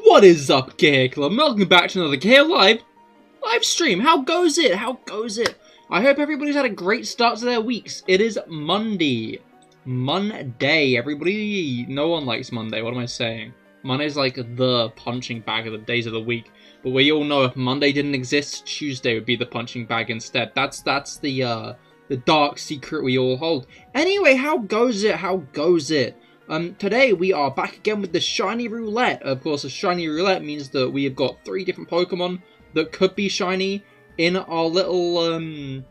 What is up, Cahir Club? Welcome back to another CahirLIVE live stream. How goes it? How goes it? I hope everybody's had a great start to their weeks. It is Monday. Monday, everybody. No one likes Monday. What am I saying? Monday's like the punching bag of the days of the week. But we all know if Monday didn't exist, Tuesday would be the punching bag instead. That's the dark secret we all hold. Anyway, how goes it? How goes it? Today we are back again with the shiny roulette. Of course, a shiny roulette means that we have got 3 different Pokemon that could be shiny in our little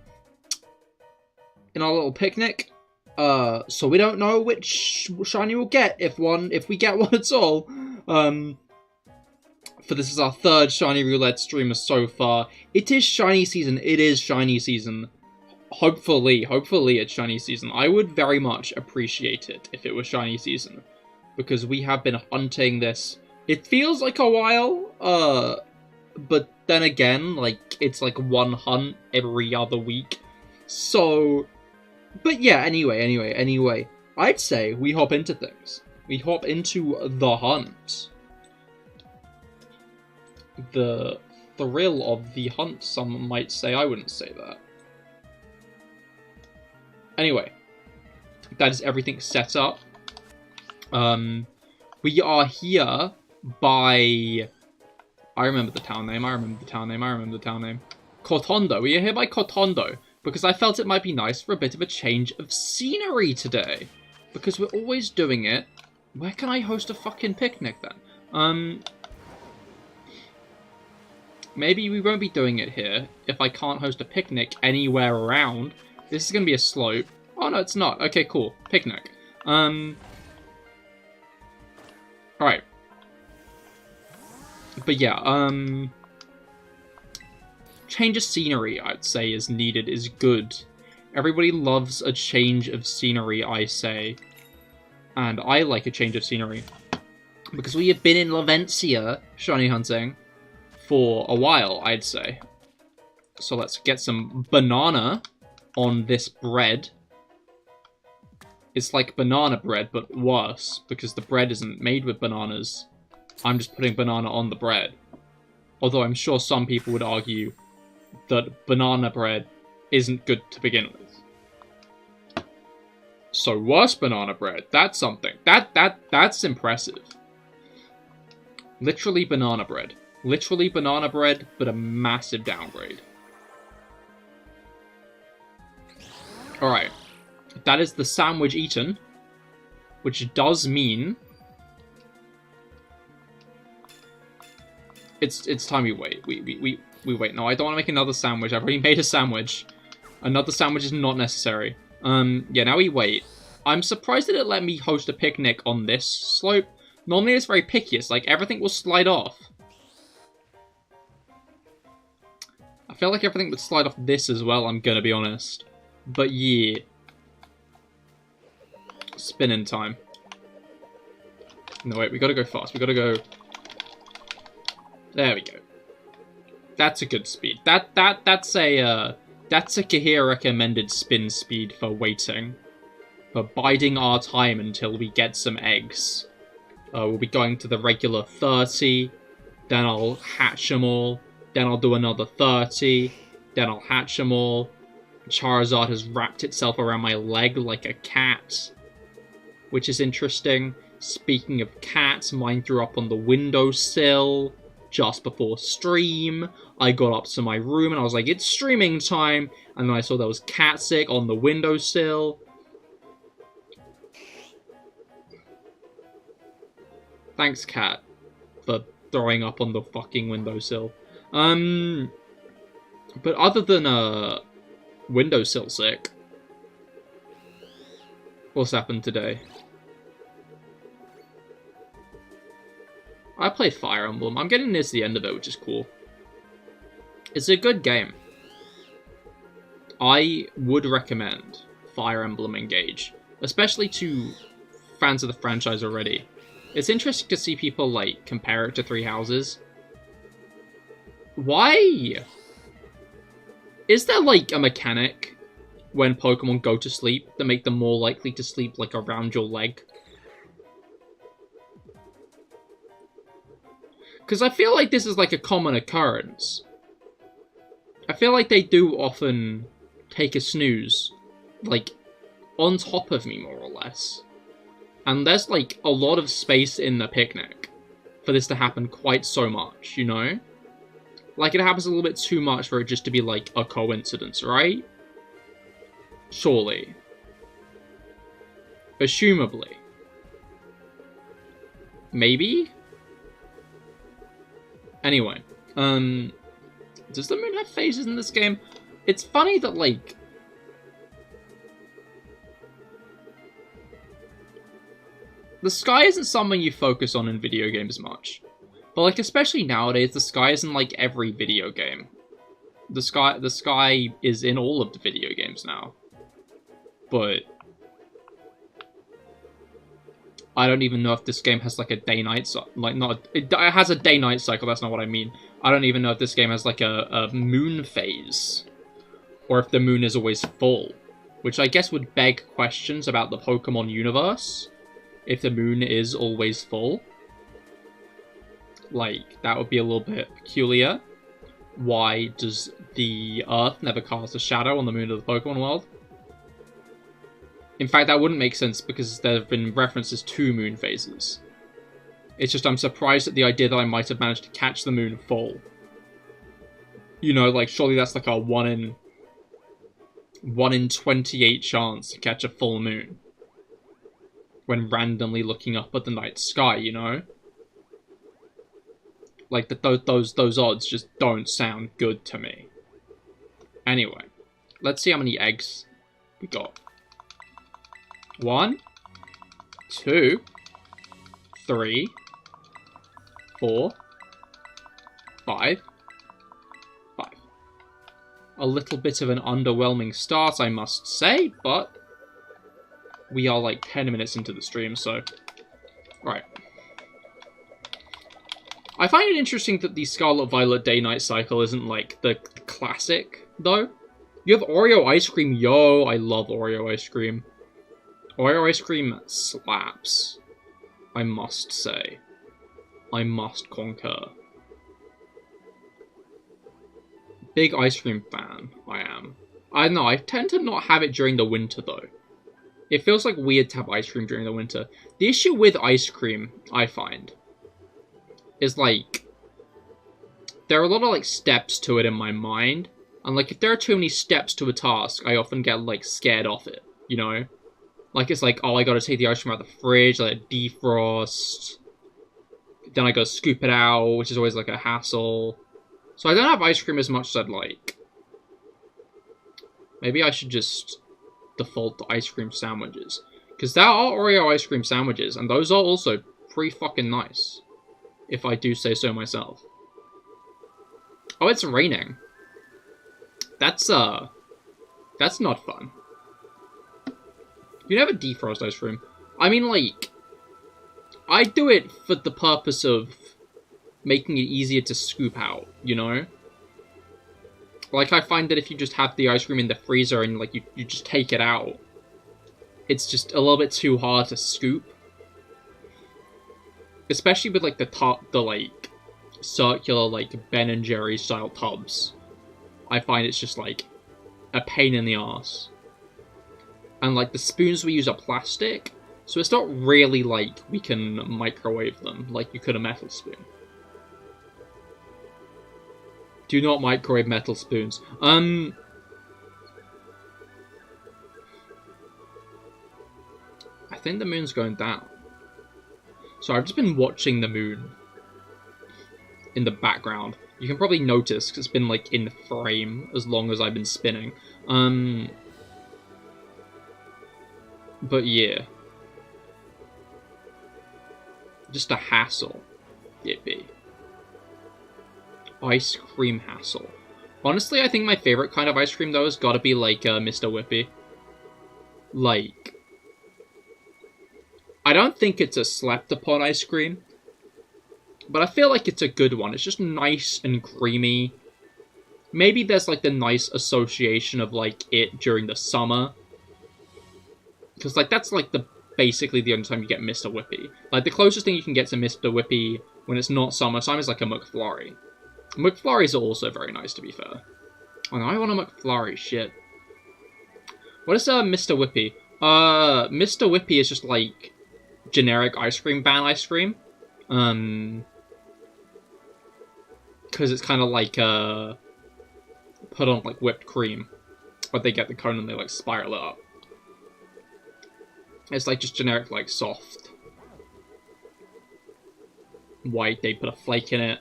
picnic. So we don't know which shiny we'll get if we get one at all. For this is our 3rd shiny roulette streamer so far. It is shiny season. It is shiny season. Hopefully it's shiny season. I would very much appreciate it if it was shiny season, because we have been hunting this. It feels like a while, but then again, like, it's like one hunt every other week. So, but yeah, anyway, I'd say we hop into things. We hop into the hunt. The thrill of the hunt, some might say. I wouldn't say that. Anyway, that is everything set up. We are here by... I remember the town name, Cortondo. We are here by Cortondo, because I felt it might be nice for a bit of a change of scenery today. Because we're always doing it. Where can I host a fucking picnic then? Maybe we won't be doing it here if I can't host a picnic anywhere around. This is going to be a slope. Oh, no, it's not. Okay, cool. Picnic. Alright. But yeah, change of scenery, I'd say, is needed, is good. Everybody loves a change of scenery, I say. And I like a change of scenery. Because we have been in Lavencia shiny hunting for a while, I'd say. So let's get some banana on this bread. It's like banana bread, but worse, because the bread isn't made with bananas. I'm just putting banana on the bread. Although I'm sure some people would argue that banana bread isn't good to begin with. So worse banana bread, that's something. That's impressive. Literally banana bread. Literally banana bread, but a massive downgrade. Alright. That is the sandwich eaten. Which does mean... It's time we wait. We wait. No, I don't want to make another sandwich. I've already made a sandwich. Another sandwich is not necessary. Yeah, now we wait. I'm surprised that it let me host a picnic on this slope. Normally it's very picky. It's like everything will slide off. I feel like everything would slide off this as well, I'm gonna be honest. But yeah. Spinning time. No, wait, we gotta go fast. We gotta go... There we go. That's a good speed. That's a Cahir recommended spin speed for waiting. For biding our time until we get some eggs. We'll be going to the regular 30. Then I'll hatch them all. Then I'll do another 30. Then I'll hatch them all. Charizard has wrapped itself around my leg like a cat. Which is interesting. Speaking of cats, mine threw up on the windowsill just before stream. I got up to my room and I was like, it's streaming time. And then I saw there was cat sick on the windowsill. Thanks, cat, for throwing up on the fucking windowsill. But other than, windowsill sick, what's happened today? I played Fire Emblem. I'm getting near to the end of it, which is cool. It's a good game. I would recommend Fire Emblem Engage, especially to fans of the franchise already. It's interesting to see people, like, compare it to Three Houses. Why? Is there, like, a mechanic when Pokemon go to sleep that make them more likely to sleep, like, around your leg? Because I feel like this is like a common occurrence. I feel like they do often take a snooze, like, on top of me, more or less. And there's, like, a lot of space in the picnic for this to happen quite so much, you know? Like, it happens a little bit too much for it just to be, like, a coincidence, right? Surely. Assumably. Maybe? Anyway, does the moon have phases in this game? It's funny that, like, the sky isn't something you focus on in video games much. But, like, especially nowadays, the sky is in, like, every video game. The sky is in all of the video games now. But I don't even know if this game has, like, a day-night cycle. Like, it has a day-night cycle, that's not what I mean. I don't even know if this game has, like, a moon phase. Or if the moon is always full. Which I guess would beg questions about the Pokemon universe. If the moon is always full. Like, that would be a little bit peculiar. Why does the Earth never cast a shadow on the moon of the Pokemon world? In fact, that wouldn't make sense because there have been references to moon phases. It's just I'm surprised at the idea that I might have managed to catch the moon full. You know, like, surely that's like a 1 in 28 chance to catch a full moon. When randomly looking up at the night sky, you know? Like, those odds just don't sound good to me. Anyway, let's see how many eggs we got. 1, 2, 3, 4, 5. A little bit of an underwhelming start, I must say, but we are like 10 minutes into the stream, so... Alright. I find it interesting that the Scarlet Violet day-night cycle isn't like the classic, though. You have Oreo ice cream. Yo, I love Oreo ice cream. Oreo ice cream slaps, I must say. I must concur. Big ice cream fan, I am. I don't know, I tend to not have it during the winter, though. It feels like weird to have ice cream during the winter. The issue with ice cream, I find, is, like, there are a lot of, like, steps to it in my mind. And, like, if there are too many steps to a task, I often get, like, scared off it, you know? Like, it's like, oh, I gotta take the ice cream out of the fridge, let it defrost. Then I gotta scoop it out, which is always, like, a hassle. So I don't have ice cream as much as I'd like. Maybe I should just default to ice cream sandwiches. Because there are Oreo ice cream sandwiches, and those are also pretty fucking nice. If I do say so myself. Oh, it's raining. That's not fun. You never defrost ice cream. I mean, like, I do it for the purpose of making it easier to scoop out, you know? Like, I find that if you just have the ice cream in the freezer and, like, you just take it out, it's just a little bit too hard to scoop. Especially with, like, the like, circular, like, Ben & Jerry's style tubs. I find it's just, like, a pain in the arse. And, like, the spoons we use are plastic, so it's not really, like, we can microwave them like you could a metal spoon. Do not microwave metal spoons. I think the moon's going down. So I've just been watching the moon in the background. You can probably notice, because it's been, like, in frame as long as I've been spinning. But yeah. Just a hassle, it be. Ice cream hassle. Honestly, I think my favorite kind of ice cream, though, has got to be, like, Mr. Whippy. Like, I don't think it's a slept-upon ice cream, but I feel like it's a good one. It's just nice and creamy. Maybe there's, like, the nice association of, like, it during the summer. Because, like, that's, like, the basically the only time you get Mr. Whippy. Like, the closest thing you can get to Mr. Whippy when it's not summertime is like a McFlurry. McFlurries are also very nice, to be fair. Oh, no, I want a McFlurry, shit. What is Mr. Whippy? Mr. Whippy is just, like, generic ice cream van ice cream. Because it's kind of like, put on, like, whipped cream. But they get the cone and they, like, spiral it up. It's, like, just generic, like, soft. White, they put a flake in it.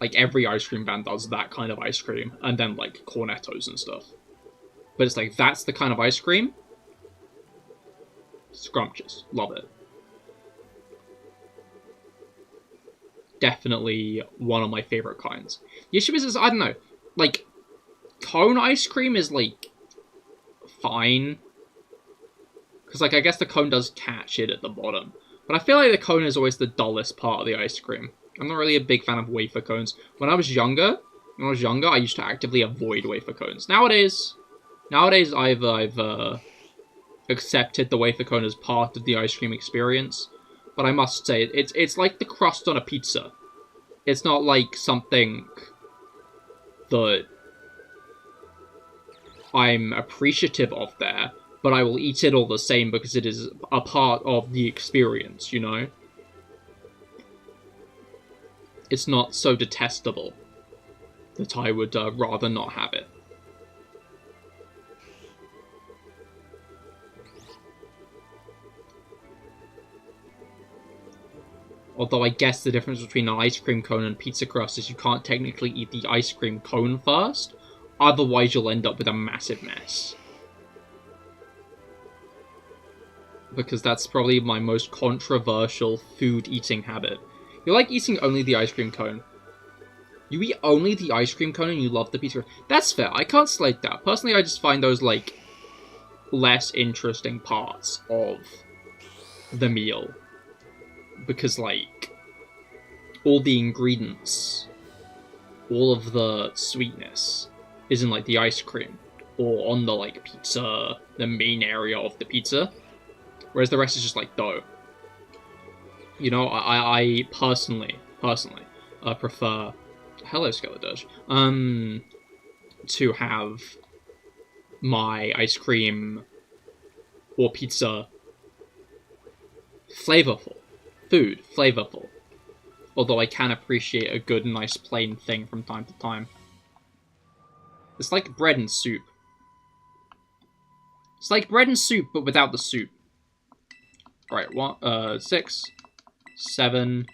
Like, every ice cream van does that kind of ice cream. And then, like, cornettos and stuff. But it's like, that's the kind of ice cream. Scrumptious. Love it. Definitely one of my favorite kinds. The issue is, I don't know. Like, cone ice cream is, like, fine. Because, like, I guess the cone does catch it at the bottom. But I feel like the cone is always the dullest part of the ice cream. I'm not really a big fan of wafer cones. When I was younger, I used to actively avoid wafer cones. Nowadays I've accepted the wafer cone as part of the ice cream experience. But I must say, it's like the crust on a pizza. It's not like something that I'm appreciative of there, but I will eat it all the same because it is a part of the experience, you know? It's not so detestable that I would rather not have it. Although I guess the difference between an ice cream cone and pizza crust is you can't technically eat the ice cream cone first, otherwise you'll end up with a massive mess. Because that's probably my most controversial food eating habit. You like eating only the ice cream cone. You eat only the ice cream cone and you love the pizza. That's fair, I can't slate that. Personally, I just find those, like, less interesting parts of the meal. Because, like, all the ingredients, all of the sweetness is in, like, the ice cream. Or on the, like, pizza, the main area of the pizza. Whereas the rest is just, like, dough. You know, I personally prefer, hello Skeledirge, to have my ice cream or pizza flavorful. Food, flavorful. Although I can appreciate a good, nice, plain thing from time to time. It's like bread and soup. It's like bread and soup, but without the soup. Right, 6, 7,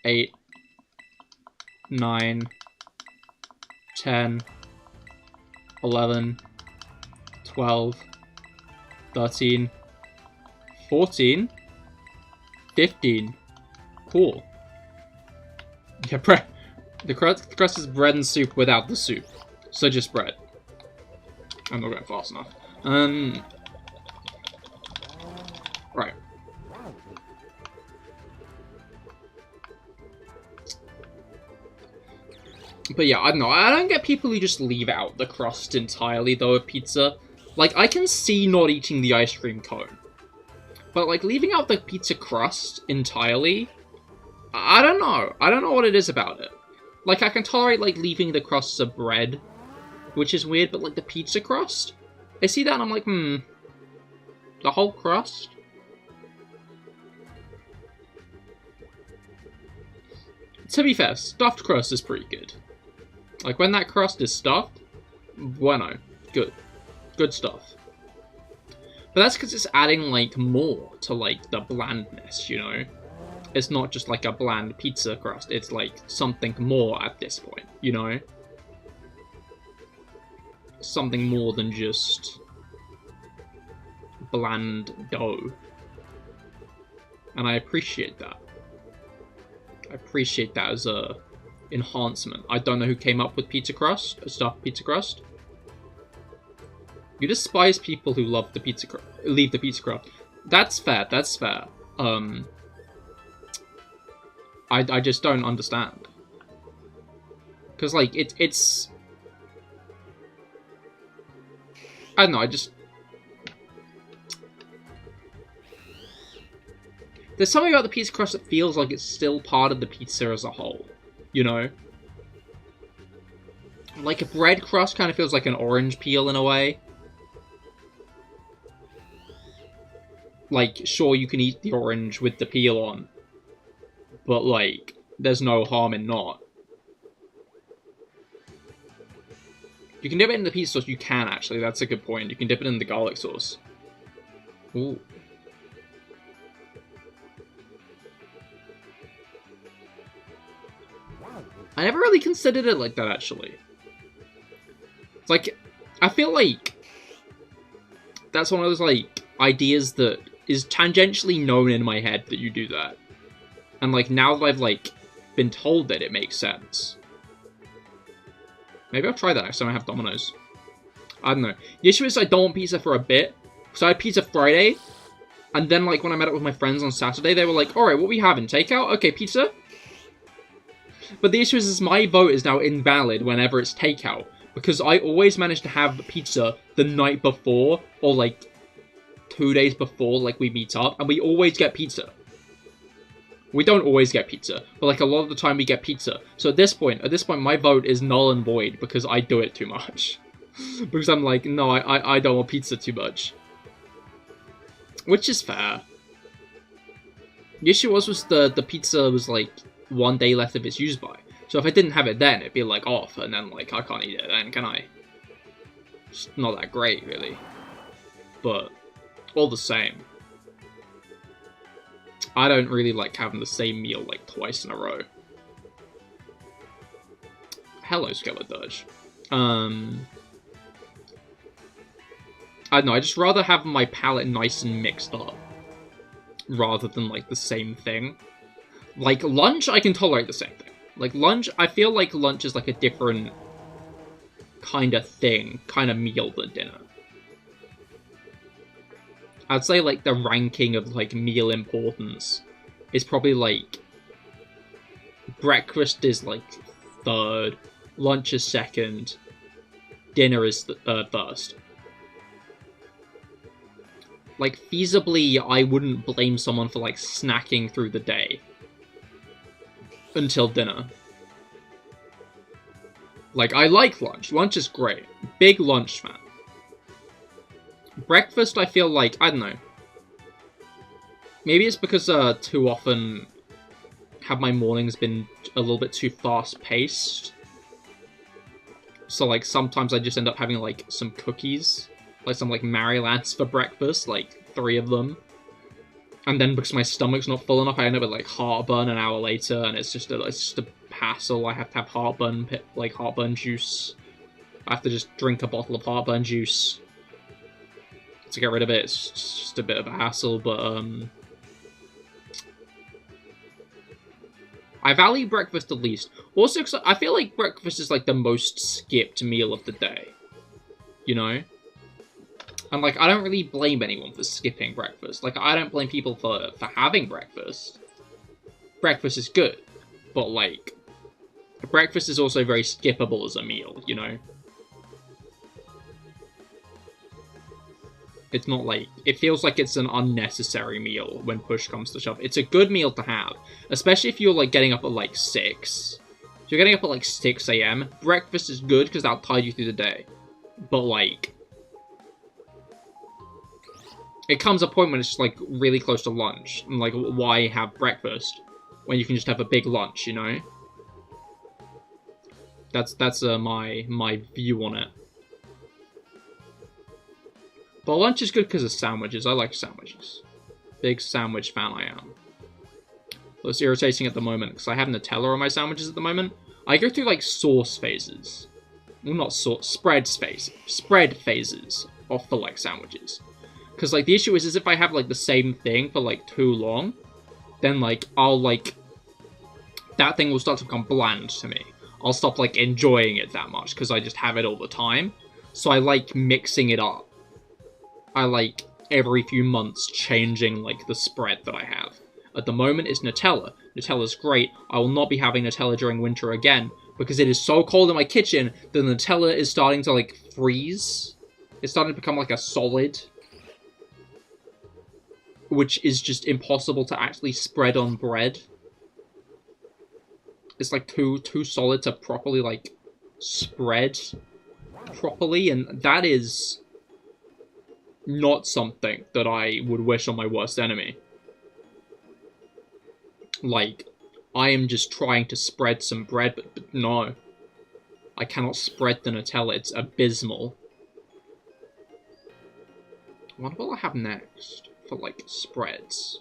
8, 9, 10, 11, 12, 13, 14, 15. Cool. Yeah, the crust is bread and soup without the soup. So just bread. I'm not going fast enough. Right. But yeah, I don't know. I don't get people who just leave out the crust entirely, though, of pizza. Like, I can see not eating the ice cream cone. But, like, leaving out the pizza crust entirely, I don't know. I don't know what it is about it. Like, I can tolerate, like, leaving the crusts of bread, which is weird, but, like, the pizza crust? I see that and I'm like, the whole crust? To be fair, stuffed crust is pretty good. Like, when that crust is stuffed, bueno, good. Good stuff. But that's because it's adding, like, more to, like, the blandness, you know? It's not just, like, a bland pizza crust. It's, like, something more at this point, you know? Something more than just bland dough. And I appreciate that. I appreciate that as a enhancement. I don't know who came up with pizza crust, stuffed pizza crust. You despise people who love the pizza crust, leave the pizza crust. That's fair, that's fair. I just don't understand. Because, like, it's... I don't know, There's something about the pizza crust that feels like it's still part of the pizza as a whole, you know? Like a bread crust kind of feels like an orange peel in a way. Like, sure, you can eat the orange with the peel on, but, like, there's no harm in not. You can dip it in the pizza sauce. You can, actually. That's a good point. You can dip it in the garlic sauce. Ooh. I never really considered it like that, actually. It's like, I feel like that's one of those, like, ideas that is tangentially known in my head that you do that. And, like, now that I've, like, been told that it makes sense. Maybe I'll try that next time I have Domino's. I don't know. The issue is I don't want pizza for a bit. So I had pizza Friday. And then, like, when I met up with my friends on Saturday, they were like, alright, what are we having? Takeout? Okay, pizza? But the issue is my vote is now invalid whenever it's takeout. Because I always manage to have pizza the night before, or, like, 2 days before, like, we meet up. And we always get pizza. We don't always get pizza, but, like, a lot of the time we get pizza. So at this point, my vote is null and void because I do it too much. Because I'm like, no, I don't want pizza too much. Which is fair. The issue was the pizza was, like, 1 day left of its use by. So if I didn't have it then, it'd be, like, off, and then, like, I can't eat it then, can I? It's not that great, really. But, all the same. I don't really like having the same meal, like, twice in a row. Hello, Skeledirge. I don't know, I just rather have my palate nice and mixed up. Rather than, like, the same thing. Like, lunch, I can tolerate the same thing. Like, lunch, I feel like lunch is, like, a different kind of thing, kind of meal than dinner. I'd say, like, the ranking of, like, meal importance is probably, like, breakfast is, like, third, lunch is second, dinner is first. Like, feasibly, I wouldn't blame someone for, like, snacking through the day until dinner. Like, I like lunch. Lunch is great. Big lunch fan. Breakfast, I feel like, I don't know. Maybe it's because too often have my mornings been a little bit too fast-paced. So, like, sometimes I just end up having, like, some cookies. Like, some, like, Marylands for breakfast, like, 3 of them. And then because my stomach's not full enough, I end up with, like, heartburn an hour later, and it's just a hassle. I have to have heartburn juice. I have to just drink a bottle of heartburn juice to get rid of it. It's just a bit of a hassle, but, I value breakfast the least. Also, cause I feel like breakfast is, like, the most skipped meal of the day. You know? And, like, I don't really blame anyone for skipping breakfast. Like, I don't blame people for having breakfast. Breakfast is good. But, like, breakfast is also very skippable as a meal, you know? It's not like... It feels like it's an unnecessary meal when push comes to shove. It's a good meal to have. Especially if you're, like, getting up at, like, 6. If you're getting up at, like, 6 AM, breakfast is good because that'll tide you through the day. But, like... It comes a point when it's just, like, really close to lunch. And, like, why have breakfast when you can just have a big lunch, you know? That's my view on it. But lunch is good because of sandwiches. I like sandwiches. Big sandwich fan I am. Though it's irritating at the moment because I have Nutella on my sandwiches at the moment. I go through, like, sauce phases. Well, not sauce, spread phases for, like, sandwiches. Because, like, the issue is if I have, like, the same thing for, like, too long, then, like, I'll, like, that thing will start to become bland to me. I'll stop, like, enjoying it that much, because I just have it all the time. So I like mixing it up. I like, every few months, changing, like, the spread that I have. At the moment, it's Nutella. Nutella's great. I will not be having Nutella during winter again, because it is so cold in my kitchen that the Nutella is starting to, like, freeze. It's starting to become, like, a solid. which is just impossible to actually spread on bread. It's like too solid to properly like spread properly, and that is not something that I would wish on my worst enemy. Like, I am just trying to spread some bread, but no. I cannot spread the Nutella, it's abysmal. What will I have next for, like, spreads?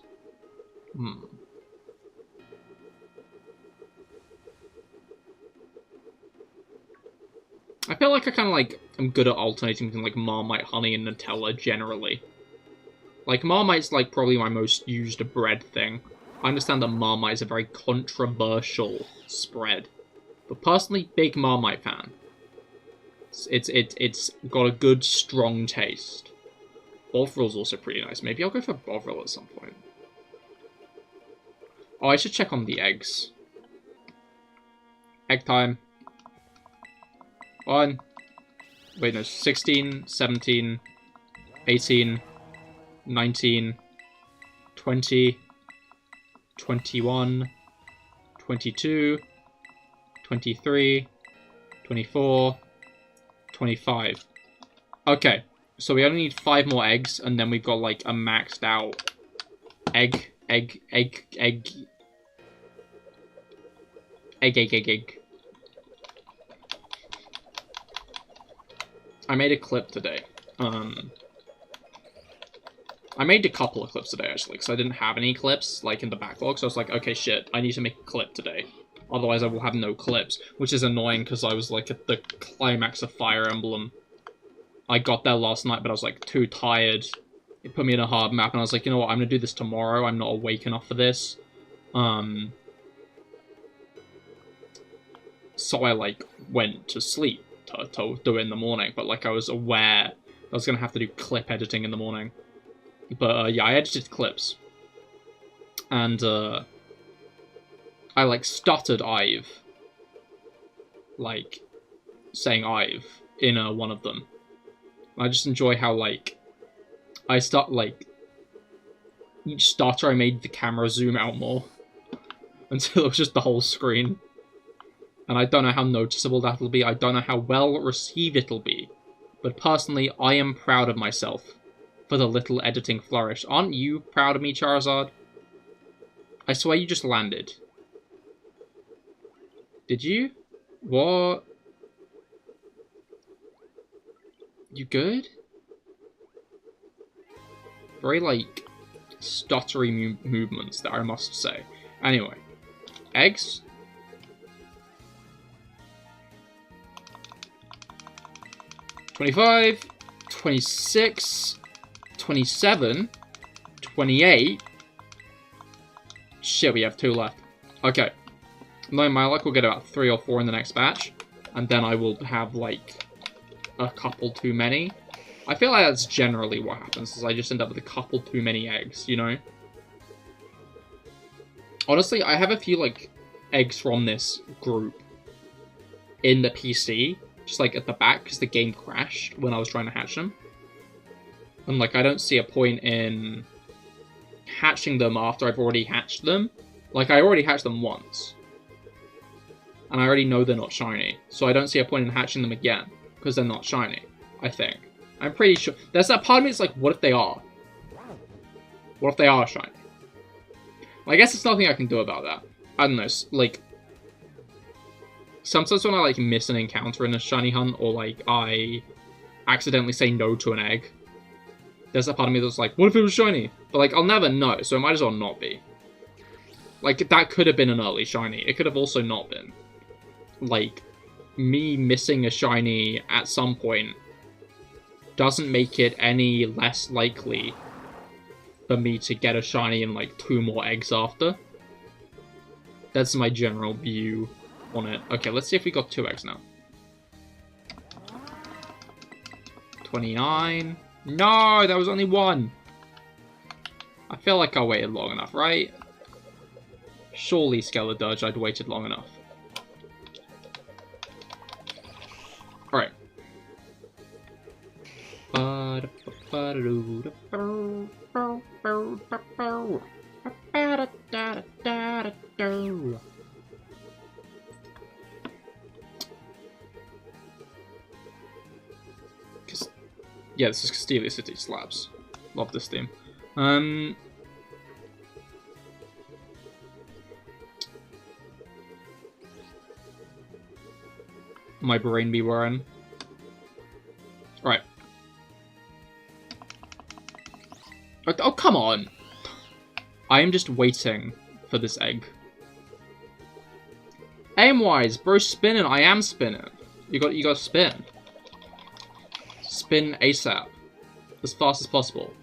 I feel like I kind of, like, am good at alternating between, like, Marmite, honey, and Nutella, generally. Like, Marmite's, like, probably my most used bread thing. I understand that Marmite is a very controversial spread. But personally, big Marmite fan. It's got a good, strong taste. Bothrill's also pretty nice. Maybe I'll go for Bovril at some point. Oh, I should check on the eggs. Egg time. 1. Wait, no. 16, 17, 18, 19, 20, 21, 22, 23, 24, 25. Okay, so we only need 5 more eggs, and then we've got, like, a maxed out egg. I made a clip today. I made a couple of clips today, actually, because I didn't have any clips, like, in the backlog, so I was like, okay, shit, I need to make a clip today. Otherwise, I will have no clips, which is annoying, because I was, like, at the climax of Fire Emblem. I got there last night, but I was, like, too tired. It put me in a hard map, and I was like, you know what, I'm gonna do this tomorrow, I'm not awake enough for this. So I, like, went to sleep to do it in the morning, but, like, I was aware I was gonna have to do clip editing in the morning. But, yeah, I edited clips. And, I, like, stuttered I've. Like, saying I've in one of them. I just enjoy how, like, I start, like, each stutter I made the camera zoom out more. Until it was just the whole screen. And I don't know how noticeable that'll be. I don't know how well received it'll be. But personally, I am proud of myself for the little editing flourish. Aren't you proud of me, Charizard? I swear you just landed. Did you? What? You good? Very, like, stuttery movements there, I must say. Anyway. Eggs? $25, $26, $27, $28. Shit, we have 2 left. Okay. Knowing my luck, we'll get about 3 or 4 in the next batch. And then I will have, like, a couple too many. I feel like that's generally what happens, is I just end up with a couple too many eggs, you know? Honestly, I have a few, like, eggs from this group in the PC, just, like, at the back, because the game crashed when I was trying to hatch them. And, like, I don't see a point in hatching them after I've already hatched them. Like, I already hatched them once. And I already know they're not shiny, so I don't see a point in hatching them again, because they're not shiny, I think. I'm pretty sure. There's that part of me that's like, what if they are? What if they are shiny? Well, I guess there's nothing I can do about that. I don't know, like, sometimes when I, like, miss an encounter in a shiny hunt, or, like, I accidentally say no to an egg, there's that part of me that's like, what if it was shiny? But, like, I'll never know, so it might as well not be. Like, that could have been an early shiny. It could have also not been. Like, me missing a shiny at some point doesn't make it any less likely for me to get a shiny in, like, 2 more eggs after. That's my general view on it. Okay, let's see if we got 2 eggs now. 29. No, that was only 1. I feel like I waited long enough, right? Surely, Skeledirge, I'd waited long enough. Alright. Yeah, this is Castelia City Slabs. Love this theme. My brain be wearing. Right. Oh, come on! I am just waiting for this egg. Aim-wise, bro, spinning. I am spinning. You got to spin. Spin ASAP. As fast as possible.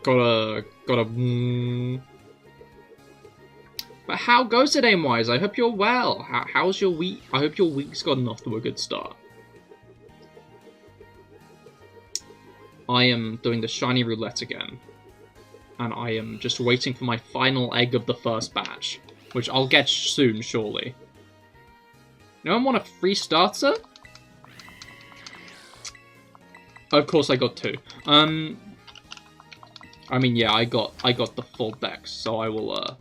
Gotta... But how goes it aim-wise? I hope you're well. How's your week? I hope your week's gotten off to a good start. I am doing the shiny roulette again. And I am just waiting for my final egg of the first batch. Which I'll get soon, surely. No one want a free starter? Of course I got 2. I mean, yeah, I got the full deck, so I will,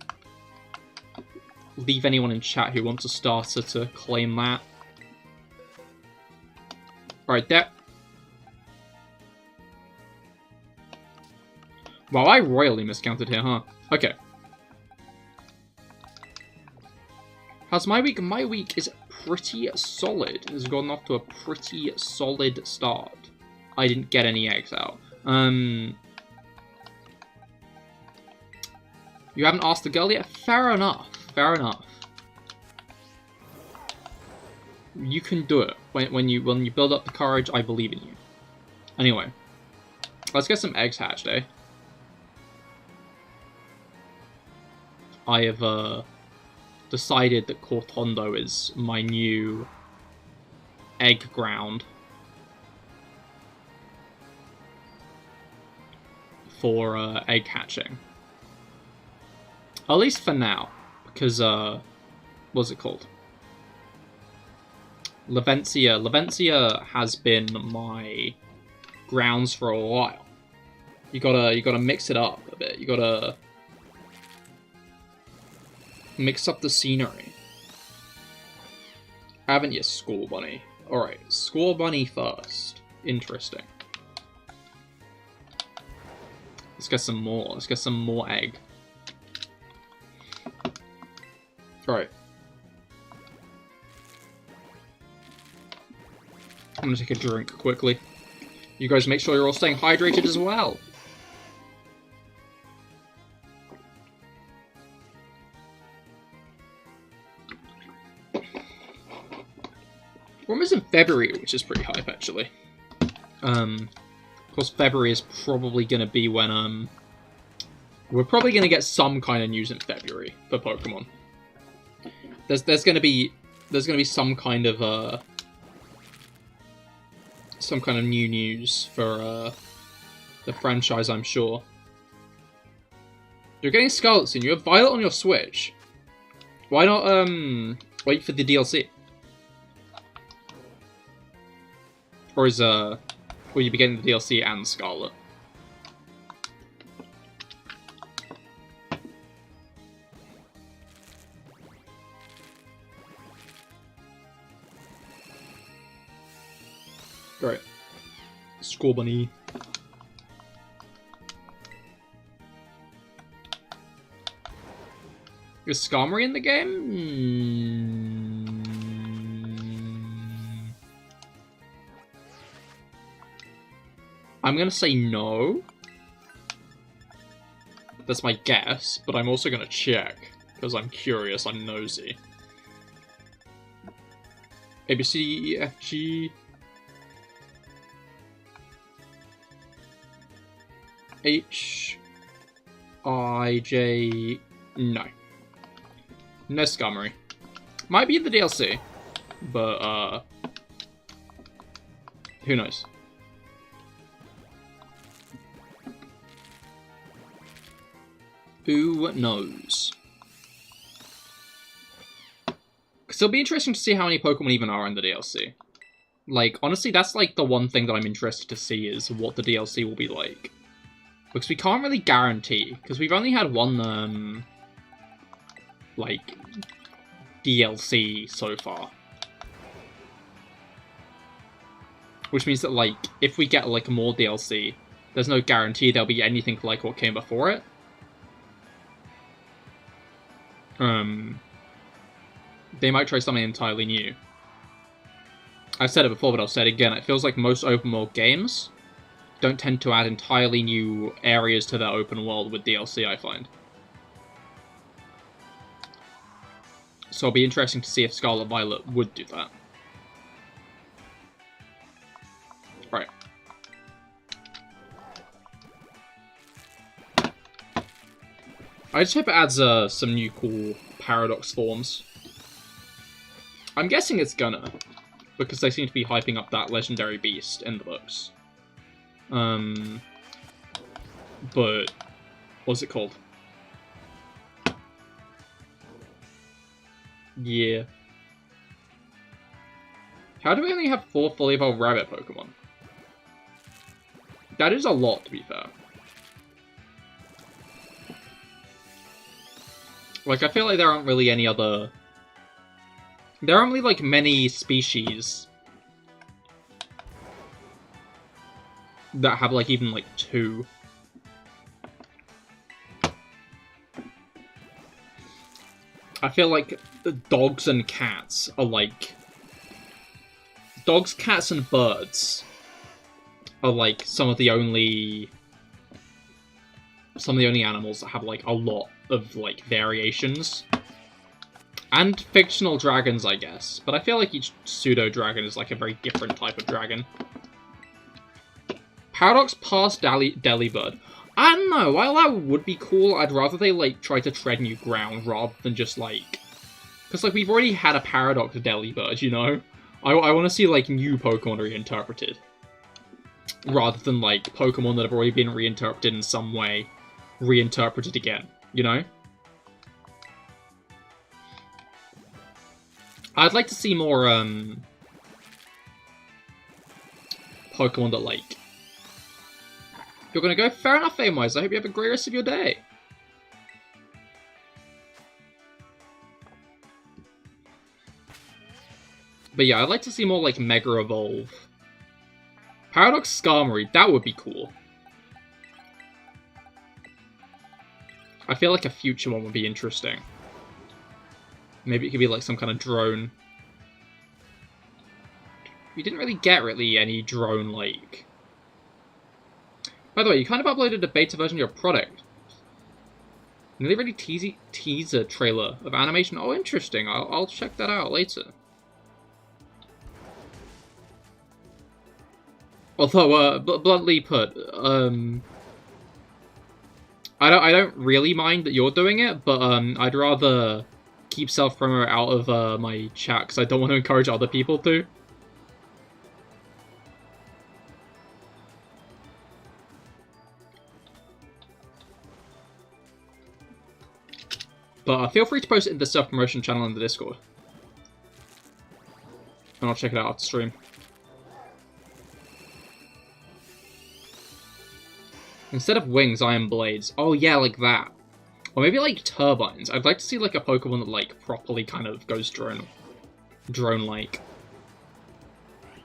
leave anyone in chat who wants a starter to claim that. Right there. Wow, I royally miscounted here, huh? Okay. How's my week? My week is pretty solid. It has gotten off to a pretty solid start. I didn't get any eggs out. You haven't asked the girl yet? Fair enough. Fair enough. You can do it. When you build up the courage, I believe in you. Anyway. Let's get some eggs hatched, eh? I have, decided that Cortondo is my new egg ground for egg hatching. At least for now, because what's it called? Levencia. Levencia has been my grounds for a while. You gotta mix it up a bit. You gotta mix up the scenery. Haven't you, Scorbunny? Alright, Scorbunny first. Interesting. Let's get some more. Let's get some more egg. Alright. I'm gonna take a drink quickly. You guys make sure you're all staying hydrated as well. We're almost in February, which is pretty hype, actually. Of course, February is probably going to be when, we're probably going to get some kind of news in February for Pokemon. There's going to be some kind of new news for, the franchise, I'm sure. You're getting Scarlet soon. You have Violet on your Switch. Why not, wait for the DLC? Or will you be getting the DLC and Scarlet? Right. Scorbunny. Is Skarmory in the game? I'm gonna say no. That's my guess, but I'm also gonna check, because I'm curious, I'm nosy. A, B, C, D, E, F, G... H... I, J... No. No Skarmory. Might be in the DLC, but, who knows? Who knows? Because it'll be interesting to see how many Pokemon even are in the DLC. Like, honestly, that's like the one thing that I'm interested to see is what the DLC will be like. Because we can't really guarantee, because we've only had one, like, DLC so far. Which means that, like, if we get, like, more DLC, there's no guarantee there'll be anything like what came before it. They might try something entirely new. I've said it before, but I'll say it again. It feels like most open world games don't tend to add entirely new areas to their open world with DLC, I find. So it'll be interesting to see if Scarlet and Violet would do that. Right. I just hope it adds some new cool Patterrz forms. I'm guessing it's gonna, because they seem to be hyping up that legendary beast in the books. But what's it called? Yeah. How do we only have 4 fully evolved rabbit Pokemon? That is a lot, to be fair. Like, I feel like there aren't really any other... There aren't really, like, many species that have, like, even, like, 2. I feel like dogs and cats are, like... Dogs, cats, and birds are, like, some of the only animals that have, like, a lot of, like, variations. And fictional dragons, I guess. But I feel like each pseudo-dragon is, like, a very different type of dragon. Paradox past Delibird. I don't know, while that would be cool, I'd rather they, like, try to tread new ground rather than just, like... Because, like, we've already had a Paradox Delibird, you know? I want to see, like, new Pokemon reinterpreted. Rather than, like, Pokemon that have already been reinterpreted in some way, reinterpreted again, you know? I'd like to see more, Pokemon that, like... If you're gonna go, fair enough, Famewise. I hope you have a great rest of your day. But yeah, I'd like to see more, like, Mega Evolve. Paradox Skarmory, that would be cool. I feel like a future one would be interesting. Maybe it could be, like, some kind of drone. We didn't really get any drone, like... By the way, you kind of uploaded a beta version of your product. Really, really teaser trailer of animation. Oh, interesting. I'll check that out later. Although, bluntly put, I don't really mind that you're doing it, but I'd rather keep self-promo out of my chat because I don't want to encourage other people to. But feel free to post it in the self-promotion channel in the Discord. And I'll check it out after stream. Instead of wings, I am blades. Oh yeah, like that. Or maybe like turbines. I'd like to see like a Pokemon that like properly kind of goes drone-like.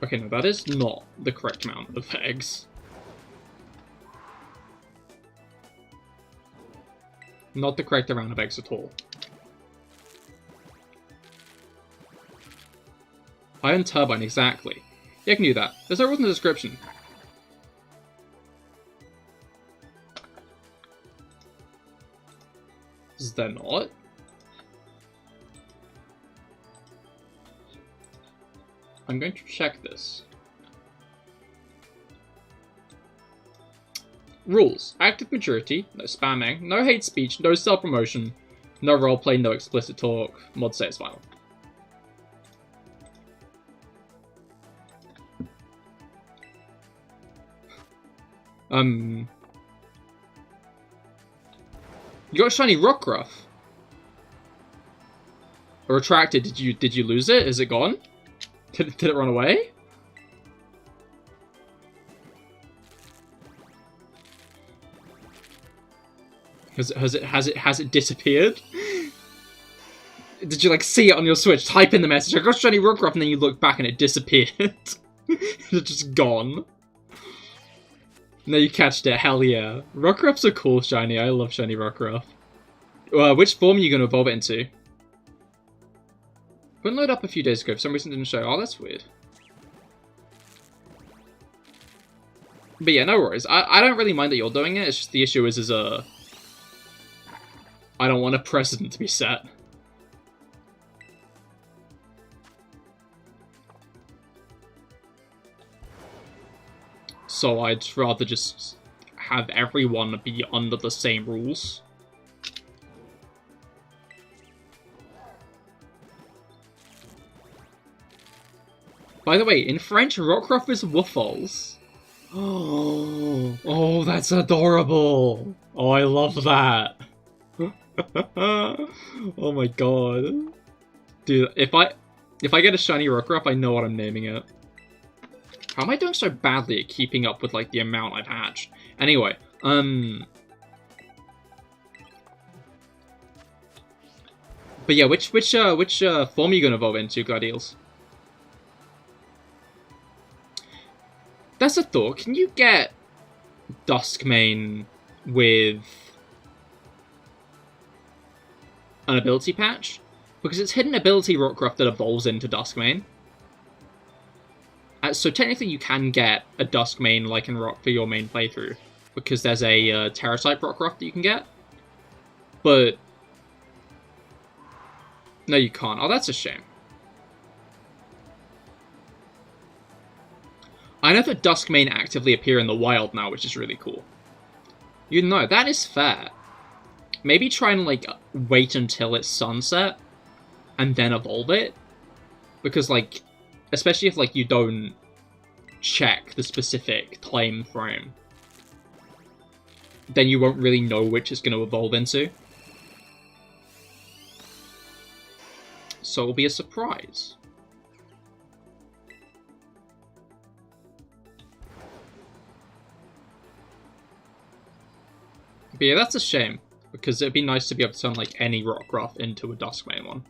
Okay, no, that is not the correct amount of eggs. Not the correct amount of eggs at all. Iron Turbine, exactly. Yeah, I can do that. There's no rules in the description. Is there not? I'm going to check this. Rules. Active maturity, no spamming, no hate speech, no self-promotion, no roleplay, no explicit talk, mod say it's final. You got a shiny Rockruff. Or retracted, did you lose it? Is it gone? Did it run away? Has it disappeared? Did you like see it on your Switch? Type in the message, I got shiny Rockruff, and then you look back and it disappeared. It's just gone. No, you catched it. Hell yeah. Rockruff's a cool shiny. I love shiny Rockruff. Which form are you going to evolve it into? Couldn't load up a few days ago. For some reason it didn't show. Oh, that's weird. But yeah, no worries. I don't really mind that you're doing it. It's just the issue is I don't want a precedent to be set. So I'd rather just have everyone be under the same rules. By the way, in French, Rockruff is Waffles. Oh, that's adorable. Oh, I love that. Oh my god. Dude, if I get a shiny Rockruff, I know what I'm naming it. How am I doing so badly at keeping up with, like, the amount I've hatched? Anyway, but yeah, which form are you gonna evolve into, Gladiels? That's a thought. Can you get Duskmane with an ability patch? Because it's hidden ability Rockruff that evolves into Duskmane. So technically you can get a Duskmane Lycan Rock for your main playthrough, because there's a Terra-type Rockruff that you can get. But no, you can't. Oh, that's a shame. I know that Duskmane actively appear in the wild now, which is really cool. You know, that is fair. Maybe try and, like, wait until it's sunset, and then evolve it. Because, like, especially if, like, you don't check the specific claim frame, then you won't really know which it's going to evolve into. So it'll be a surprise. But yeah, that's a shame, because it'd be nice to be able to turn, like, any Rockruff into a Duskmane one.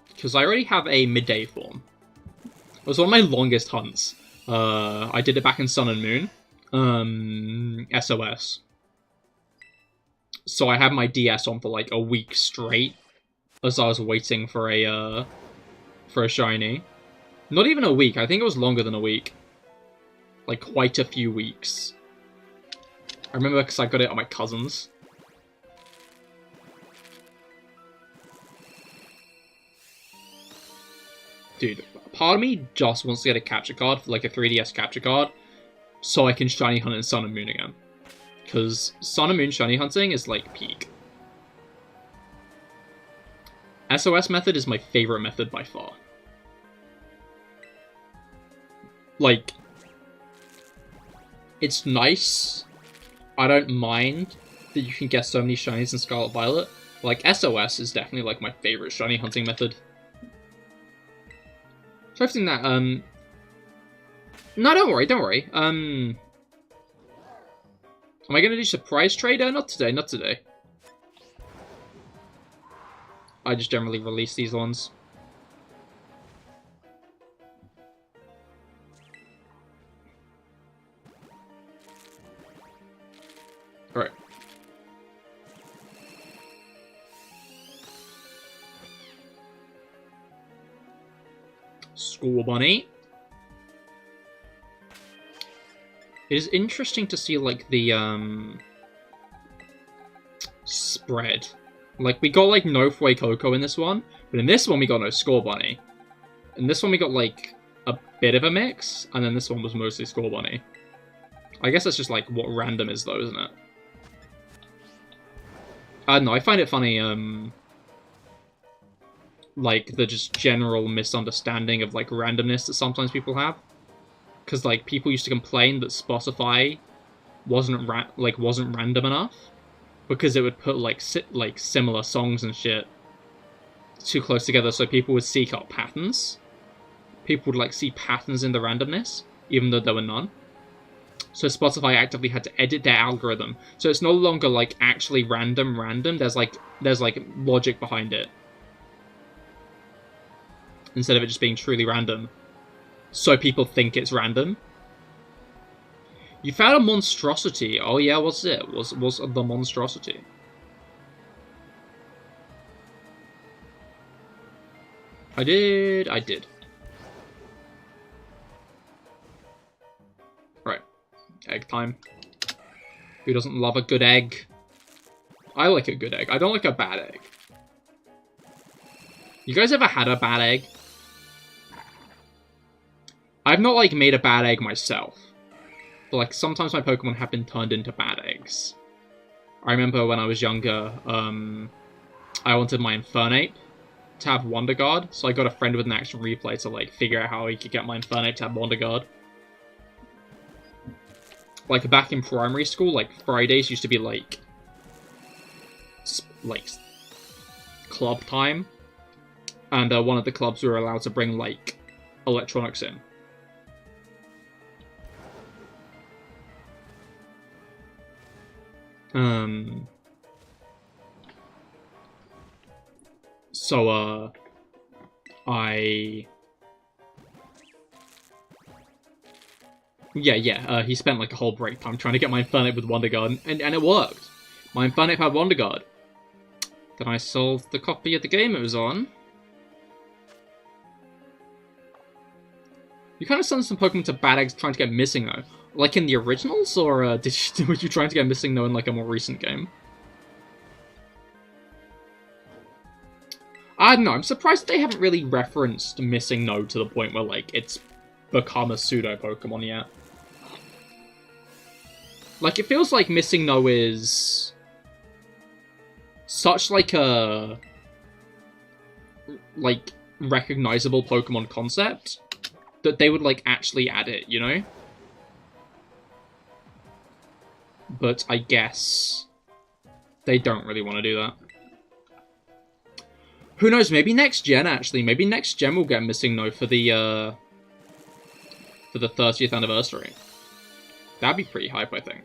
Because I already have a midday form. It was one of my longest hunts. I did it back in Sun and Moon. SOS. So I had my DS on for, like, a week straight, as I was waiting for a shiny. Not even a week, I think it was longer than a week. Like, quite a few weeks. I remember because I got it on my cousin's. Dude, part of me just wants to get a capture card, like a 3DS capture card, so I can shiny hunt in Sun and Moon again. Because Sun and Moon shiny hunting is, like, peak. SOS method is my favorite method by far. Like, it's nice. I don't mind that you can get so many shinies in Scarlet Violet. Like, SOS is definitely, like, my favorite shiny hunting method. So everything that, no, don't worry. Am I gonna do Surprise Trader? Not today, not today. I just generally release these ones. Alright. Scorbunny. It is interesting to see, like, the, spread. Like, we got, like, no Fuecoco in this one, but in this one we got no Scorbunny. In this one we got, like, a bit of a mix, and then this one was mostly Scorbunny. I guess that's just, like, what random is, though, isn't it? I don't know, I find it funny, like, the just general misunderstanding of, like, randomness that sometimes people have. Because, like, people used to complain that Spotify wasn't random enough, because it would put, like, similar songs and shit too close together, so people would seek out patterns. People would, like, see patterns in the randomness, even though there were none. So Spotify actively had to edit their algorithm. So it's no longer like actually random. There's like logic behind it. Instead of it just being truly random. So people think it's random. You found a monstrosity. Oh yeah, what's it? What's the monstrosity? I did. Right. Egg time. Who doesn't love a good egg? I like a good egg. I don't like a bad egg. You guys ever had a bad egg? I've not, like, made a bad egg myself. But, like, sometimes my Pokemon have been turned into bad eggs. I remember when I was younger, I wanted my Infernape to have Wonder Guard, so I got a friend with an action replay to, like, figure out how he could get my Infernape to have Wonder Guard. Like, back in primary school, like, Fridays used to be, like, club time. And one of the clubs we were allowed to bring, like, electronics in. So, he spent, like, a whole break time trying to get my Infernape with Wonder Guard, and it worked. My Infernape had Wonder Guard. Then I solved the copy of the game it was on. You kind of sent some Pokemon to bad eggs trying to get missing, though. Like in the originals, or were you trying to get missing, though, in, like, a more recent game? I don't know, I'm surprised they haven't really referenced Missing No to the point where, like, it's become a pseudo-Pokemon yet. Like, it feels like Missing No is such, like, a, like, recognizable Pokemon concept that they would, like, actually add it, you know? But I guess they don't really want to do that. Who knows, maybe next gen, actually. Maybe next gen will get Missing No for the 30th anniversary. That'd be pretty hype, I think.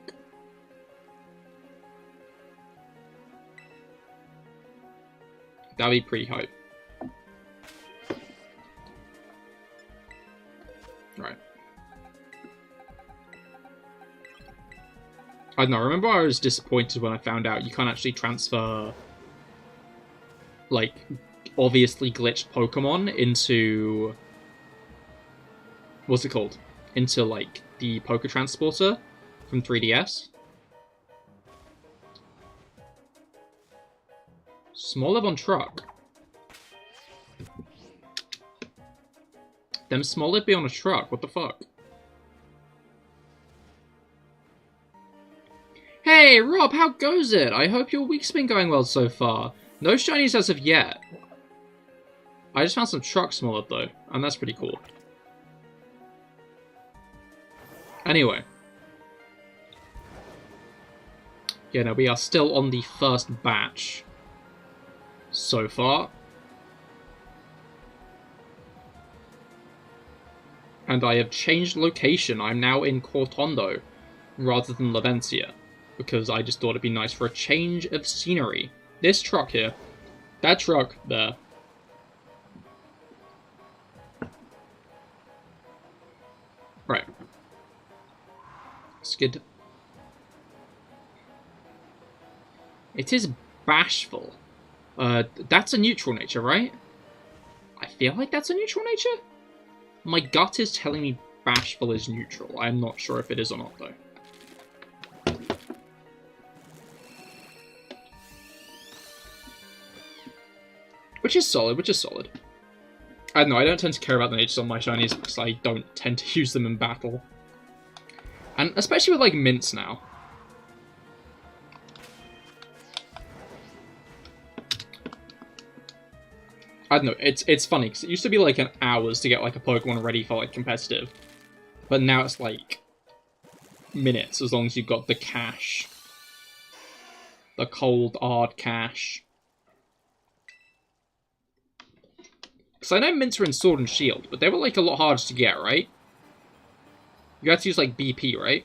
That'd be pretty hype. Right. I don't know, I remember I was disappointed when I found out you can't actually transfer, like, obviously glitched Pokemon into... what's it called? Into, like, the Poké Transporter from 3DS. Smoliv on truck. Them Smoliv be on a truck, what the fuck? Hey, Rob, how goes it? I hope your week's been going well so far. No shinies as of yet. I just found some truck Smoliv, though, and that's pretty cool. Anyway. Yeah, no, we are still on the first batch so far. And I have changed location. I'm now in Cortondo rather than Lavencia, because I just thought it'd be nice for a change of scenery. This truck here, that truck there. Right. Skid. It is bashful. That's a neutral nature, right? I feel like that's a neutral nature? My gut is telling me bashful is neutral. I'm not sure if it is or not, though. Which is solid, I don't know, I don't tend to care about the natures on my shinies because I don't tend to use them in battle. And especially with, like, mints now. I don't know, it's funny, because it used to be, like, an hours to get, like, a Pokemon ready for, like, competitive. But now it's, like, minutes, as long as you've got the cash. The cold, hard cash. Because I know mints are in Sword and Shield, but they were, like, a lot harder to get, right? You had to use, like, BP, right?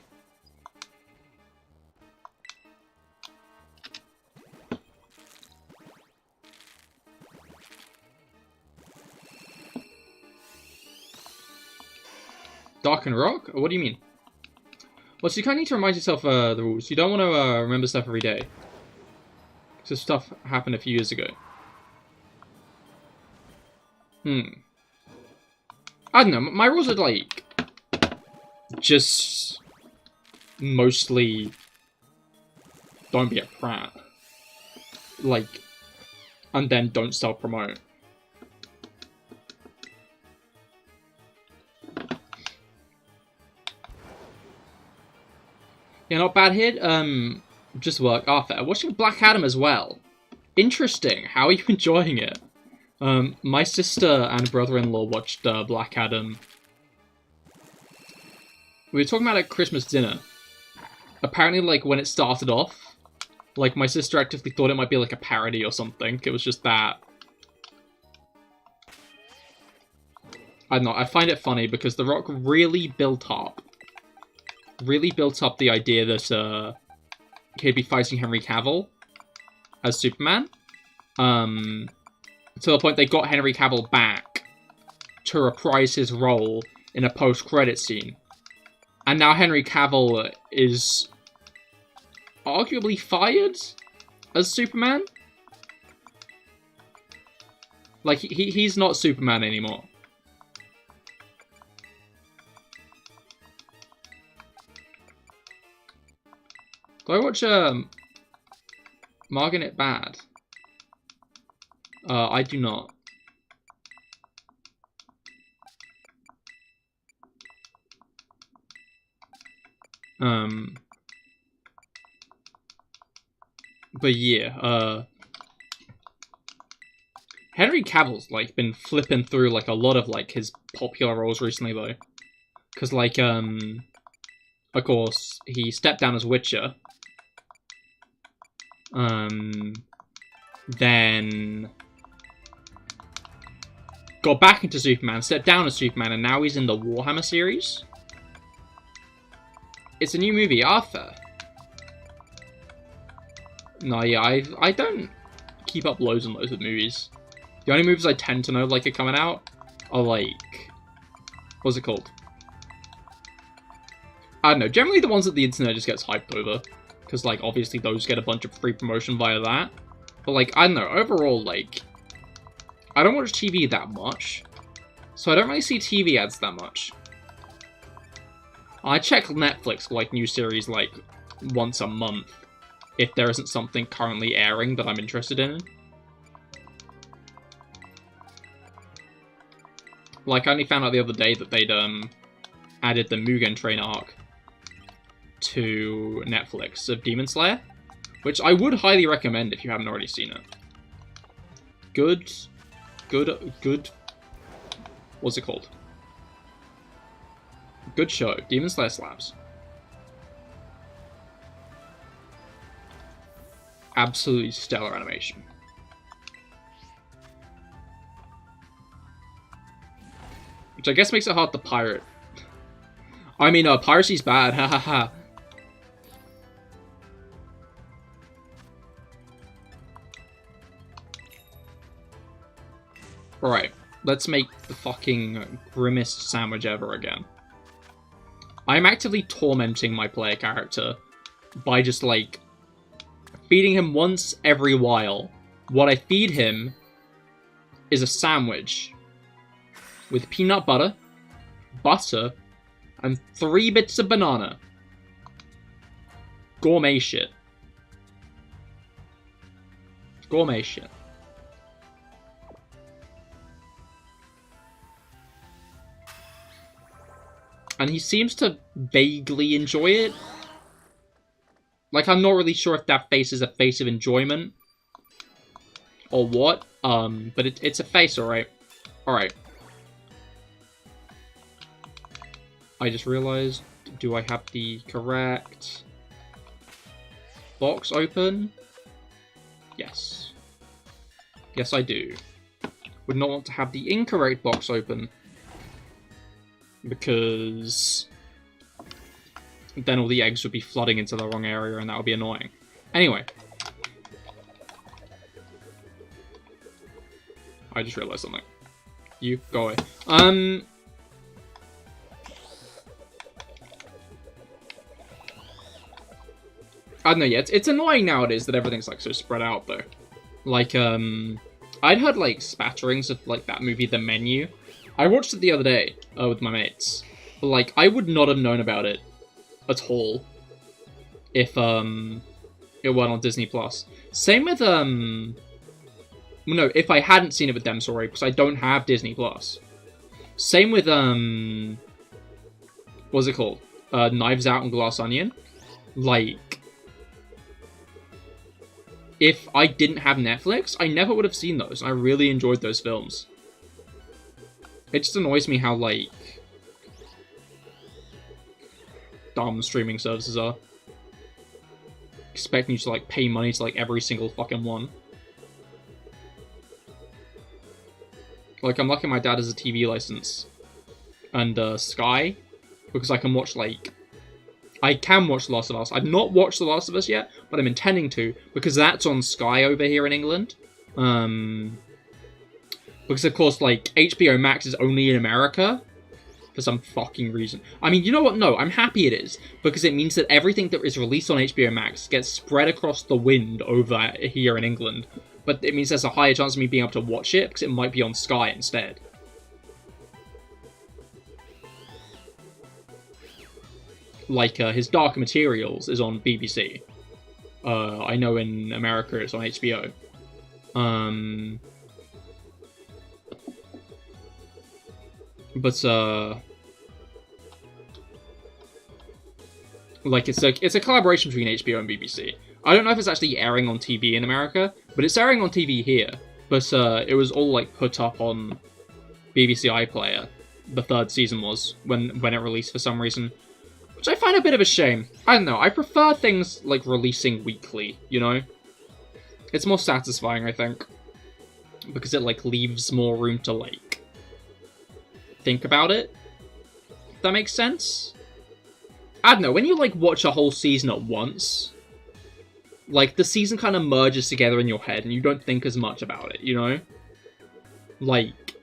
Dark and Rock? What do you mean? Well, so you kind of need to remind yourself the rules. You don't want to remember stuff every day. Because stuff happened a few years ago. I don't know, my rules are like... just... mostly... don't be a prat. Like... and then don't self-promote. Yeah, not bad hit. Just work. Arthur, watching Black Adam as well. Interesting. How are you enjoying it? My sister and brother-in-law watched Black Adam. We were talking about it at Christmas dinner. Apparently, like, when it started off, like, my sister actively thought it might be, like, a parody or something. It was just that. I don't know, I find it funny because The Rock really built up the idea that, he'd be fighting Henry Cavill as Superman. To the point they got Henry Cavill back to reprise his role in a post-credit scene. And now Henry Cavill is arguably fired as Superman? Like, he's not Superman anymore. Do I watch, Margin It Bad? I do not. But yeah, Henry Cavill's, like, been flipping through, like, a lot of, like, his popular roles recently, though. Because, like, of course, he stepped down as Witcher. Then got back into Superman, stepped down as Superman, and now he's in the Warhammer series. It's a new movie, Arthur. No, yeah, I don't keep up loads and loads of movies. The only movies I tend to know, like, are coming out are, like... what's it called? I don't know, generally the ones that the internet just gets hyped over. Because, like, obviously those get a bunch of free promotion via that. But, like, I don't know, overall, like... I don't watch TV that much. So I don't really see TV ads that much. I check Netflix for, like, new series, like, once a month. If there isn't something currently airing that I'm interested in. Like, I only found out the other day that they'd, added the Mugen Train arc to Netflix of Demon Slayer, which I would highly recommend if you haven't already seen it. Good, what's it called? Good show. Demon Slayer slaps. Absolutely stellar animation. Which I guess makes it hard to pirate. I mean, piracy's bad, hahaha. Alright, let's make the fucking grimmest sandwich ever again. I'm actively tormenting my player character by just, like, feeding him once every while. What I feed him is a sandwich with peanut butter, and 3 bits of banana. Gourmet shit. Gourmet shit. And he seems to vaguely enjoy it. Like, I'm not really sure if that face is a face of enjoyment. Or what. But it's a face, alright. Alright. I just realized, do I have the correct box open? Yes. Yes, I do. Would not want to have the incorrect box open, because then all the eggs would be flooding into the wrong area and that would be annoying. Anyway. I just realized something. You, go away. I don't know, yeah, it's annoying nowadays that everything's, like, so spread out, though. Like, I'd heard, like, spatterings of, like, that movie, The Menu. I watched it the other day, with my mates. But, like, I would not have known about it at all if, it went on Disney+. Same with, no, if I hadn't seen it with them, sorry, because I don't have Disney+. Same with, what's it called? Knives Out and Glass Onion. Like, if I didn't have Netflix, I never would have seen those. I really enjoyed those films. It just annoys me how, like, dumb streaming services are. Expecting you to, like, pay money to, like, every single fucking one. Like, I'm lucky my dad has a TV license. And, Sky. Because I can watch, like... I can watch The Last of Us. I've not watched The Last of Us yet, but I'm intending to. Because that's on Sky over here in England. Because, of course, like, HBO Max is only in America. For some fucking reason. I mean, you know what? No, I'm happy it is. Because it means that everything that is released on HBO Max gets spread across the wind over here in England. But it means there's a higher chance of me being able to watch it, because it might be on Sky instead. Like, his Dark Materials is on BBC. I know in America it's on HBO. But, like, it's a collaboration between HBO and BBC. I don't know if it's actually airing on TV in America, but it's airing on TV here. But, it was all, like, put up on BBC iPlayer. The third season was, when it released for some reason. Which I find a bit of a shame. I don't know, I prefer things, like, releasing weekly, you know? It's more satisfying, I think. Because it, like, leaves more room to, like, think about it. If that makes sense? I don't know, when you, like, watch a whole season at once, like, the season kind of merges together in your head and you don't think as much about it, you know? Like,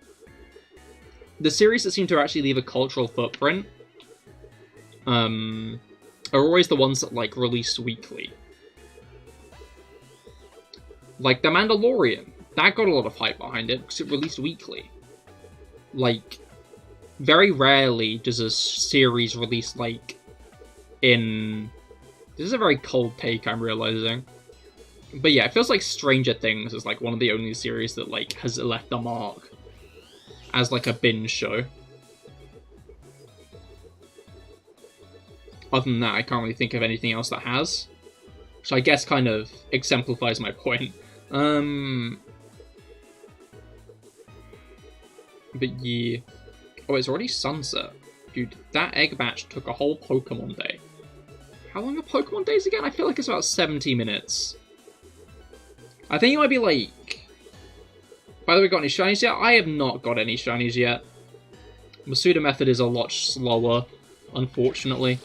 the series that seem to actually leave a cultural footprint are always the ones that, like, release weekly. Like, The Mandalorian, that got a lot of hype behind it because it released weekly. Like, very rarely does a series release, like, in... This is a very cold take, I'm realizing. But yeah, it feels like Stranger Things is, like, one of the only series that, like, has left a mark as, like, a binge show. Other than that, I can't really think of anything else that has. Which I guess kind of exemplifies my point. But yeah... Oh, it's already sunset. Dude, that egg batch took a whole Pokemon day. How long are Pokemon days again? I feel like it's about 70 minutes. I think it might be like... By the way, got any shinies yet? I have not got any shinies yet. Masuda method is a lot slower, unfortunately.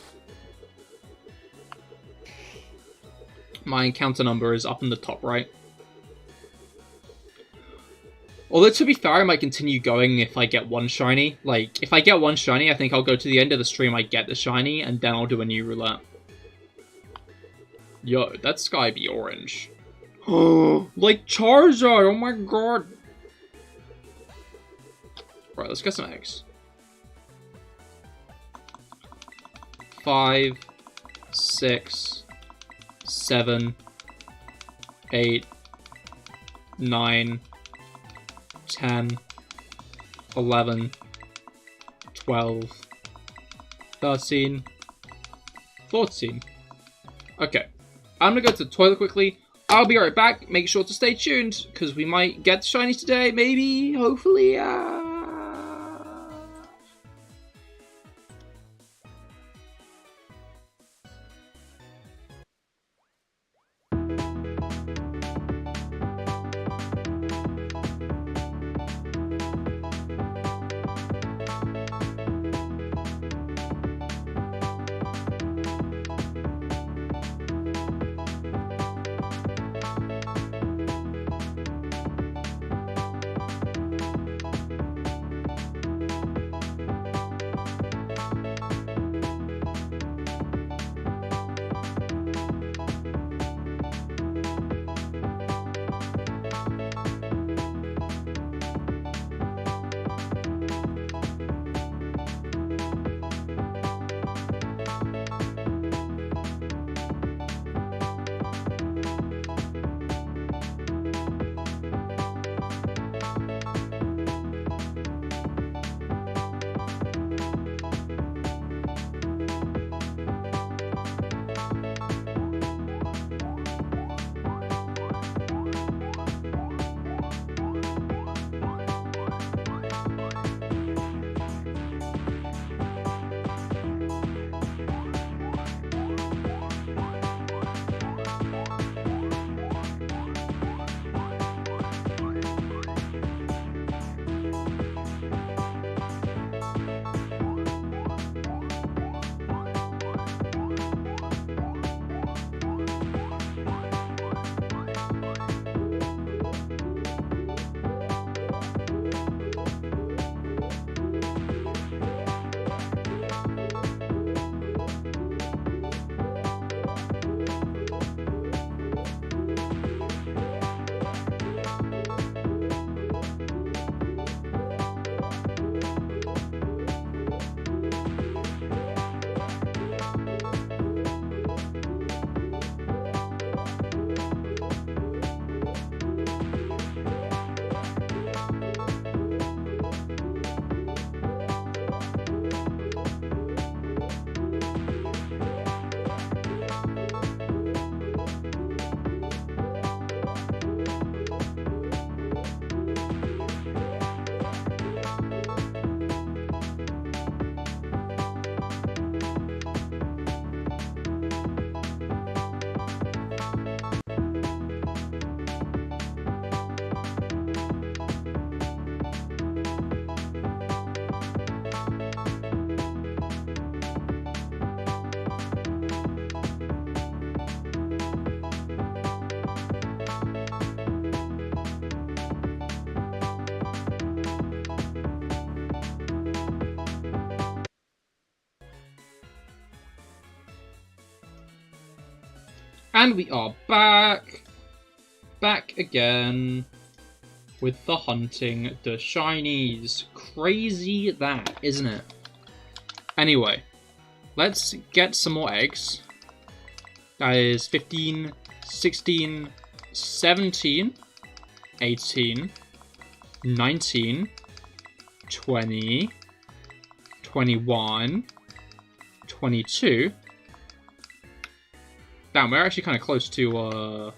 My encounter number is up in the top right. Although, to be fair, I might continue going if I get one shiny. Like, if I get one shiny, I think I'll go to the end of the stream, I get the shiny, and then I'll do a new roulette. Yo, that sky be orange. Like Charizard, oh my god. Right, let's get some eggs. 5, 6, 7, 8, 9, 10, 11, 12, 13, 14. Okay, I'm gonna go to the toilet quickly. I'll be right back. Make sure to stay tuned, because we might get shinies today, maybe, hopefully, And we are back. Back again. With the hunting the shinies. Crazy that, isn't it? Anyway. Let's get some more eggs. That is 15, 16, 17, 18, 19, 20, 21, 22. Damn, we're actually kind of close to,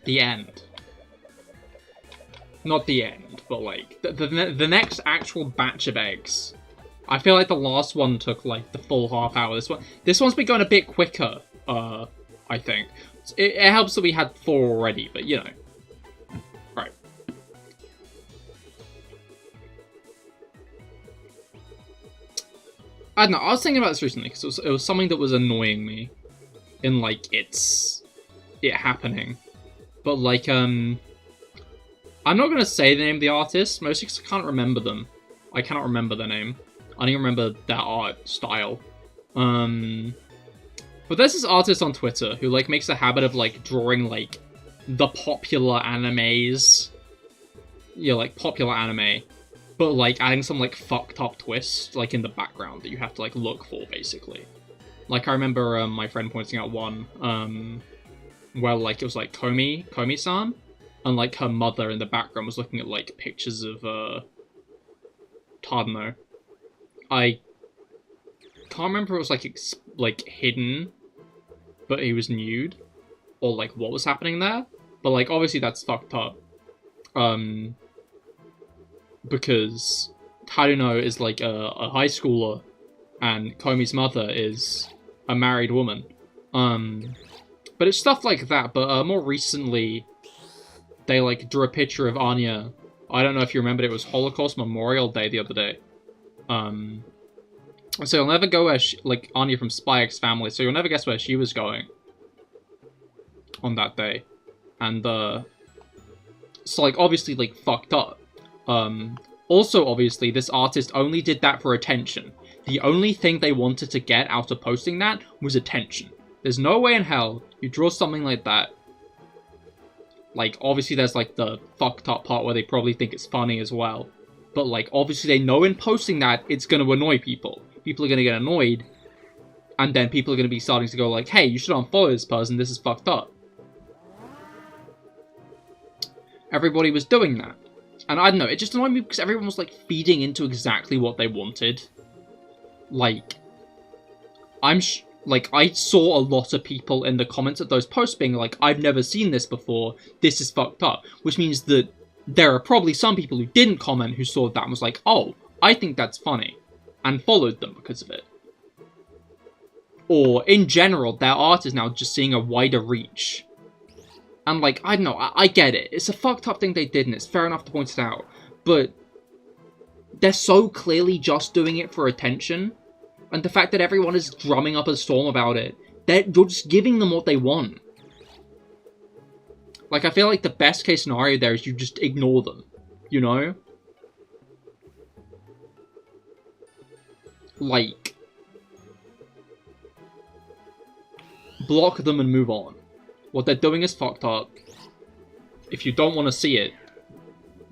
the end. Not the end, but, like, the next actual batch of eggs. I feel like the last one took, like, the full half hour. This one's been going a bit quicker, I think. It helps that we had 4 already, but, you know. Right. I don't know, I was thinking about this recently, because it was something that was annoying me in, like, it happening. But, like, I'm not going to say the name of the artist, mostly because I can't remember them. I cannot remember their name. I don't remember that art style. But there's this artist on Twitter who, like, makes a habit of, like, drawing, like, the popular animes. Yeah, like, popular anime. But, like, adding some, like, fucked up twist, like, in the background that you have to, like, look for, basically. Like, I remember my friend pointing out one, where, like, it was, like, Komi-san, and, like, her mother in the background was looking at, like, pictures of, Tadano. I can't remember if it was, like, hidden, but he was nude, or, like, what was happening there. But, like, obviously that's fucked up. Because Tadano is, like, a high schooler, and Komi's mother is a married woman. But it's stuff like that, but, more recently, they, like, drew a picture of Anya. I don't know if you remember, it was Holocaust Memorial Day the other day. So you'll never go where like, Anya from Spy X Family, so you'll never guess where she was going on that day. And, so, like, obviously, like, fucked up. Also, obviously, this artist only did that for attention. The only thing they wanted to get out of posting that was attention. There's no way in hell you draw something like that. Like, obviously there's, like, the fucked up part where they probably think it's funny as well. But, like, obviously they know in posting that, it's gonna annoy people. People are gonna get annoyed. And then people are gonna be starting to go, like, hey, you should unfollow this person, this is fucked up. Everybody was doing that. And I don't know, it just annoyed me because everyone was, like, feeding into exactly what they wanted. Like, I saw a lot of people in the comments of those posts being like, I've never seen this before, this is fucked up. Which means that there are probably some people who didn't comment who saw that and was like, oh, I think that's funny, and followed them because of it. Or, in general, their art is now just seeing a wider reach. And, like, I don't know, I get it. It's a fucked up thing they did, and it's fair enough to point it out. But they're so clearly just doing it for attention. And the fact that everyone is drumming up a storm about it, you're just giving them what they want. Like, I feel like the best case scenario there is you just ignore them, you know? Like, block them and move on. What they're doing is fucked up. If you don't want to see it,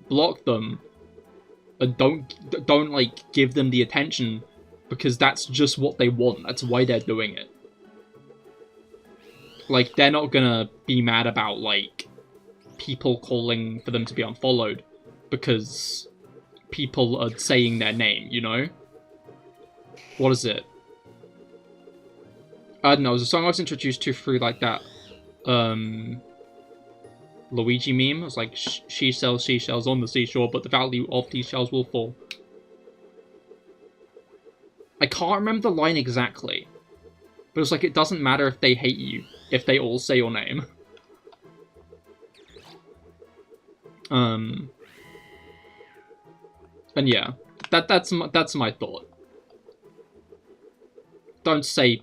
block them. And don't, like, give them the attention. Because that's just what they want. That's why they're doing it. Like, they're not gonna be mad about, like, people calling for them to be unfollowed. Because people are saying their name, you know? What is it? I don't know, it was a song I was introduced to through, like, that, Luigi meme. It was like, she sells seashells on the seashore, but the value of these shells will fall. I can't remember the line exactly, but it's like, it doesn't matter if they hate you, if they all say your name. And yeah, that's my thought. Don't say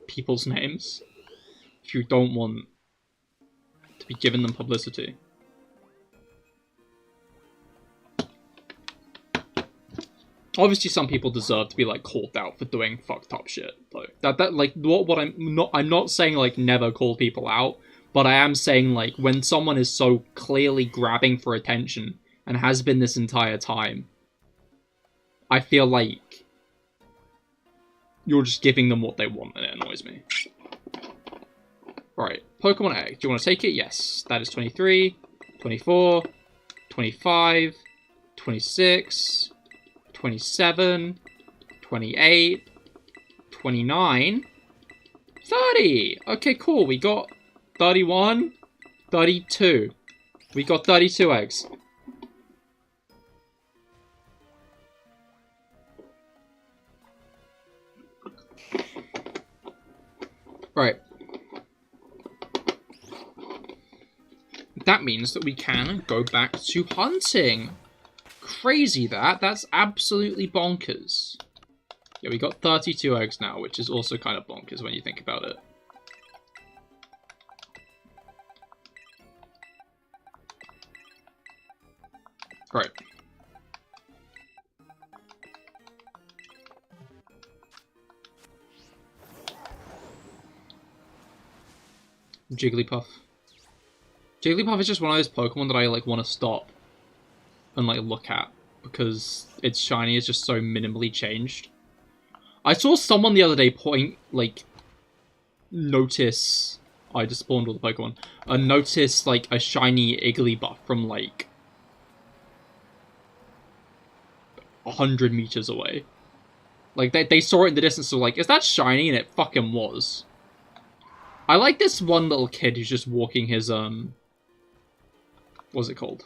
people's names if you don't want to be giving them publicity. Obviously, some people deserve to be, like, called out for doing fucked up shit, though. I'm not saying, like, never call people out, but I am saying, like, when someone is so clearly grabbing for attention, and has been this entire time, I feel like you're just giving them what they want, and it annoys me. Right, Pokemon egg. Do you want to take it? Yes. That is 23, 24, 25, 26... 27, 28, 29, 30! Okay, cool, we got 31, 32. We got 32 eggs. Right. That means that we can go back to hunting. Crazy that. That's absolutely bonkers. Yeah, we got 32 eggs now, which is also kind of bonkers when you think about it. Right. Jigglypuff. Jigglypuff is just one of those Pokemon that I, like, want to stop and, like, look at, because its shiny is just so minimally changed. I saw someone the other day notice... I just spawned all the Pokemon. Notice, like, a shiny Igglybuff from, like, 100 meters away. Like, they saw it in the distance, so like, is that shiny? And it fucking was. I like this one little kid who's just walking his, what's it called?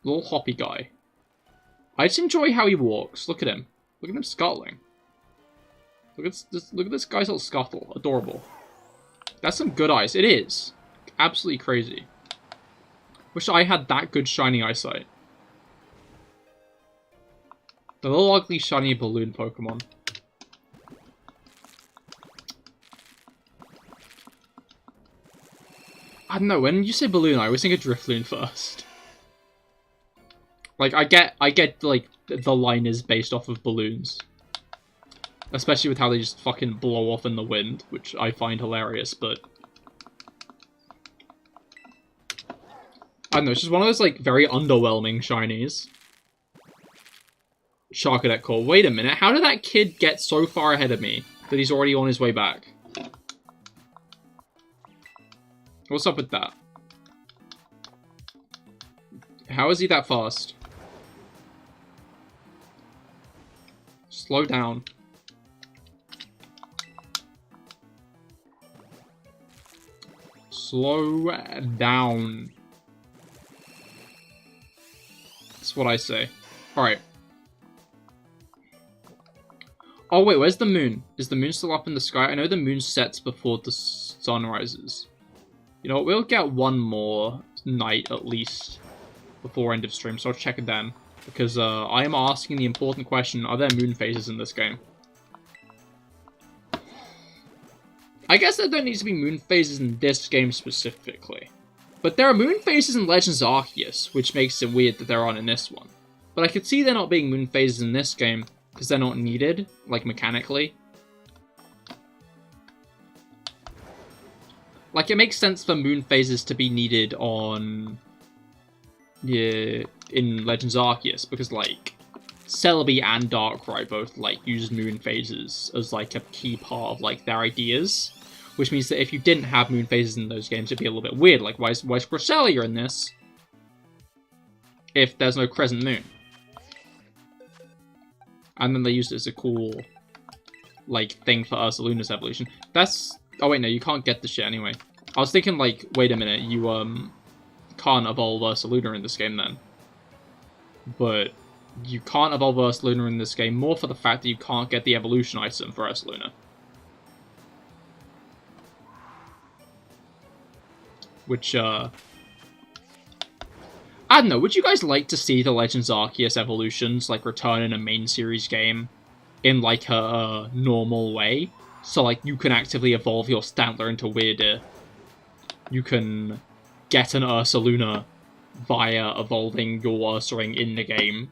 Little hoppy guy. I just enjoy how he walks. Look at him. Look at him scuttling. Look at this guy's little scuttle. Adorable. That's some good eyes. It is. Absolutely crazy. Wish I had that good shiny eyesight. The little ugly shiny balloon Pokemon. I don't know, when you say balloon, I always think of Drifloon first. Like, I get, like, the line is based off of balloons. Especially with how they just fucking blow off in the wind, which I find hilarious, but... I don't know, it's just one of those, like, very underwhelming shinies. Sharkadet Core. Wait a minute, how did that kid get so far ahead of me that he's already on his way back? What's up with that? How is he that fast? Slow down. Slow down. That's what I say. Alright. Oh wait, where's the moon? Is the moon still up in the sky? I know the moon sets before the sun rises. You know what, we'll get one more night at least before end of stream, so I'll check it then. Because I am asking the important question, are there moon phases in this game? I guess there don't need to be moon phases in this game specifically. But there are moon phases in Legends Arceus, which makes it weird that there aren't in this one. But I could see there not being moon phases in this game, because they're not needed, like mechanically. Like, it makes sense for moon phases to be needed on... yeah, in Legends Arceus, because, like, Celebi and Darkrai both, like, use moon phases as, like, a key part of, like, their ideas. Which means that if you didn't have moon phases in those games, it'd be a little bit weird. Like, why is Cresselia in this if there's no crescent moon? And then they used it as a cool, like, thing for Ursaluna's evolution. That's... oh, wait, no, you can't get the shit anyway. I was thinking, like, wait a minute, you, can't evolve Ursaluna in this game, then. But you can't evolve Ursaluna in this game, more for the fact that you can't get the evolution item for Ursaluna. Which, I don't know, would you guys like to see the Legends Arceus evolutions, like, return in a main series game in, like, a normal way? So, like, you can actively evolve your Stantler into Weirder. You can get an Ursaluna via evolving your Ursaring in the game,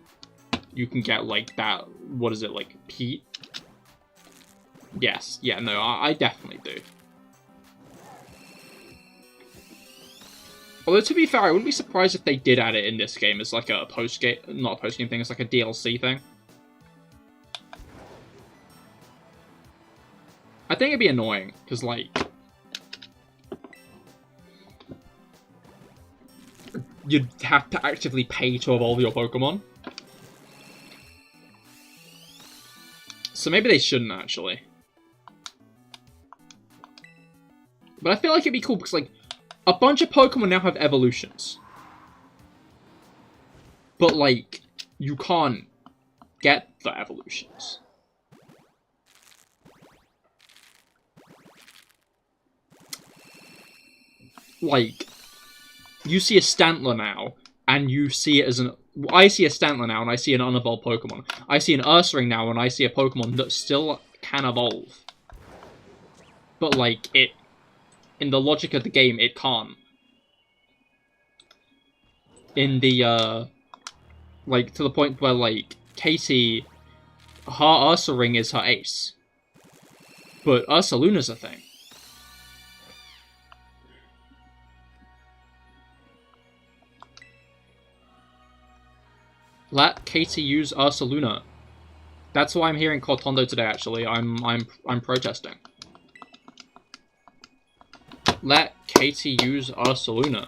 you can get, like, that, what is it, like, Pete? Yes, yeah, no, I definitely do. Although, to be fair, I wouldn't be surprised if they did add it in this game as, like, a post-game, not a post-game thing, it's like a DLC thing. I think it'd be annoying, because, like, you'd have to actively pay to evolve your Pokemon. So maybe they shouldn't, actually. But I feel like it'd be cool, because, like, a bunch of Pokemon now have evolutions. But, like, you can't get the evolutions. Like, you see a Stantler now, and you see it as an... I see a Stantler now, and I see an unevolved Pokemon. I see an Ursaring now, and I see a Pokemon that still can evolve. But, like, it... in the logic of the game, it can't. In the, like, to the point where, like, Katie... her Ursaring is her ace. But Ursaluna's a thing. Let Katie use Ursaluna. That's why I'm here in Cortondo today, actually. I'm protesting. Let Katie use Ursaluna.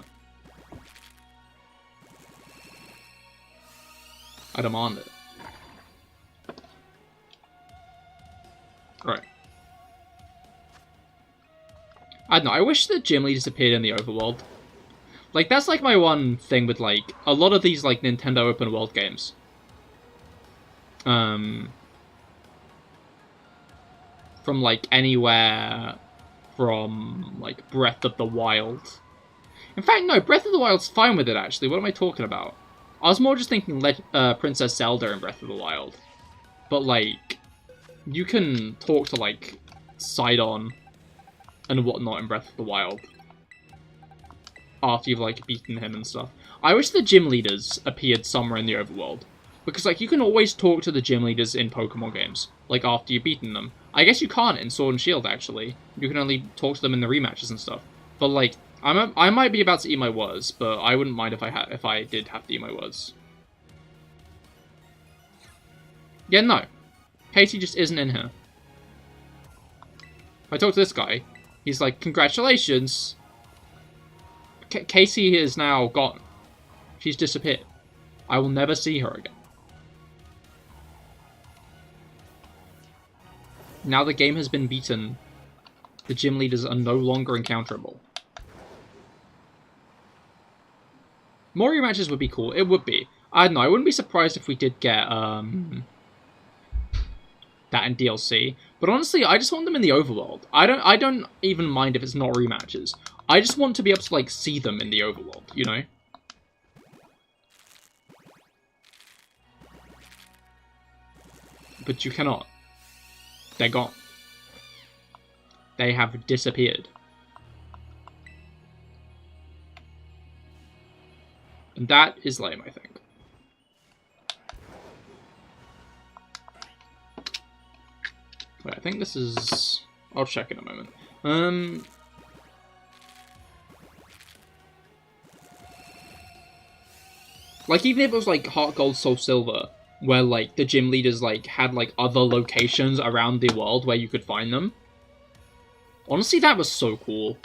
I demand it. Right. I don't know, I wish the gym leaders appeared in the overworld. Like, that's, like, my one thing with, like, a lot of these, like, Nintendo open world games. From, like, anywhere from, like, Breath of the Wild. In fact, no, Breath of the Wild's fine with it, actually. What am I talking about? I was more just thinking Princess Zelda in Breath of the Wild. But, like, you can talk to, like, Sidon and whatnot in Breath of the Wild. After you've, like, beaten him and stuff. I wish the gym leaders appeared somewhere in the overworld. Because, like, you can always talk to the gym leaders in Pokemon games. Like, after you've beaten them. I guess you can't in Sword and Shield, actually. You can only talk to them in the rematches and stuff. But, like, I might be about to eat my words, but I wouldn't mind if I did have to eat my words. Yeah, no. Katie just isn't in here. If I talk to this guy, he's like, congratulations! Casey is now gone. She's disappeared. I will never see her again. Now the game has been beaten, the gym leaders are no longer encounterable. More rematches would be cool. It would be. I don't know. I wouldn't be surprised if we did get that in DLC. But honestly, I just want them in the overworld. I don't even mind if it's not rematches. I just want to be able to, like, see them in the overworld, you know? But you cannot. They're gone. They have disappeared. And that is lame, I think. Wait, I think this is... I'll check in a moment. Like, even if it was, like, Heart Gold, Soul Silver, where, like, the gym leaders, like, had, like, other locations around the world where you could find them. Honestly, that was so cool.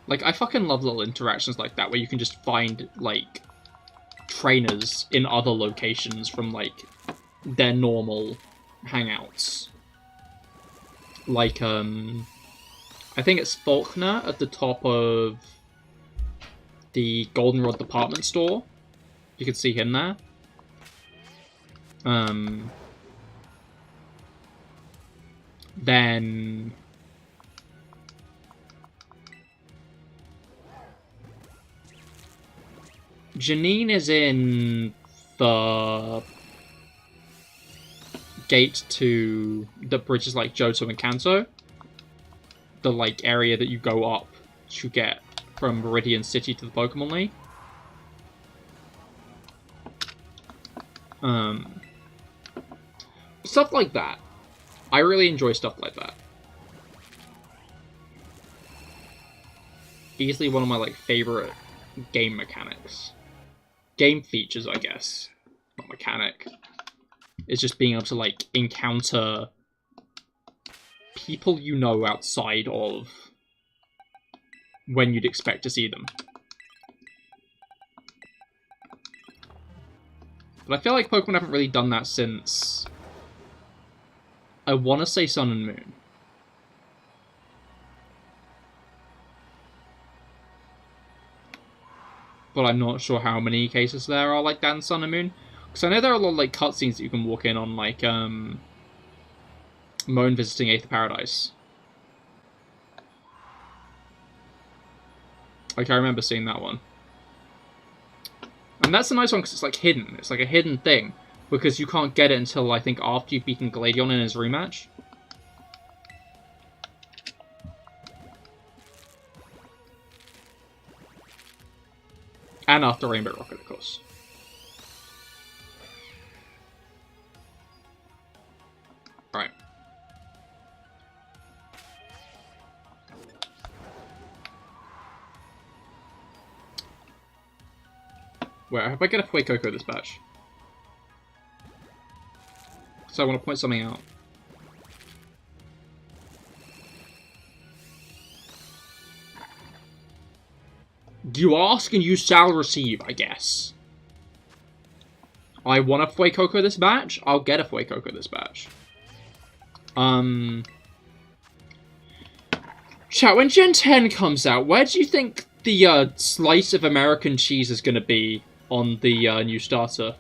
Like, I fucking love little interactions like that, where you can just find, like, trainers in other locations from, like, their normal hangouts. Like, I think it's Faulkner at the top of the Goldenrod department store. You can see him there. Then Janine is in the gate to the bridges like Johto and Kanto. The, like, area that you go up to get from Meridian City to the Pokemon League. Stuff like that. I really enjoy stuff like that. Easily one of my, like, favorite game mechanics. Game features, I guess. Not mechanic. It's just being able to, like, encounter people you know outside of when you'd expect to see them. But I feel like Pokemon haven't really done that since... I want to say Sun and Moon. But I'm not sure how many cases there are like that in Sun and Moon. Because I know there are a lot of like cutscenes that you can walk in on, like Moan visiting 8th Paradise. Like, I remember seeing that one. And that's a nice one because it's like hidden. It's like a hidden thing. Because you can't get it until, I think, after you've beaten Gladion in his rematch. And after Rainbow Rocket, of course. Right. Wait, I hope I get a Fuecoco this batch. So I want to point something out. You ask and you shall receive, I guess. I want a Fuecoco this batch. I'll get a Fuecoco this batch. Chat, when Gen 10 comes out, where do you think the slice of American cheese is going to be on the new starter?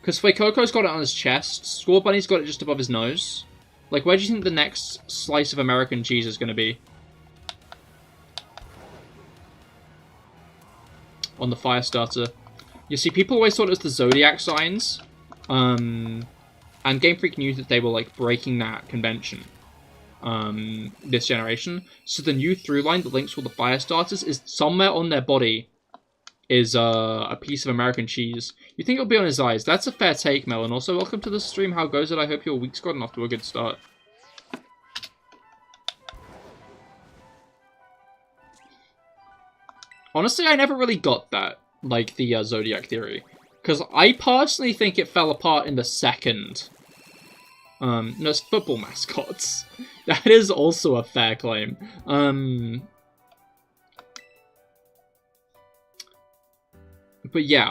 Because Fuecoco's got it on his chest, Scorbunny's got it just above his nose. Like, where do you think the next slice of American cheese is going to be? On the fire starter. You see, people always thought it was the Zodiac signs. And Game Freak knew that they were, like, breaking that convention. This generation. So the new through line that links all the fire starters is somewhere on their body is a piece of American cheese. You think it'll be on his eyes? That's a fair take, Mel. And also, welcome to the stream. How goes it? I hope your week's gotten off to a good start. Honestly, I never really got that, like, the Zodiac theory. Because I personally think it fell apart in the second. No, it's football mascots. That is also a fair claim. But yeah,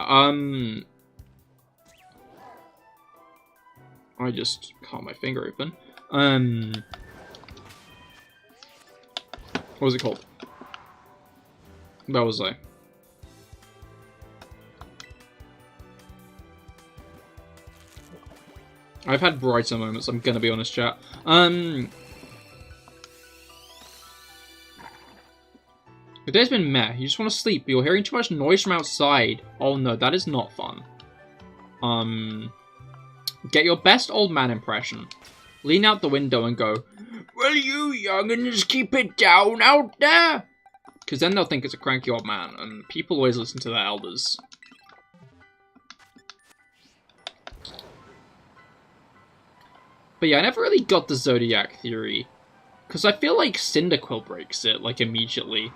I just caught my finger open. What was it called? Where was I? I've had brighter moments, I'm gonna be honest, chat. The day's been meh. You just want to sleep, but you're hearing too much noise from outside. Oh no, that is not fun. Get your best old man impression. Lean out the window and go, "Will you young'uns keep it down out there?" Because then they'll think it's a cranky old man, and people always listen to their elders. But yeah, I never really got the Zodiac theory. Because I feel like Cyndaquil breaks it, like, immediately.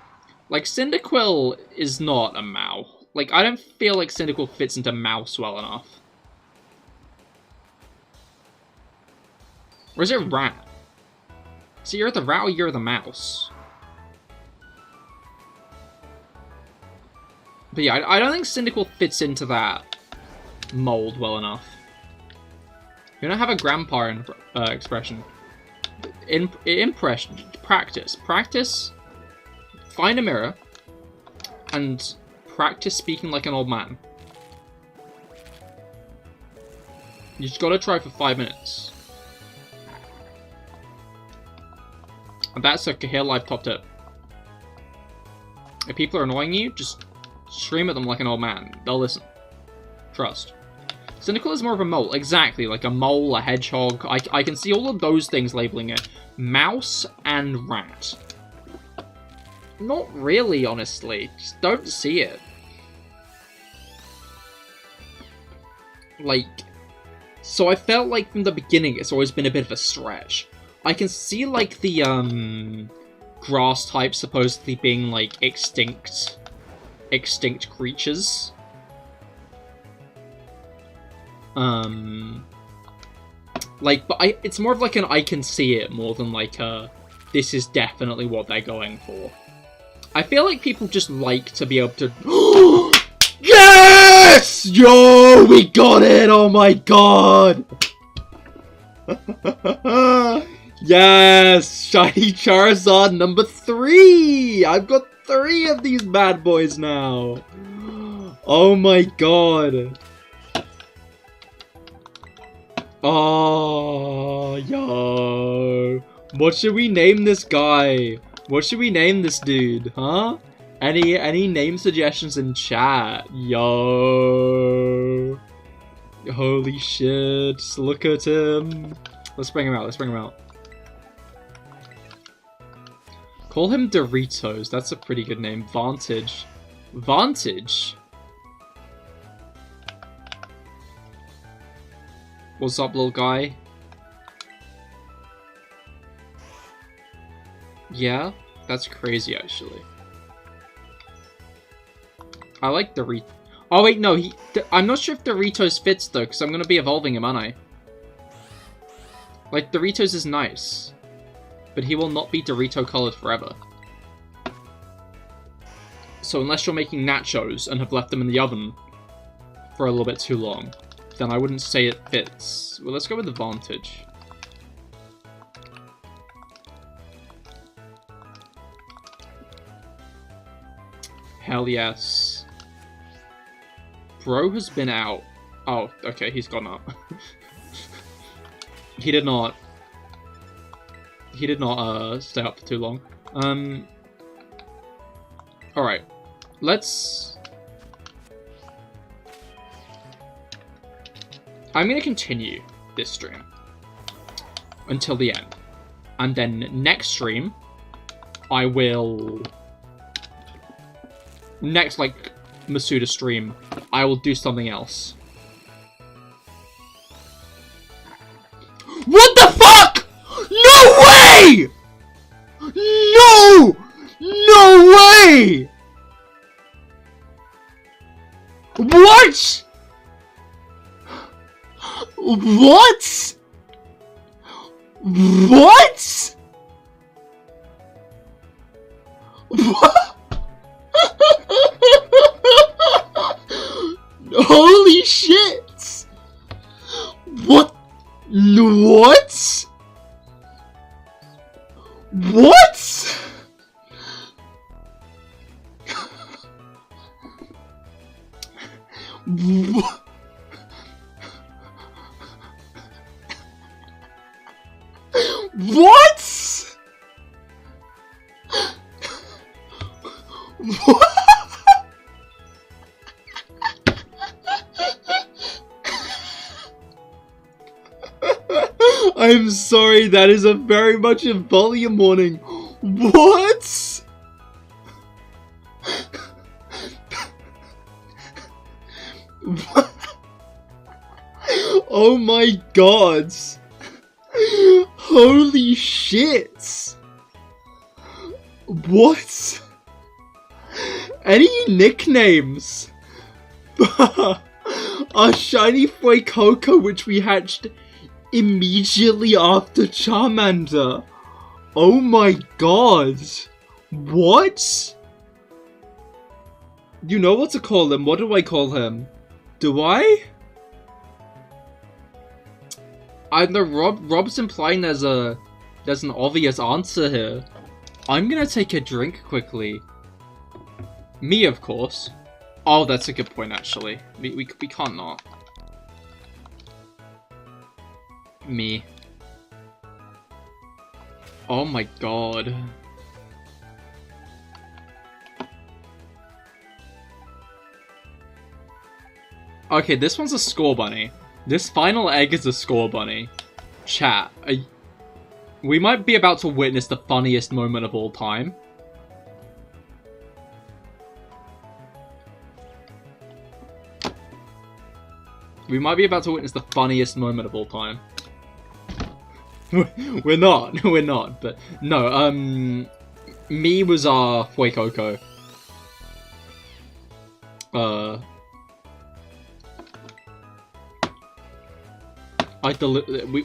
Like, Cyndaquil is not a Mao. Like, I don't feel like Cyndaquil fits into Mouse well enough. Or is it Rat? So you're the Rat or you're the Mouse? But yeah, I don't think Cyndaquil fits into that mold well enough. You don't have a grandpa expression. Impression. Practice. Practice. Find a mirror. And practice speaking like an old man. You just gotta try for 5 minutes. And that's a CahirLIVE top tip. If people are annoying you, just scream at them like an old man. They'll listen. Trust. Cyndaquil is more of a mole. Exactly, like a mole, a hedgehog. I can see all of those things labeling it. Mouse and rat. Not really, honestly. Just don't see it. Like, so I felt like from the beginning it's always been a bit of a stretch. I can see, like, the, grass type supposedly being, like, extinct creatures. Like, but it's more of like an I can see it more than like this is definitely what they're going for. I feel like people just like to be able to... Yes! Yo, we got it! Oh my god! Yes! Shiny Charizard number 3! I've got 3 of these bad boys now! Oh my god! Oh, yo. What should we name this guy? What should we name this dude, huh? Any name suggestions in chat? Yo. Holy shit. Look at him. Let's bring him out. Let's bring him out. Call him Doritos. That's a pretty good name. Vantage. Vantage? What's up, little guy? Yeah, that's crazy, actually. I like Doritos. Oh, wait, no, I'm not sure if Doritos fits, though, because I'm going to be evolving him, aren't I? Like, Doritos is nice, but he will not be Dorito-colored forever. So unless you're making nachos and have left them in the oven for a little bit too long, then I wouldn't say it fits. Well, let's go with the Vantage. Hell yes. Bro has been out. Oh, okay, he's gone up. He did not stay up for too long. Alright. I'm gonna continue this stream until the end. And then next stream, I will... Next, like, Masuda stream, I will do something else. What the fuck?! No way!! No! No way! What?! What?! What?! What?! Holy shit! What? What? What? What? What? What? I'm sorry, that is a very much a volume warning. What? What? Oh my god. Holy shit. What? Any nicknames? Our shiny Fuecoco, which we hatched immediately after Charmander. Oh my god. What? You know what to call him. What do I call him? Do I? I know Rob's implying there's an obvious answer here. I'm gonna take a drink quickly. Me, of course. Oh, that's a good point, actually. We can't not. Me. Oh my god. Okay, this one's a Scorbunny. This final egg is a Scorbunny. Chat, we might be about to witness the funniest moment of all time. We might be about to witness the funniest moment of all time. We're not, but no, me was our Fuecoco.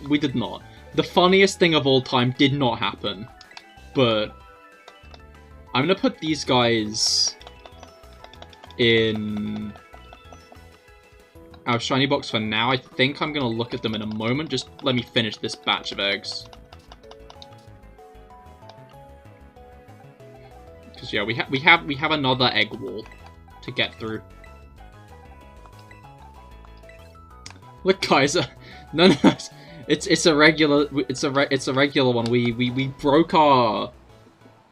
We did not. The funniest thing of all time did not happen, but I'm gonna put these guys in our shiny box for now. I think I'm gonna look at them in a moment. Just let me finish this batch of eggs. Because yeah, we have another egg wall to get through. Look, guys, no, it's a regular one. We broke our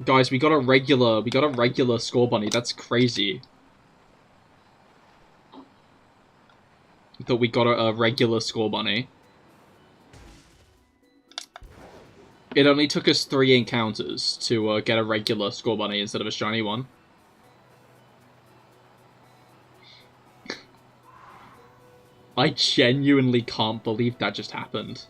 guys. We got a regular Scorbunny. That's crazy. That we got a regular Scorbunny. It only took us 3 encounters to get a regular Scorbunny instead of a shiny one. I genuinely can't believe that just happened.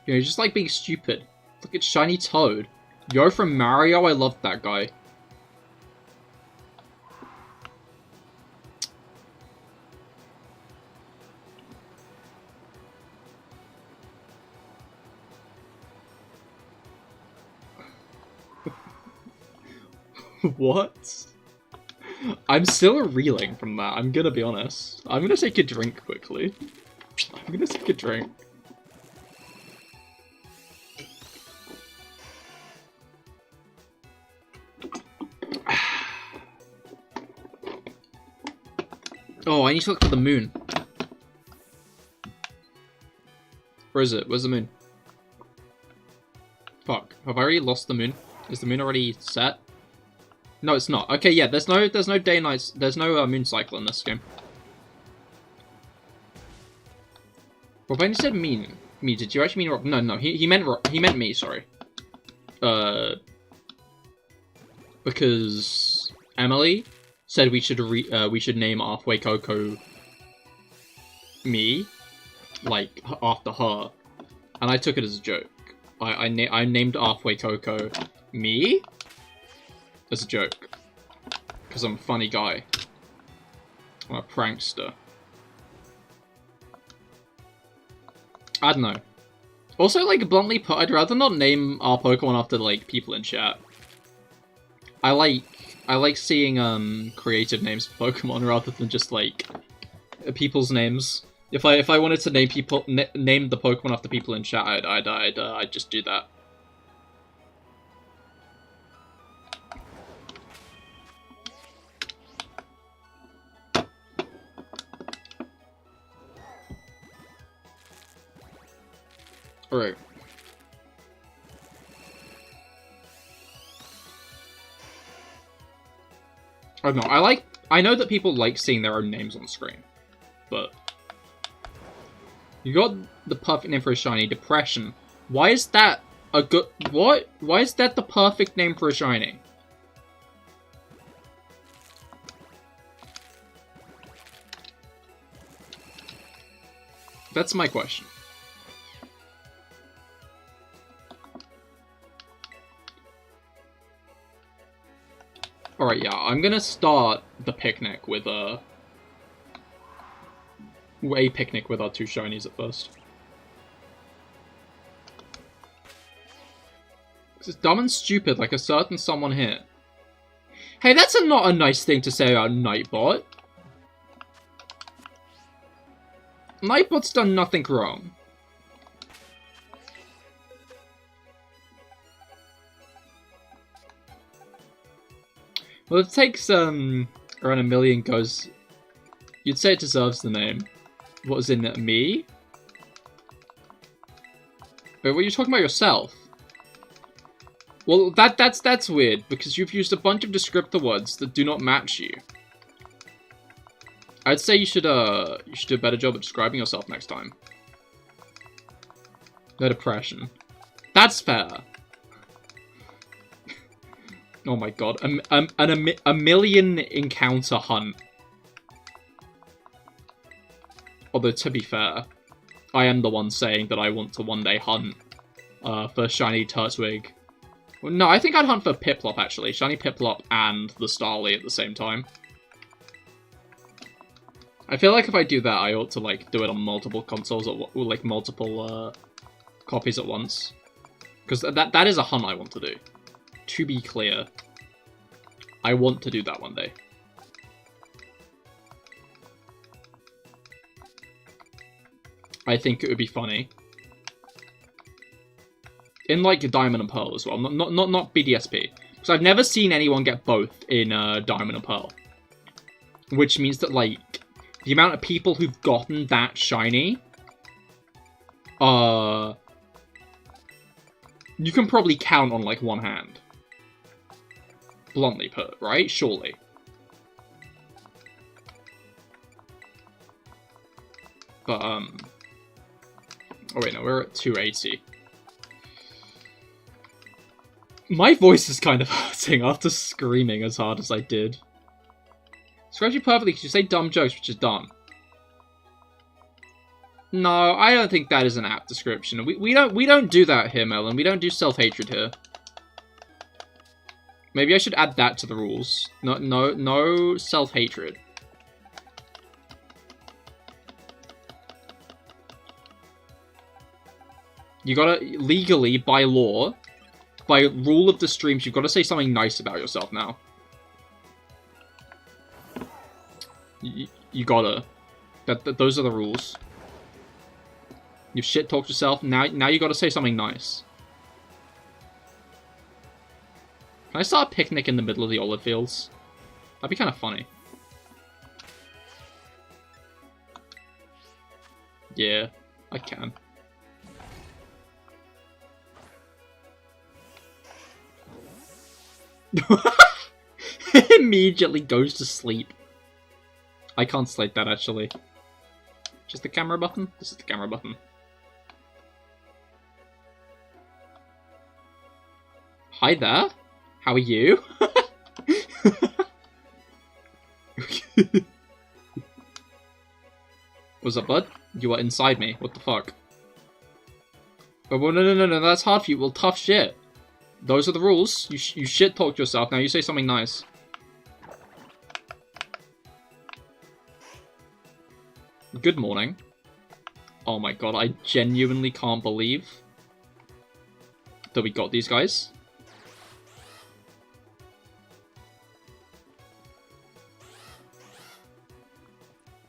You know, just like being stupid. Look at Shiny Toad. Yo from Mario, I loved that guy. What? I'm still reeling from that, I'm gonna be honest. I'm gonna take a drink quickly. I'm gonna take a drink. Oh, I need to look for the moon. Where is it? Where's the moon? Fuck. Have I already lost the moon? Is the moon already set? No, it's not. Okay, yeah, there's no day and night, there's no moon cycle in this game. Well, when he said me, did you actually mean no, he meant me, sorry. Because Emily said we should name our Fuecoco me, like after her, and I took it as a joke. I named our Fuecoco me as a joke, because I'm a funny guy. I'm a prankster. I don't know. Also, like, bluntly put, I'd rather not name our Pokemon after, like, people in chat. I like seeing, creative names for Pokemon rather than just, like, people's names. If I wanted to name the Pokemon after people in chat, I'd just do that. Alright. I don't know, I know that people like seeing their own names on screen, but you got the perfect name for a shiny, Depression. Why is that a good, what? Why is that the perfect name for a shiny? That's my question. Alright, yeah, I'm gonna start the picnic with a picnic with our 2 shinies at first. It's dumb and stupid, like a certain someone here. Hey, that's not a nice thing to say about Nightbot. Nightbot's done nothing wrong. Well, it takes, around a million goes... You'd say it deserves the name. What was in it? Me? Wait, what are you talking about yourself? Well, that's weird, because you've used a bunch of descriptor words that do not match you. I'd say you should do a better job at describing yourself next time. No depression. That's fair. Oh my god. A million encounter hunt. Although, to be fair, I am the one saying that I want to one day hunt for shiny Turtwig. Well, no, I think I'd hunt for Piplup, actually. Shiny Piplup and the Starly at the same time. I feel like if I do that, I ought to, like, do it on multiple consoles, or like, multiple copies at once. Because that is a hunt I want to do. To be clear, I want to do that one day. I think it would be funny. In, like, Diamond and Pearl as well. Not BDSP. Because I've never seen anyone get both in Diamond and Pearl. Which means that, like, the amount of people who've gotten that shiny... you can probably count on, like, one hand. Bluntly put, right? Surely. But, Oh, wait, no, we're at 280. My voice is kind of hurting after screaming as hard as I did. Describes you perfectly because you say dumb jokes, which is dumb. No, I don't think that is an apt description. We don't do that here, Melon. We don't do self-hatred here. Maybe I should add that to the rules. No self-hatred. You gotta, legally, by law, by rule of the streams, you've got to say something nice about yourself now. You gotta. Those are the rules. You've shit-talked yourself, now you gotta say something nice. Can I start a picnic in the middle of the olive fields? That'd be kind of funny. Yeah, I can. It immediately goes to sleep. I can't slate that, actually. Just the camera button? This is the camera button. Hi there. How are you? What's up, bud? You are inside me. What the fuck? Oh, well, no, that's hard for you. Well, tough shit. Those are the rules. You shit-talked yourself. Now you say something nice. Good morning. Oh my god, I genuinely can't believe that we got these guys.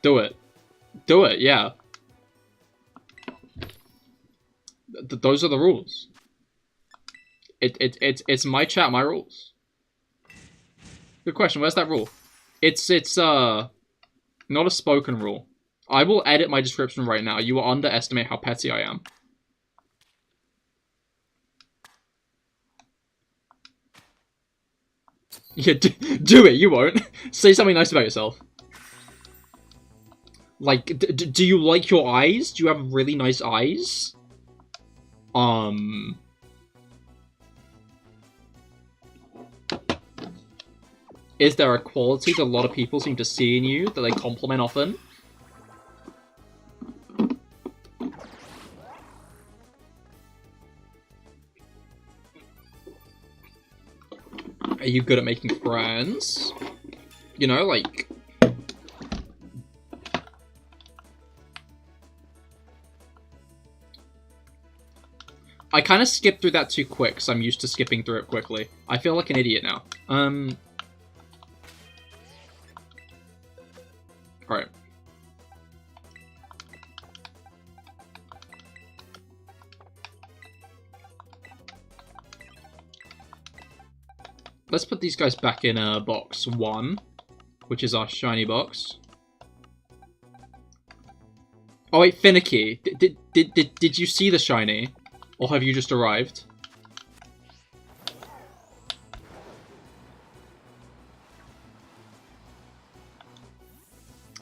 Do it. Do it, yeah. Those are the rules. It's my chat, my rules. Good question, where's that rule? It's not a spoken rule. I will edit my description right now. You will underestimate how petty I am. Yeah, do it, you won't. Say something nice about yourself. Like, do you like your eyes? Do you have really nice eyes? Is there a quality that a lot of people seem to see in you that they compliment often? Are you good at making friends? You know, like... I kind of skipped through that too quick, because I'm used to skipping through it quickly. I feel like an idiot now. Alright. Let's put these guys back in box 1, which is our shiny box. Oh wait, Finicky, did you see the shiny? Or have you just arrived?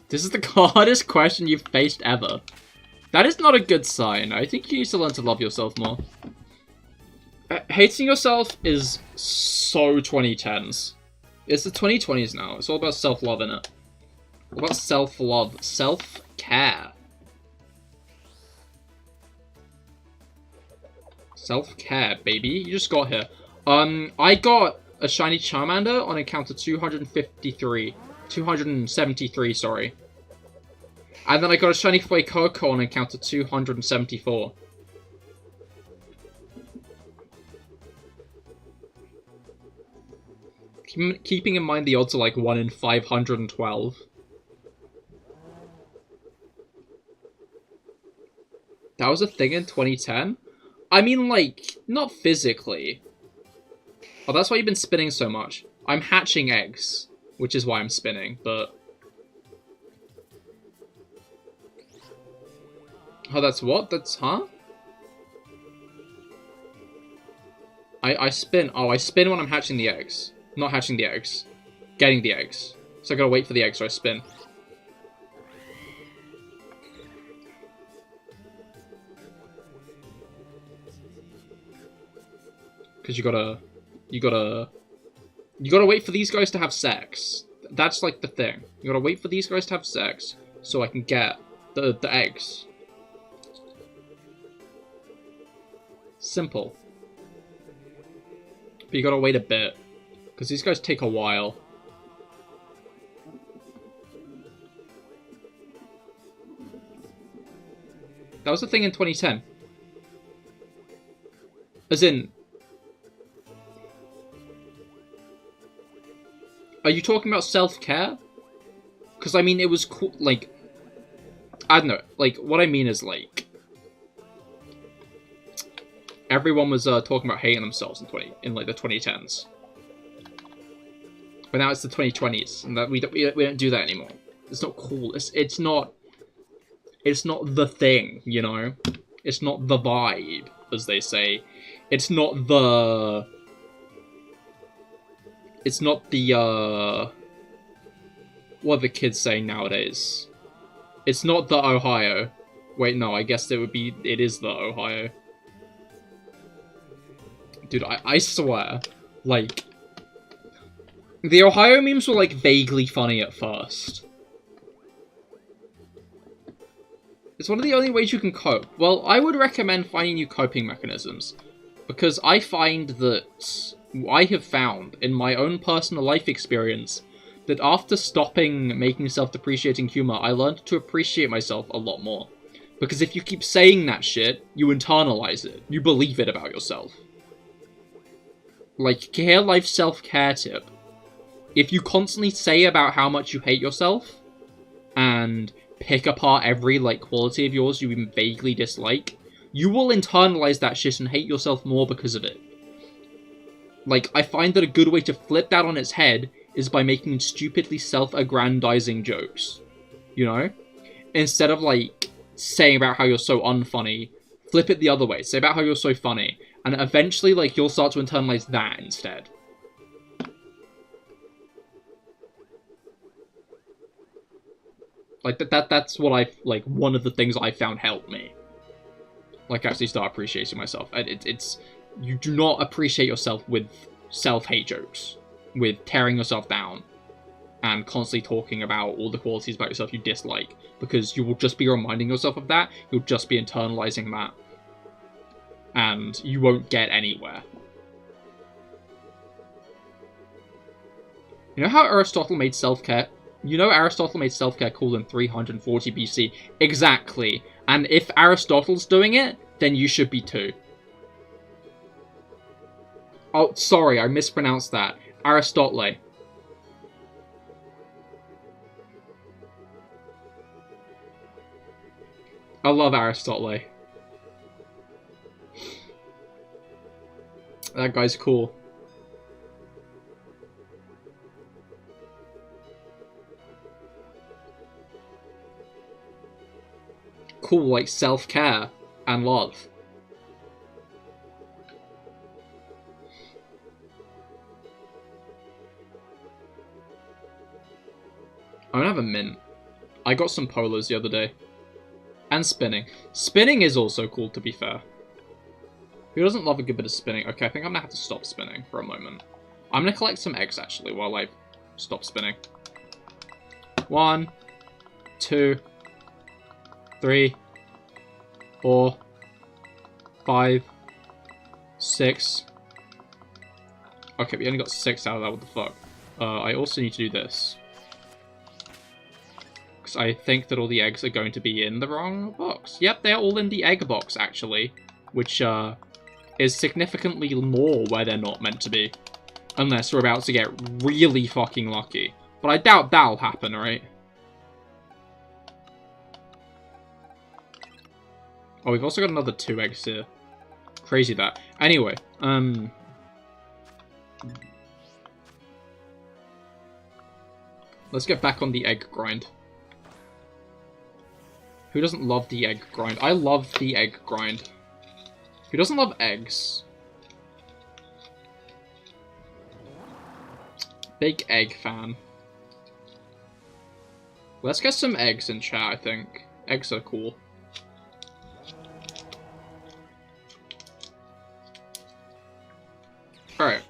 This is the hardest question you've faced ever. That is not a good sign. I think you need to learn to love yourself more. Hating yourself is so 2010s. It's the 2020s now. It's all about self-love, innit? What about self-love? Self-care. Self-care, baby. You just got here. I got a shiny Charmander on account of 273, sorry. And then I got a shiny Fuecoco on account of 274. Keeping in mind the odds are like 1 in 512. That was a thing in 2010? I mean, like, not physically. Oh, that's why you've been spinning so much. I'm hatching eggs, which is why I'm spinning, but... Oh, that's what? That's, huh? I spin. Oh, I spin when I'm hatching the eggs. Not hatching the eggs. Getting the eggs. So I gotta wait for the eggs, so I spin. Because you gotta wait for these guys to have sex. That's like the thing. You gotta wait for these guys to have sex so I can get the eggs. Simple. But you gotta wait a bit. Because these guys take a while. That was the thing in 2010. As in... Are you talking about self-care? Because, I mean, it was cool, like... I don't know, like, what I mean is, like... Everyone was talking about hating themselves in like, the 2010s. But now it's the 2020s, and that we don't do that anymore. It's not cool. It's not the thing, you know? It's not the vibe, as they say. It's not the... It's not the, what are the kids saying nowadays? It's not the Ohio. Wait, no, I guess it is the Ohio. Dude, I swear, like... The Ohio memes were, like, vaguely funny at first. It's one of the only ways you can cope. Well, I would recommend finding new coping mechanisms. Because I find that... I have found, in my own personal life experience, that after stopping making self-depreciating humor, I learned to appreciate myself a lot more. Because if you keep saying that shit, you internalize it. You believe it about yourself. Like, CahirLIVE self-care tip. If you constantly say about how much you hate yourself, and pick apart every, like, quality of yours you even vaguely dislike, you will internalize that shit and hate yourself more because of it. Like, I find that a good way to flip that on its head is by making stupidly self-aggrandizing jokes. You know? Instead of, like, saying about how you're so unfunny, flip it the other way. Say about how you're so funny. And eventually, like, you'll start to internalize that instead. Like, that's what like, one of the things I found helped me. Like, actually start appreciating myself. It's... You do not appreciate yourself with self-hate jokes. With tearing yourself down. And constantly talking about all the qualities about yourself you dislike. Because you will just be reminding yourself of that. You'll just be internalizing that. And you won't get anywhere. You know how Aristotle made self-care? You know Aristotle made self-care cool in 340 BC? Exactly. And if Aristotle's doing it, then you should be too. Oh, sorry, I mispronounced that. Aristotle. I love Aristotle. That guy's cool. Cool, like self-care and love. I don't have a mint. I got some polos the other day. And spinning. Spinning is also cool, to be fair. Who doesn't love a good bit of spinning? Okay, I think I'm gonna have to stop spinning for a moment. I'm gonna collect some eggs, actually, while I stop spinning. 1, 2, 3, 4, 5, 6. Okay, we only got 6 out of that, what the fuck? I also need to do this. Because I think that all the eggs are going to be in the wrong box. Yep, they're all in the egg box, actually. Which, is significantly more where they're not meant to be. Unless we're about to get really fucking lucky. But I doubt that'll happen, right? Oh, we've also got another 2 eggs here. Crazy that. Anyway, let's get back on the egg grind. Who doesn't love the egg grind? I love the egg grind. Who doesn't love eggs? Big egg fan. Let's get some eggs in chat, I think. Eggs are cool. Alright.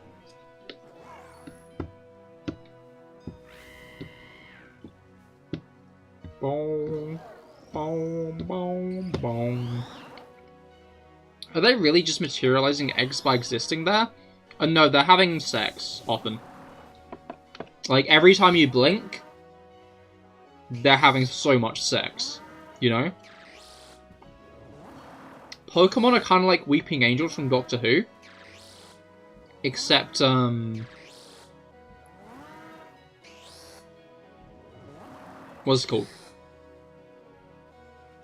Boom, boom, boom, boom. Are they really just materializing eggs by existing there? No, they're having sex, often. Like, every time you blink, they're having so much sex, you know? Pokemon are kind of like weeping angels from Doctor Who. Except, what's it called?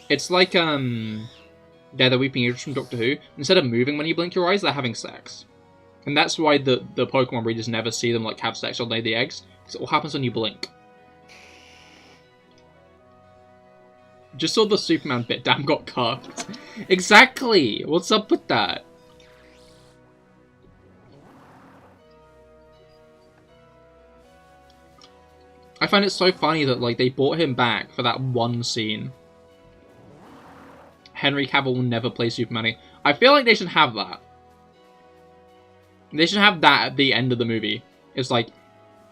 It's like, they're the weeping angels from Doctor Who. Instead of moving when you blink your eyes, they're having sex. And that's why the Pokemon breeders never see them, like, have sex or lay the eggs. Because it all happens when you blink. Just saw the Superman bit, damn got cucked. Exactly! What's up with that? I find it so funny that, like, they brought him back for that one scene. Henry Cavill will never play Superman. I feel like they should have that. They should have that at the end of the movie. It's like,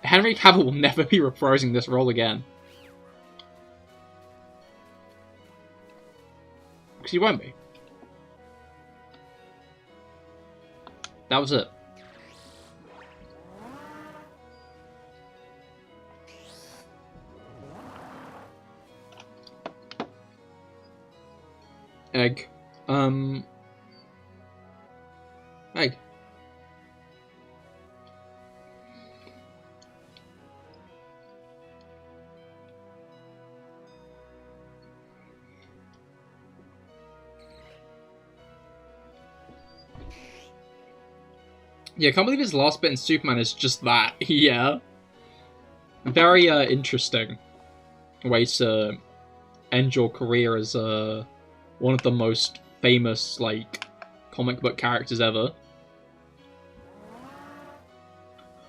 Henry Cavill will never be reprising this role again. Because he won't be. That was it. Egg. Egg. Yeah, I can't believe his last bit in Superman is just that. Yeah. Very, interesting way to end your career as, one of the most famous, like, comic book characters ever.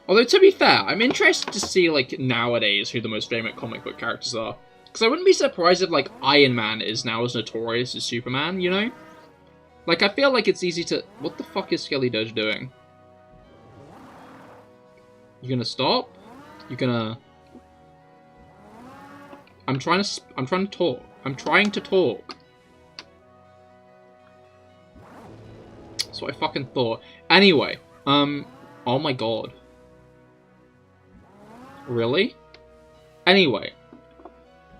Although, to be fair, I'm interested to see, like, nowadays who the most famous comic book characters are. Because I wouldn't be surprised if, like, Iron Man is now as notorious as Superman, you know? Like, I feel like it's easy to... What the fuck is Skelly Doge doing? You gonna stop? You gonna... I'm trying to talk. I'm trying to talk. That's what I fucking thought. Anyway, oh my god. Really? Anyway.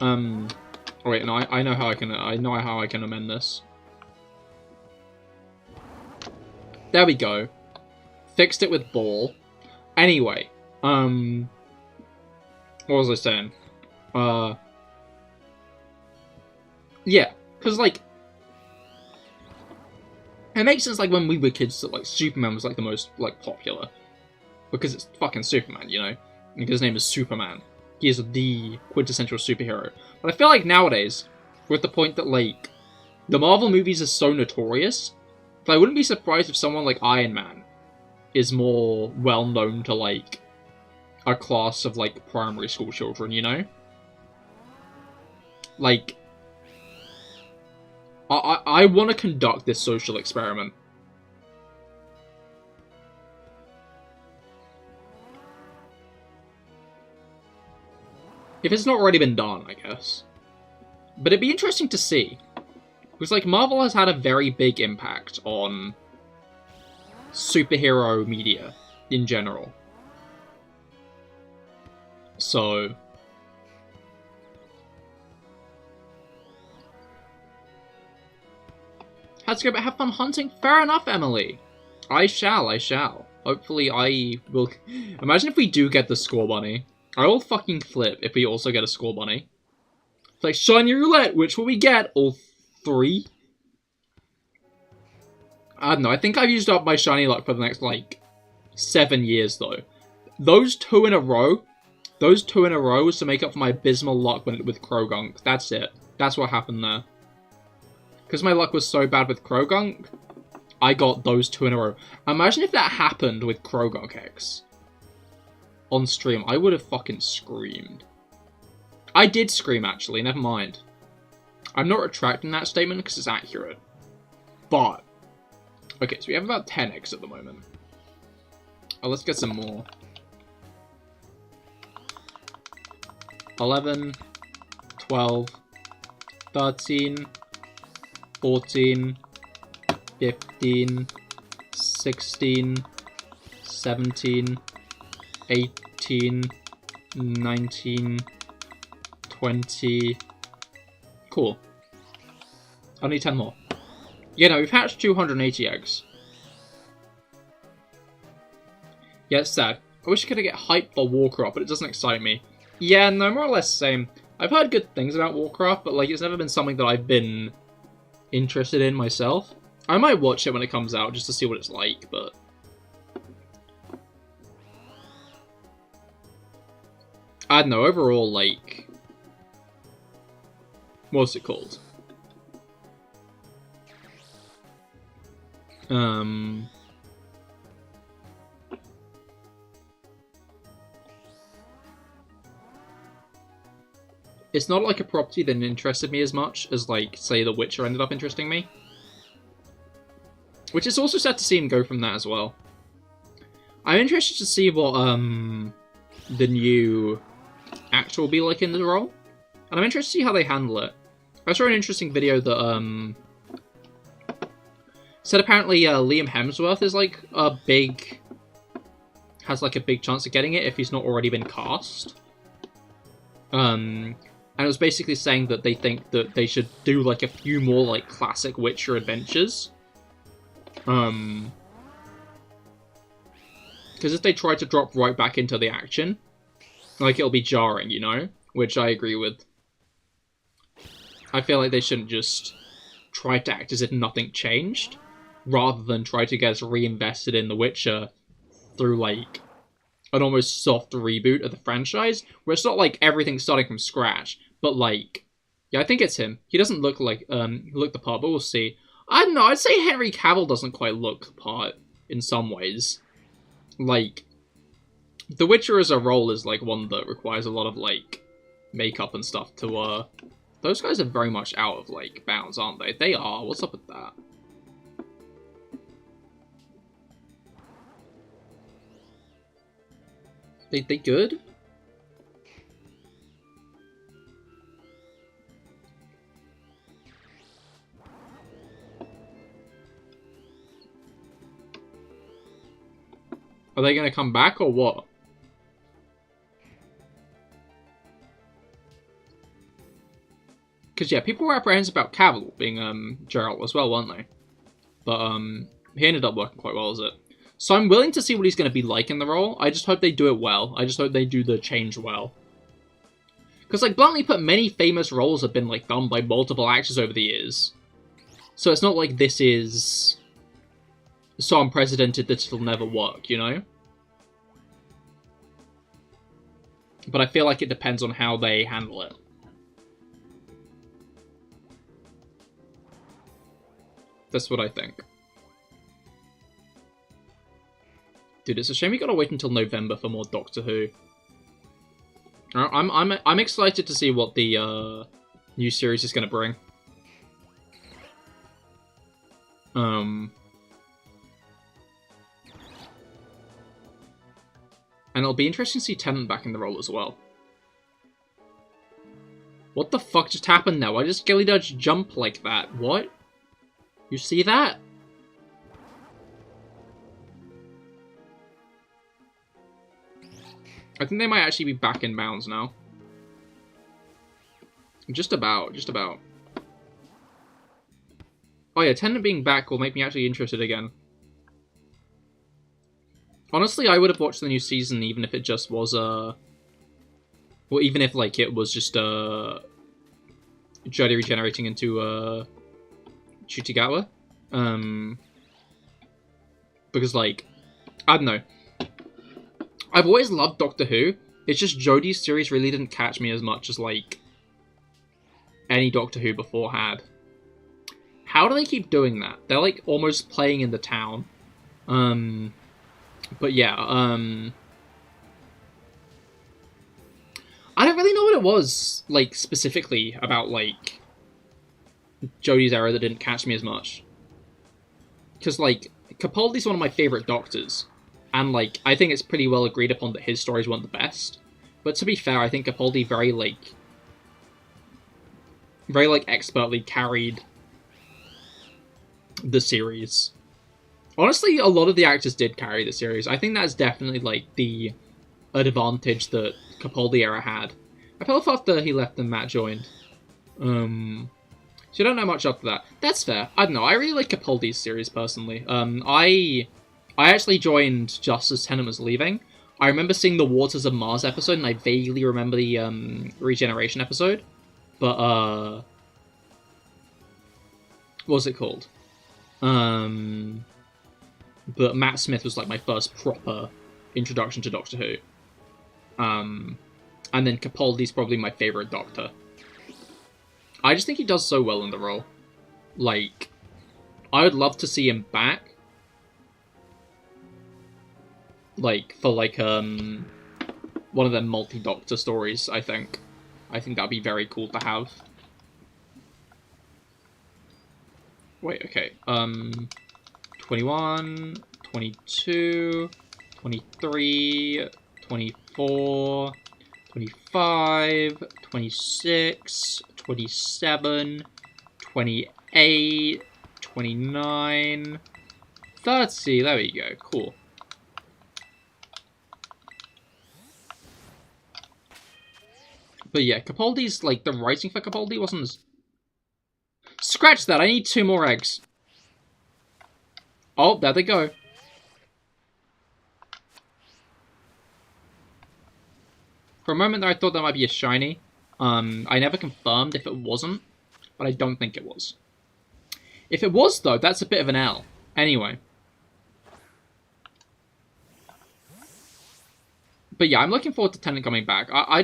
Oh wait, no, I know how I can amend this. There we go. Fixed it with ball. Anyway, what was I saying? Yeah, because, like, it makes sense, like, when we were kids, that, like, Superman was, like, the most, like, popular. Because it's fucking Superman, you know? Because his name is Superman. He is the quintessential superhero. But I feel like nowadays, we're at the point that, like, the Marvel movies are so notorious, that I wouldn't be surprised if someone like Iron Man is more well-known to, like, a class of, like, primary school children, you know? Like, I want to conduct this social experiment. If it's not already been done, I guess. But it'd be interesting to see. Because, like, Marvel has had a very big impact on superhero media in general. So... had to go, but have fun hunting? Fair enough, Emily. I shall. Hopefully I will... Imagine if we do get the Scorbunny. I will fucking flip if we also get a Scorbunny. It's like, shiny roulette, which will we get? All 3? I don't know, I think I've used up my shiny luck for the next, like, 7 years, though. Those 2 in a row was to make up for my abysmal luck with Croagunk. That's it. That's what happened there. Because my luck was so bad with Croagunk, I got those 2 in a row. Imagine if that happened with Croagunk X. On stream, I would have fucking screamed. I did scream, actually, never mind. I'm not retracting that statement because it's accurate. But, okay, so we have about 10 eggs at the moment. Oh, let's get some more. 11, 12, 13, 14, 15, 16, 17, 18, 19, 20. Cool. I need 10 more. Yeah, no, we've hatched 280 eggs. Yeah, it's sad. I wish I could get hyped for Warcraft, but it doesn't excite me. Yeah, no, more or less same. I've heard good things about Warcraft, but like it's never been something that I've been interested in myself. I might watch it when it comes out just to see what it's like, but... I don't know, overall, like... What's it called? It's not like a property that interested me as much as, like, say, The Witcher ended up interesting me. Which is also sad to see him go from that as well. I'm interested to see what, the new actor will be like in the role. And I'm interested to see how they handle it. I saw an interesting video that, said apparently, Liam Hemsworth is, like, has, like, a big chance of getting it if he's not already been cast. And it was basically saying that they think that they should do, like, a few more, like, classic Witcher adventures. Because if they try to drop right back into the action, like, it'll be jarring, you know? Which I agree with. I feel like they shouldn't just try to act as if nothing changed, rather than try to get us reinvested in The Witcher through, like, an almost soft reboot of the franchise, where it's not like everything's starting from scratch, but like, yeah, I think it's him. He doesn't look like, look the part, but we'll see. I don't know, I'd say Henry Cavill doesn't quite look the part, in some ways. Like, The Witcher as a role is, like, one that requires a lot of, like, makeup and stuff to, those guys are very much out of, like, bounds, aren't they? They are, what's up with that? They good? Are they gonna come back or what? Because yeah, people were apprehensive about Cavill being Geralt as well, weren't they? But he ended up working quite well as it. So I'm willing to see what he's going to be like in the role. I just hope they do it well. I just hope they do the change well. Because, like, bluntly put, many famous roles have been, like, done by multiple actors over the years. So it's not like this is so unprecedented that it'll never work, you know? But I feel like it depends on how they handle it. That's what I think. Dude, it's a shame we gotta wait until November for more Doctor Who. I'm excited to see what the new series is gonna bring. And it'll be interesting to see Tennant back in the role as well. What the fuck just happened there? Why does Gilly Dodge jump like that? What? You see that? I think they might actually be back in bounds now. Just about, just about. Oh yeah, Tenant being back will make me actually interested again. Honestly, I would have watched the new season even if it just was, well, even if, like, it was just, Jody regenerating into, Chutigawa. Because, like, I don't know. I've always loved Doctor Who. It's just Jodie's series really didn't catch me as much as, like, any Doctor Who before had. How do they keep doing that? They're, like, almost playing in the town. But yeah, I don't really know what it was, like, specifically about, like, Jodie's era that didn't catch me as much. Because, like, Capaldi's one of my favourite Doctors. And, like, I think it's pretty well agreed upon that his stories weren't the best. But to be fair, I think Capaldi very, like, expertly carried the series. Honestly, a lot of the actors did carry the series. I think that's definitely, like, the advantage that Capaldi era had. I felt after he left and Matt joined. So you don't know much after that. That's fair. I don't know. I really like Capaldi's series, personally. I actually joined just as Tennant was leaving. I remember seeing the Waters of Mars episode, and I vaguely remember the Regeneration episode. But, what was it called? But Matt Smith was, like, my first proper introduction to Doctor Who. And then Capaldi's probably my favourite Doctor. I just think he does so well in the role. Like, I would love to see him back. Like, for, like, one of their multi-Doctor stories, I think. I think that'd be very cool to have. Wait, okay. 21, 22, 23, 24, 25, 26, 27, 28, 29, 30. There we go. Cool. But yeah, Capaldi's, like, the writing for Capaldi wasn't as... Scratch that! I need 2 more eggs. Oh, there they go. For a moment there, I thought that might be a shiny. I never confirmed if it wasn't, but I don't think it was. If it was, though, that's a bit of an L. Anyway. But yeah, I'm looking forward to Tennant coming back. I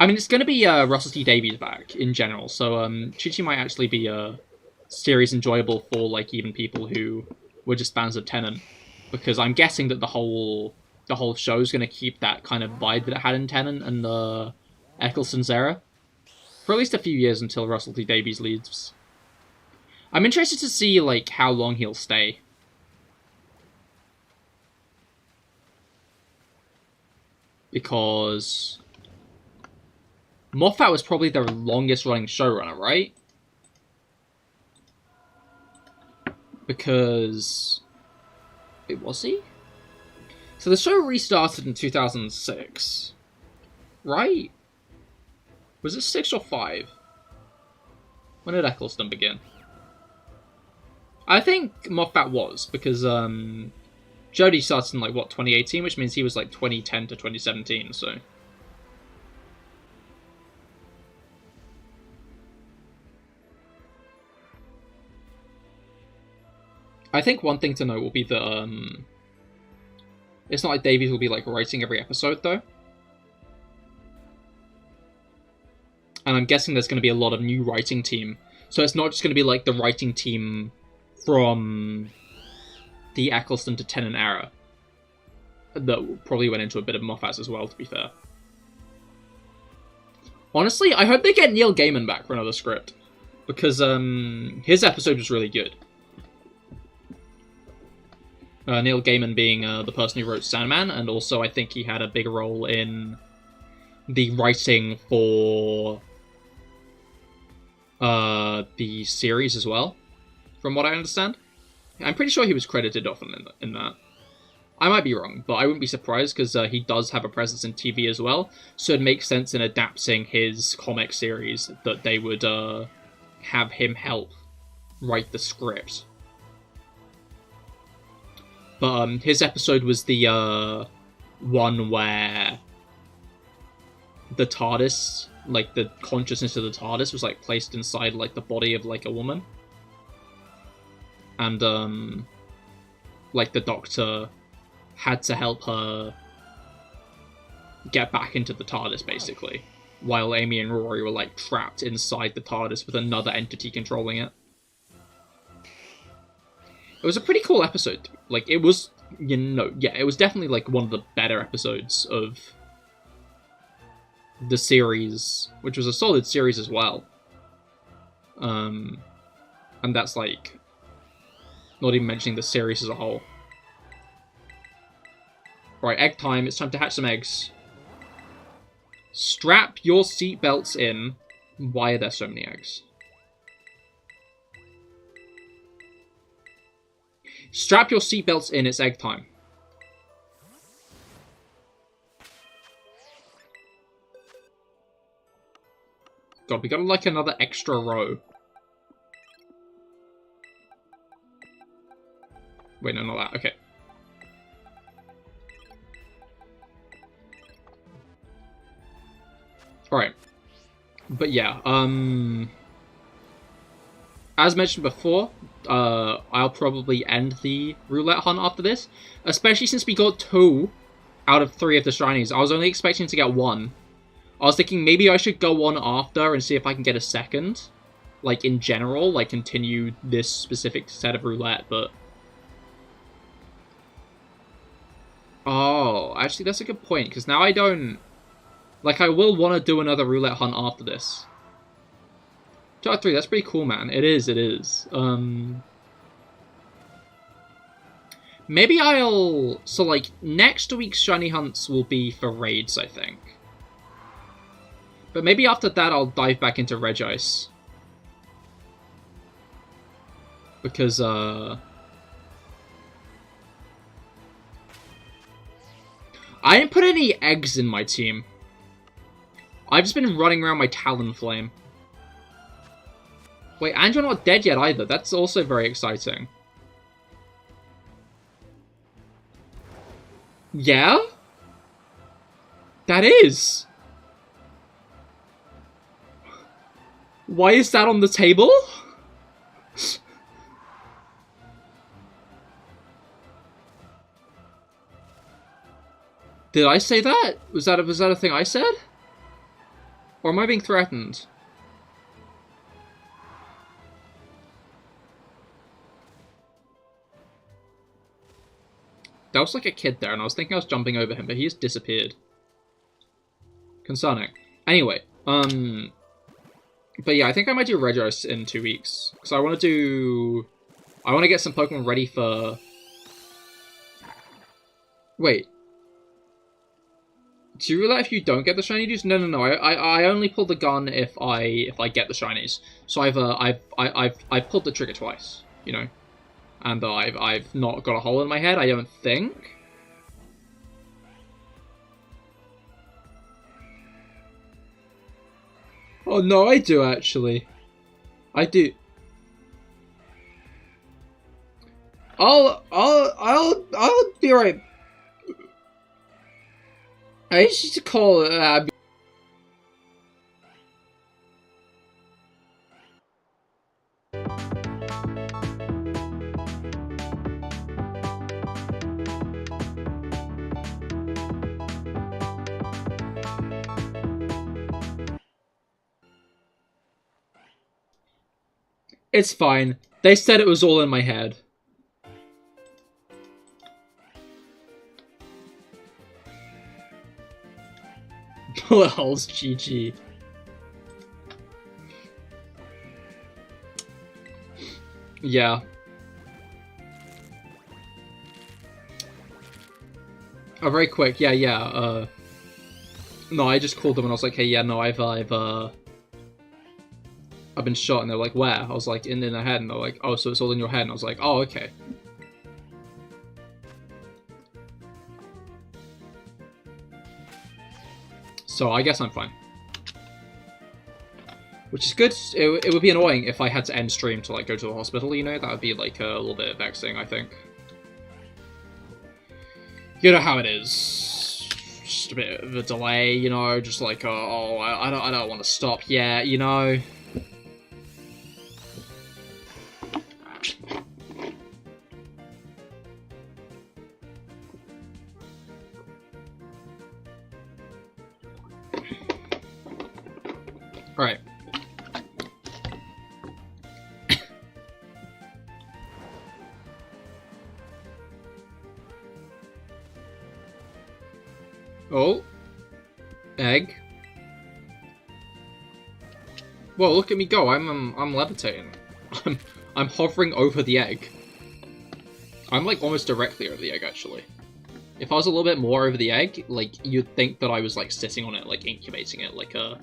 mean, it's going to be Russell T Davies back, in general, so Chi-Chi might actually be series enjoyable for, like, even people who were just fans of Tennant. Because I'm guessing that the whole show's going to keep that kind of vibe that it had in Tennant and Eccleston's era. For at least a few years until Russell T Davies leaves. I'm interested to see, like, how long he'll stay. Because Moffat was probably the longest running showrunner, right? Because... Wait, was he? So the show restarted in 2006. Right? Was it 6 or 5? When did Eccleston begin? I think Moffat was, because Jodie started in, like, what, 2018? Which means he was, like, 2010 to 2017, so... I think one thing to note will be that, it's not like Davies will be, like, writing every episode, though. And I'm guessing there's going to be a lot of new writing team. So it's not just going to be, like, the writing team from the Eccleston to Tennant era. That probably went into a bit of Moffat's as well, to be fair. Honestly, I hope they get Neil Gaiman back for another script. Because, his episode was really good. Neil Gaiman being the person who wrote Sandman, and also I think he had a big role in the writing for the series as well, from what I understand. I'm pretty sure he was credited often in that. I might be wrong, but I wouldn't be surprised because he does have a presence in TV as well, so it makes sense in adapting his comic series that they would have him help write the script. But his episode was the one where the TARDIS, like the consciousness of the TARDIS, was like placed inside like the body of like a woman, and like the Doctor had to help her get back into the TARDIS basically, while Amy and Rory were like trapped inside the TARDIS with another entity controlling it. It was a pretty cool episode. Like, it was, you know, yeah, it was definitely like one of the better episodes of the series, which was a solid series as well. And that's like not even mentioning the series as a whole. Right, egg time. It's time to hatch some eggs. Strap your seatbelts in. Why are there so many eggs? Strap your seatbelts in. It's egg time. God, we got like another extra row. Wait, no, not that. Okay. Alright. But yeah, as mentioned before, I'll probably end the roulette hunt after this. Especially since we got 2 out of 3 of the shinies. I was only expecting to get 1. I was thinking maybe I should go on after and see if I can get a second. Like, in general, like, continue this specific set of roulette, but... Oh, actually, that's a good point, because now I don't... Like, I will want to do another roulette hunt after this. Chart 3, that's pretty cool, man. It is, it is. Maybe I'll... So, like, next week's shiny hunts will be for raids, I think. But maybe after that I'll dive back into Regice. Because, I didn't put any eggs in my team. I've just been running around my Talonflame. Wait, and you're not dead yet either. That's also very exciting. Yeah? That is. Why is that on the table? Did I say that? Was that a thing I said? Or am I being threatened? There was like a kid there, and I was thinking I was jumping over him, but he just disappeared. Concerning. Anyway, but yeah, I think I might do Regice in 2 weeks. Because I want to get some Pokemon ready for... Wait. Do you realize if you don't get the shiny juice? No. I only pull the gun if I get the shinies. So I've pulled the trigger twice, you know, and I've not got a hole in my head. I don't think. Oh no, I do actually. I do. I'll be right. I used to call It's fine. They said it was all in my head. Bullet holes, GG. Yeah. Oh, very quick. Yeah. No, I just called them and I was like, hey, yeah, no, I've been shot, and they're like, where? I was like, in the head, and they're like, oh, so it's all in your head, and I was like, oh, okay. So I guess I'm fine. Which is good. It would be annoying if I had to end stream to like go to the hospital, you know? That would be like a little bit vexing, I think. You know how it is. Just a bit of a delay, you know, just like, oh, I don't want to stop yet, you know? Alright. Oh. Egg. Whoa, look at me go. I'm levitating. I'm hovering over the egg. I'm like almost directly over the egg, actually. If I was a little bit more over the egg, like you'd think that I was like sitting on it, like incubating it like a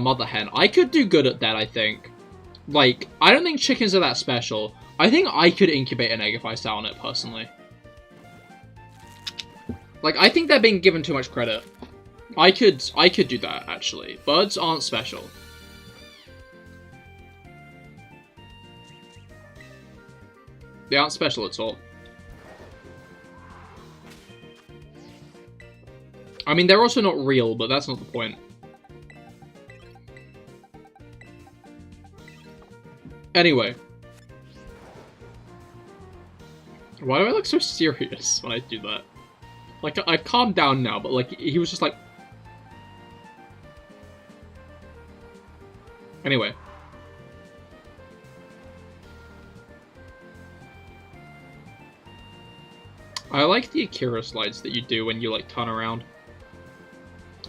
mother hen. I could do good at that, I think. Like, I don't think chickens are that special. I think I could incubate an egg if I sat on it, personally. Like, I think they're being given too much credit. I could do that, actually. Birds aren't special. They aren't special at all. I mean, they're also not real, but that's not the point. Anyway. Why do I look so serious when I do that? Like, I've calmed down now, but, like, he was just like... Anyway. I like the Akira slides that you do when you, like, turn around.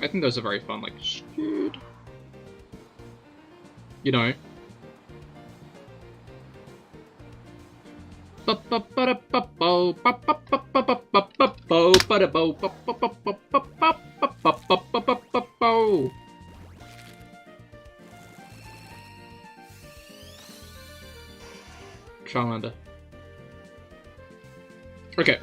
I think those are very fun, like, shoot. You know. Charmander. Okay.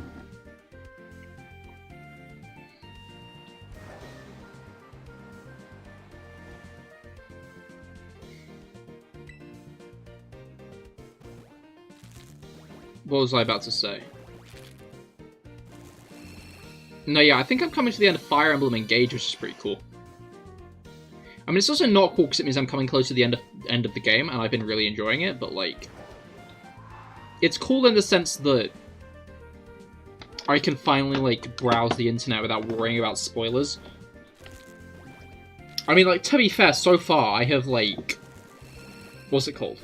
What was I about to say? No, yeah, I think I'm coming to the end of Fire Emblem Engage, which is pretty cool. I mean, it's also not cool because it means I'm coming close to the end of the game, and I've been really enjoying it, but, like... It's cool in the sense that I can finally, like, browse the internet without worrying about spoilers. I mean, like, to be fair, so far, I have, like... What's it called?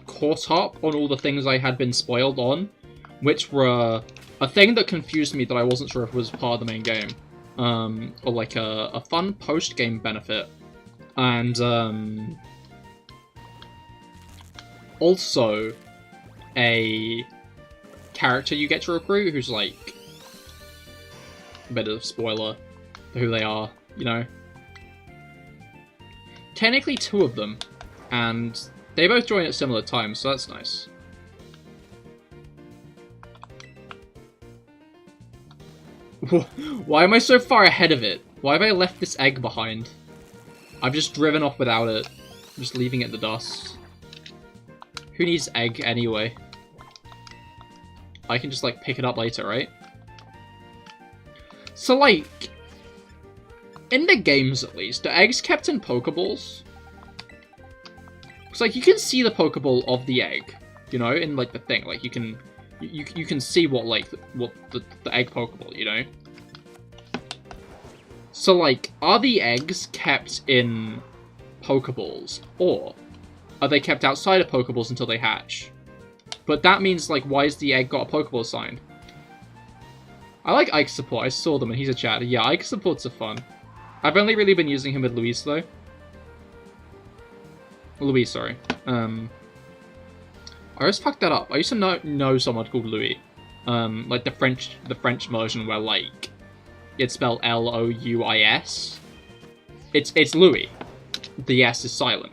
Caught up on all the things I had been spoiled on, which were a thing that confused me that I wasn't sure if it was part of the main game, or like a fun post-game benefit, and also a character you get to recruit who's like a bit of spoiler for who they are, you know. Technically 2 of them, and they both join at similar times, so that's nice. Why am I so far ahead of it? Why have I left this egg behind? I've just driven off without it. I'm just leaving it in the dust. Who needs egg anyway? I can just, like, pick it up later, right? So, like, in the games at least, are eggs kept in Pokeballs? It's like, you can see the Pokeball of the egg, you know, in, like, the thing. Like, you can see what, like, the egg Pokeball, you know? So, like, are the eggs kept in Pokeballs, or are they kept outside of Pokeballs until they hatch? But that means, like, why has the egg got a Pokeball signed? I like Ike's support. I saw them, and he's a chat. Yeah, Ike's supports are fun. I've only really been using him with Luis, though. Louis, sorry. I just fucked that up. I used to know someone called Louis. Like the French version where like it's spelled Louis. It's Louis. The S is silent,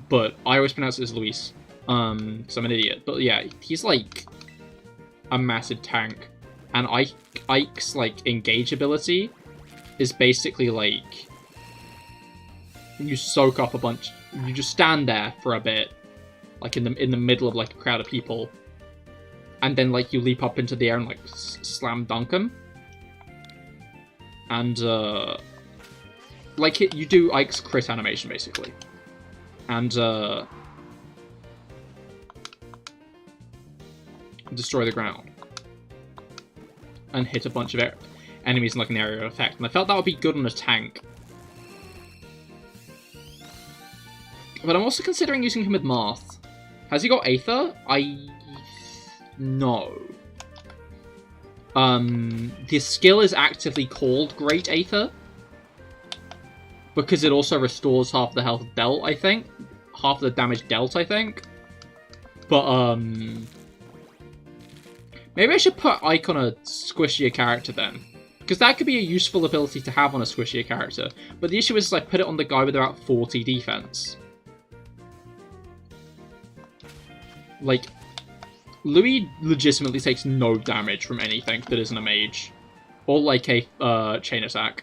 but I always pronounce it as Luis. Because I'm an idiot. But yeah, he's like a massive tank, and Ike's like engage ability is basically like you soak up a bunch. You just stand there for a bit, like in the middle of like a crowd of people, and then like you leap up into the air and like slam dunk them, and like you do Ike's crit animation basically, and destroy the ground and hit a bunch of enemies in like an area of effect. And I felt that would be good on a tank. But I'm also considering using him with Marth. Has he got Aether? No. The skill is actively called Great Aether, because it also restores half the health dealt, I think. Half the damage dealt, I think. But, maybe I should put Ike on a squishier character then. Because that could be a useful ability to have on a squishier character. But the issue is I put it on the guy with about 40 defense. Like, Louis legitimately takes no damage from anything that isn't a mage. Or like a chain attack.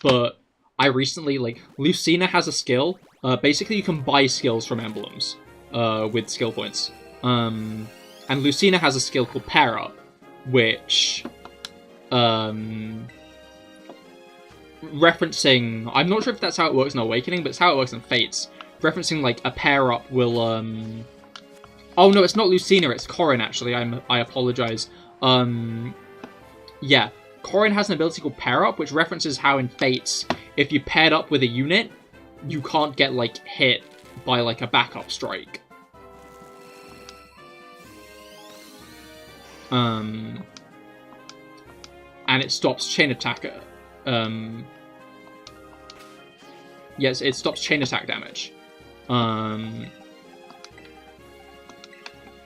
But I recently, like, Lucina has a skill. Basically you can buy skills from emblems. With skill points. And Lucina has a skill called Pair Up, which, referencing, I'm not sure if that's how it works in Awakening, but it's how it works in Fates. Referencing, like, a Pair Up will, oh no, it's not Lucina, it's Corrin, actually, I apologize. Yeah, Corrin has an ability called Pair Up, which references how in Fates, if you paired up with a unit, you can't get, like, hit by, like, a backup strike. And it stops chain attack. Yes, it stops chain attack damage.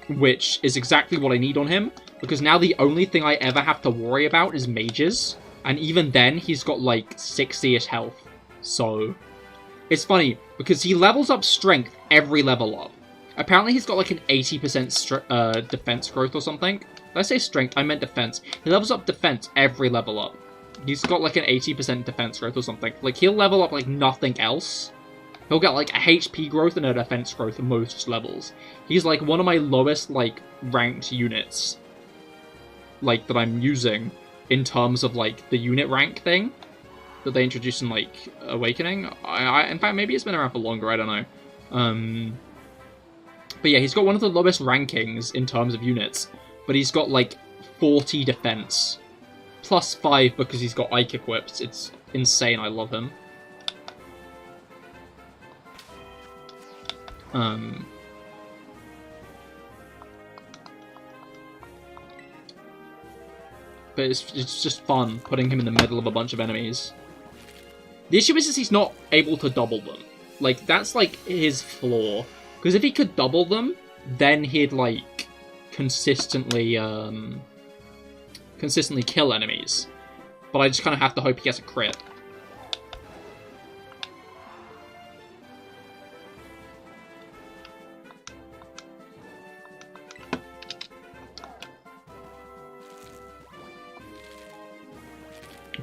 Which is exactly what I need on him, because now the only thing I ever have to worry about is mages, and even then, he's got, like, 60-ish health, so... It's funny, because he levels up strength every level up. Apparently he's got like an 80% defense growth or something. Did I say strength? I meant defense. He levels up defense every level up. He's got like an 80% defense growth or something. Like, he'll level up like nothing else. He'll get like a HP growth and a defense growth at most levels. He's like one of my lowest like ranked units. Like, that I'm using in terms of like the unit rank thing that they introduced in, like, Awakening. In fact, maybe it's been around for longer, I don't know. But yeah, he's got one of the lowest rankings in terms of units, but he's got, like, 40 defense. Plus 5 because he's got Ike equipped. It's insane, I love him. But it's just fun, putting him in the middle of a bunch of enemies. The issue is he's not able to double them. Like, that's, like, his flaw. Because if he could double them, then he'd, like, consistently kill enemies. But I just kind of have to hope he gets a crit.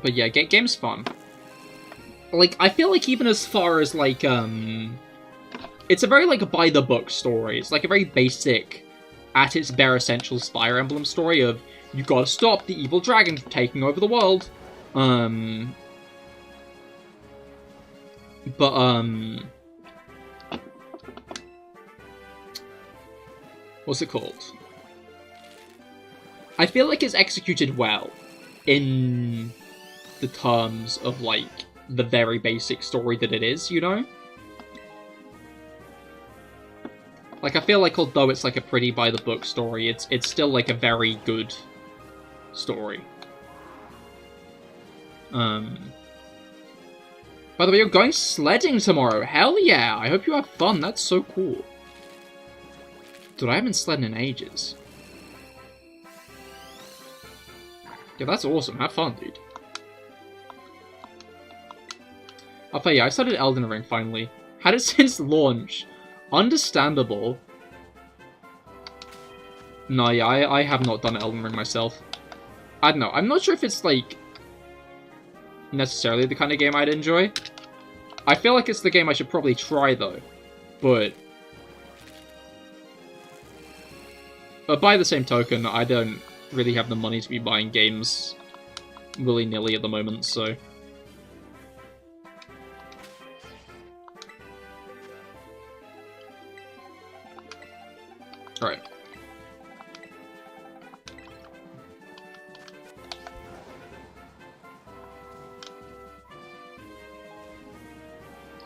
But yeah, game's fun. Like, I feel like even as far as, like, it's a very, like, by-the-book story. It's, like, a very basic, at its bare essentials, Fire Emblem story of, you gotta stop the evil dragon from taking over the world. What's it called? I feel like it's executed well in the terms of, like, the very basic story that it is, you know? Like, I feel like although it's, like, a pretty by-the-book story, it's still, like, a very good story. By the way, you're going sledding tomorrow. Hell yeah! I hope you have fun. That's so cool. Dude, I haven't sledding in ages. Yeah, that's awesome. Have fun, dude. I'll tell you, I started Elden Ring finally. Had it since launch. Understandable. No, yeah, I have not done Elden Ring myself. I don't know. I'm not sure if it's, like, necessarily the kind of game I'd enjoy. I feel like it's the game I should probably try, though. But by the same token, I don't really have the money to be buying games willy-nilly at the moment, so... Alright.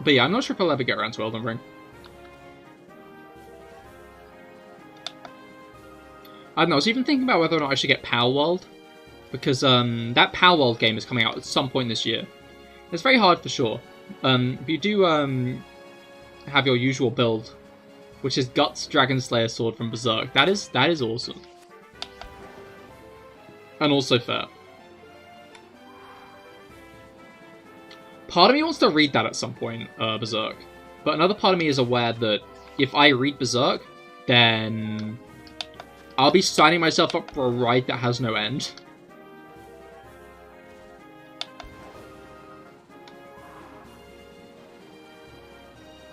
But yeah, I'm not sure if I'll ever get around to Elden Ring. I don't know, I was even thinking about whether or not I should get Palworld. Because that Palworld game is coming out at some point this year. It's very hard for sure. If you do have your usual build, which is Guts Dragon Slayer Sword from Berserk, that is awesome. And also fair. Part of me wants to read that at some point, Berserk. But another part of me is aware that if I read Berserk, then I'll be signing myself up for a ride that has no end.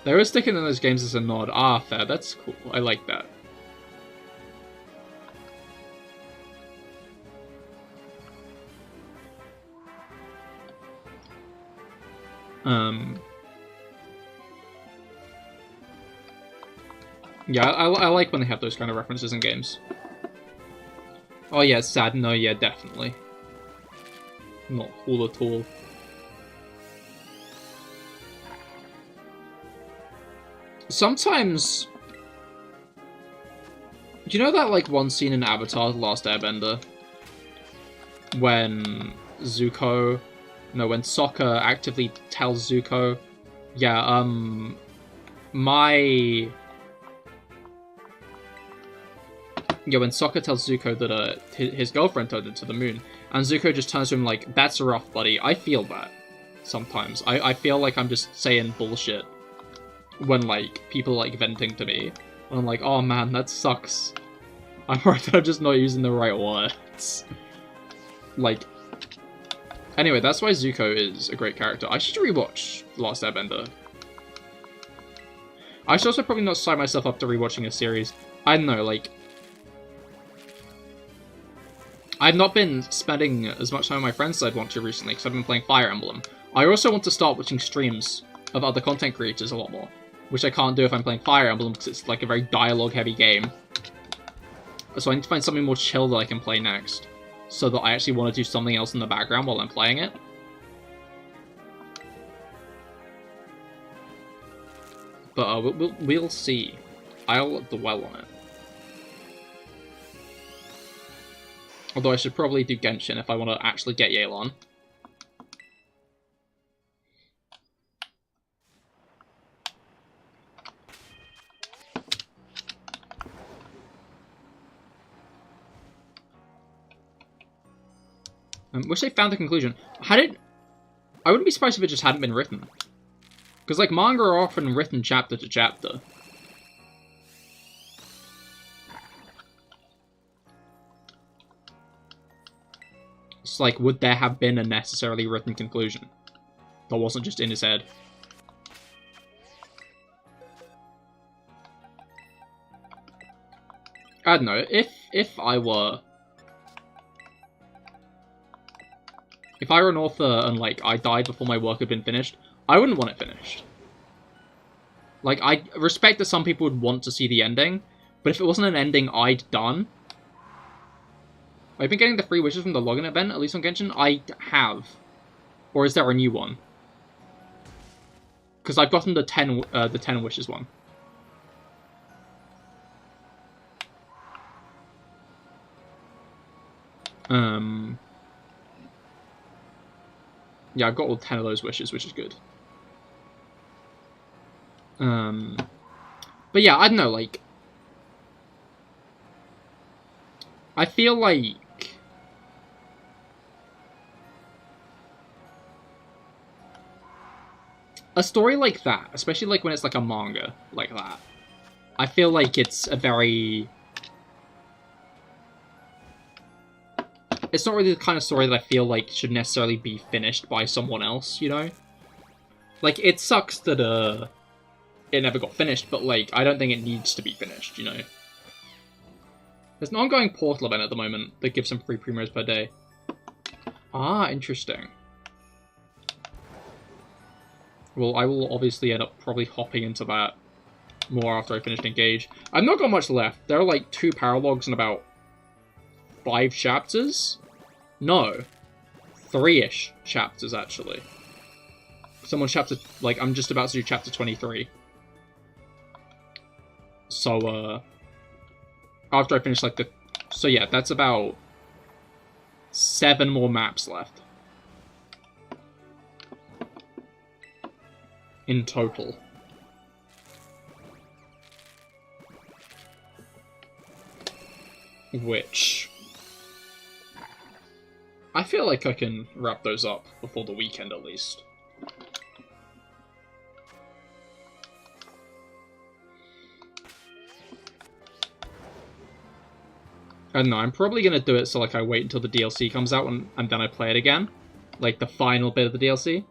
They were sticking in those games as a nod. Ah, fair. That's cool. I like that. Yeah, I like when they have those kind of references in games. Oh yeah, it's sad. No, yeah, definitely. Not cool at all. Sometimes... Do you know that, like, one scene in Avatar: The Last Airbender? When Zuko... No, when Sokka actively tells Zuko... Yeah, Yeah, when Sokka tells Zuko that his girlfriend turned into the moon, and Zuko just turns to him like, that's rough, buddy. I feel that sometimes. I feel like I'm just saying bullshit when, like, people like venting to me. And I'm like, oh man, that sucks. I'm worried that I'm just not using the right words. Like, anyway, that's why Zuko is a great character. I should rewatch The Last Airbender. I should also probably not sign myself up to rewatching a series. I don't know, like... I've not been spending as much time with my friends as I'd want to recently, because I've been playing Fire Emblem. I also want to start watching streams of other content creators a lot more, which I can't do if I'm playing Fire Emblem, because it's like a very dialogue-heavy game. So I need to find something more chill that I can play next, so that I actually want to do something else in the background while I'm playing it. But we'll see. I'll dwell on it. Although I should probably do Genshin if I want to actually get Yelan. Wish they found the conclusion. I wouldn't be surprised if it just hadn't been written. Because, like, manga are often written chapter to chapter. It's like, would there have been a necessarily written conclusion that wasn't just in his head? I don't know, if I were an author and, like, I died before my work had been finished, I wouldn't want it finished. Like, I respect that some people would want to see the ending, but if it wasn't an ending I'd done... I've been getting the free wishes from the login event, at least on Genshin. I have. Or is there a new one? Because I've gotten the 10 wishes one. Yeah, I've got all 10 of those wishes, which is good. But yeah, I don't know, like... I feel like a story like that, especially like when it's like a manga like that, I feel like it's a very... It's not really the kind of story that I feel like should necessarily be finished by someone else, you know? Like, it sucks that, it never got finished, but, like, I don't think it needs to be finished, you know? There's an ongoing Portal event at the moment that gives some free primos per day. Ah, interesting. Well, I will obviously end up probably hopping into that more after I finish Engage. I've not got much left. There are, like, 2 paralogs and about 5 chapters? No. 3-ish chapters, actually. Someone chapter... Like, I'm just about to do chapter 23. So, after I finish, like, the... So, yeah, that's about 7 more maps left. In total. Which... I feel like I can wrap those up before the weekend, at least. I don't know, I'm probably going to do it so like I wait until the DLC comes out and then I play it again. Like the final bit of the DLC.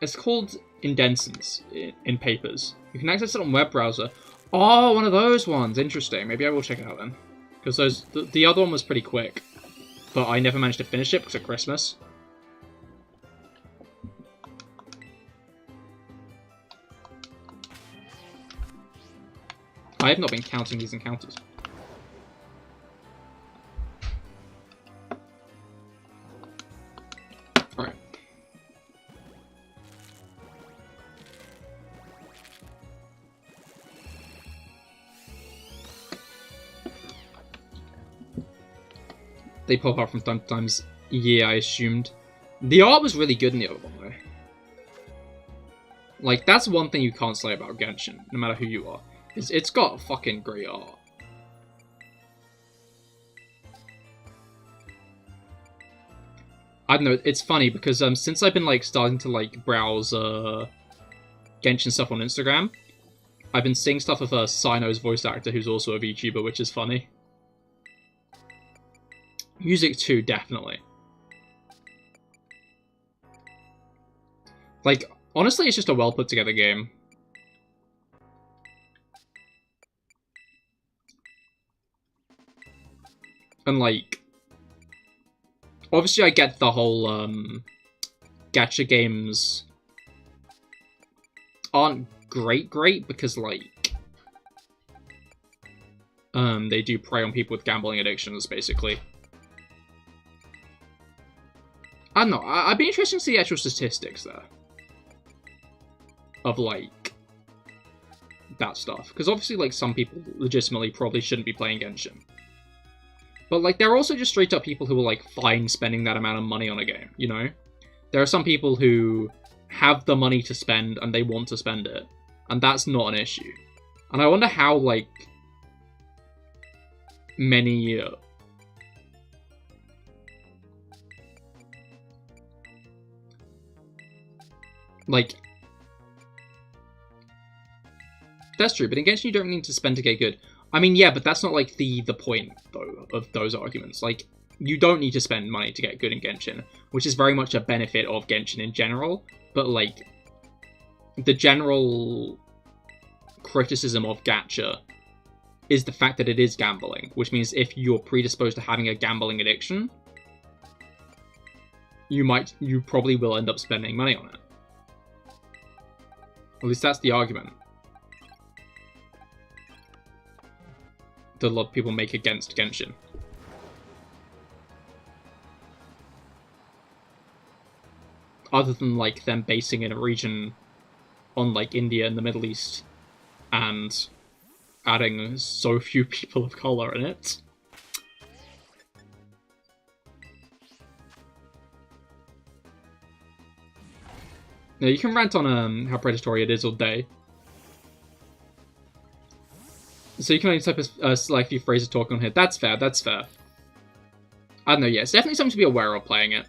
It's called Indensence in Papers. You can access it on web browser. Oh, one of those ones. Interesting. Maybe I will check it out then. Because the other one was pretty quick. But I never managed to finish it because of Christmas. I have not been counting these encounters. Alright. They pop up from time to time. Yeah, I assumed. The art was really good in the other one, though. Like, that's one thing you can't say about Genshin, no matter who you are. It's got fucking great art. I don't know, it's funny because since I've been like starting to like browse Genshin stuff on Instagram, I've been seeing stuff of Sino's voice actor, who's also a VTuber, which is funny. Music too, definitely. Like, honestly, it's just a well put together game. And like, obviously I get the whole gacha games aren't great because like they do prey on people with gambling addictions, basically. I don't know, I'd be interested to see the actual statistics there. Of, like, that stuff. Because obviously, like, some people legitimately probably shouldn't be playing Genshin. But, like, there are also just straight up people who are, like, fine spending that amount of money on a game, you know? There are some people who have the money to spend and they want to spend it. And that's not an issue. And I wonder how, like, many... like... That's true, but in Genshin you don't need to spend to get good. I mean, yeah, but that's not, like, the point, though, of those arguments. Like, you don't need to spend money to get good in Genshin, which is very much a benefit of Genshin in general, but, like, the general criticism of gacha is the fact that it is gambling, which means if you're predisposed to having a gambling addiction, you probably will end up spending money on it. At least that's the argument that a lot of people make against Genshin. Other than, like, them basing in a region on, like, India and the Middle East, and adding so few people of color in it. Now, you can rant on how predatory it is all day. So you can only type a select few phrases talking on here. That's fair, that's fair. I don't know, yeah, it's definitely something to be aware of playing it.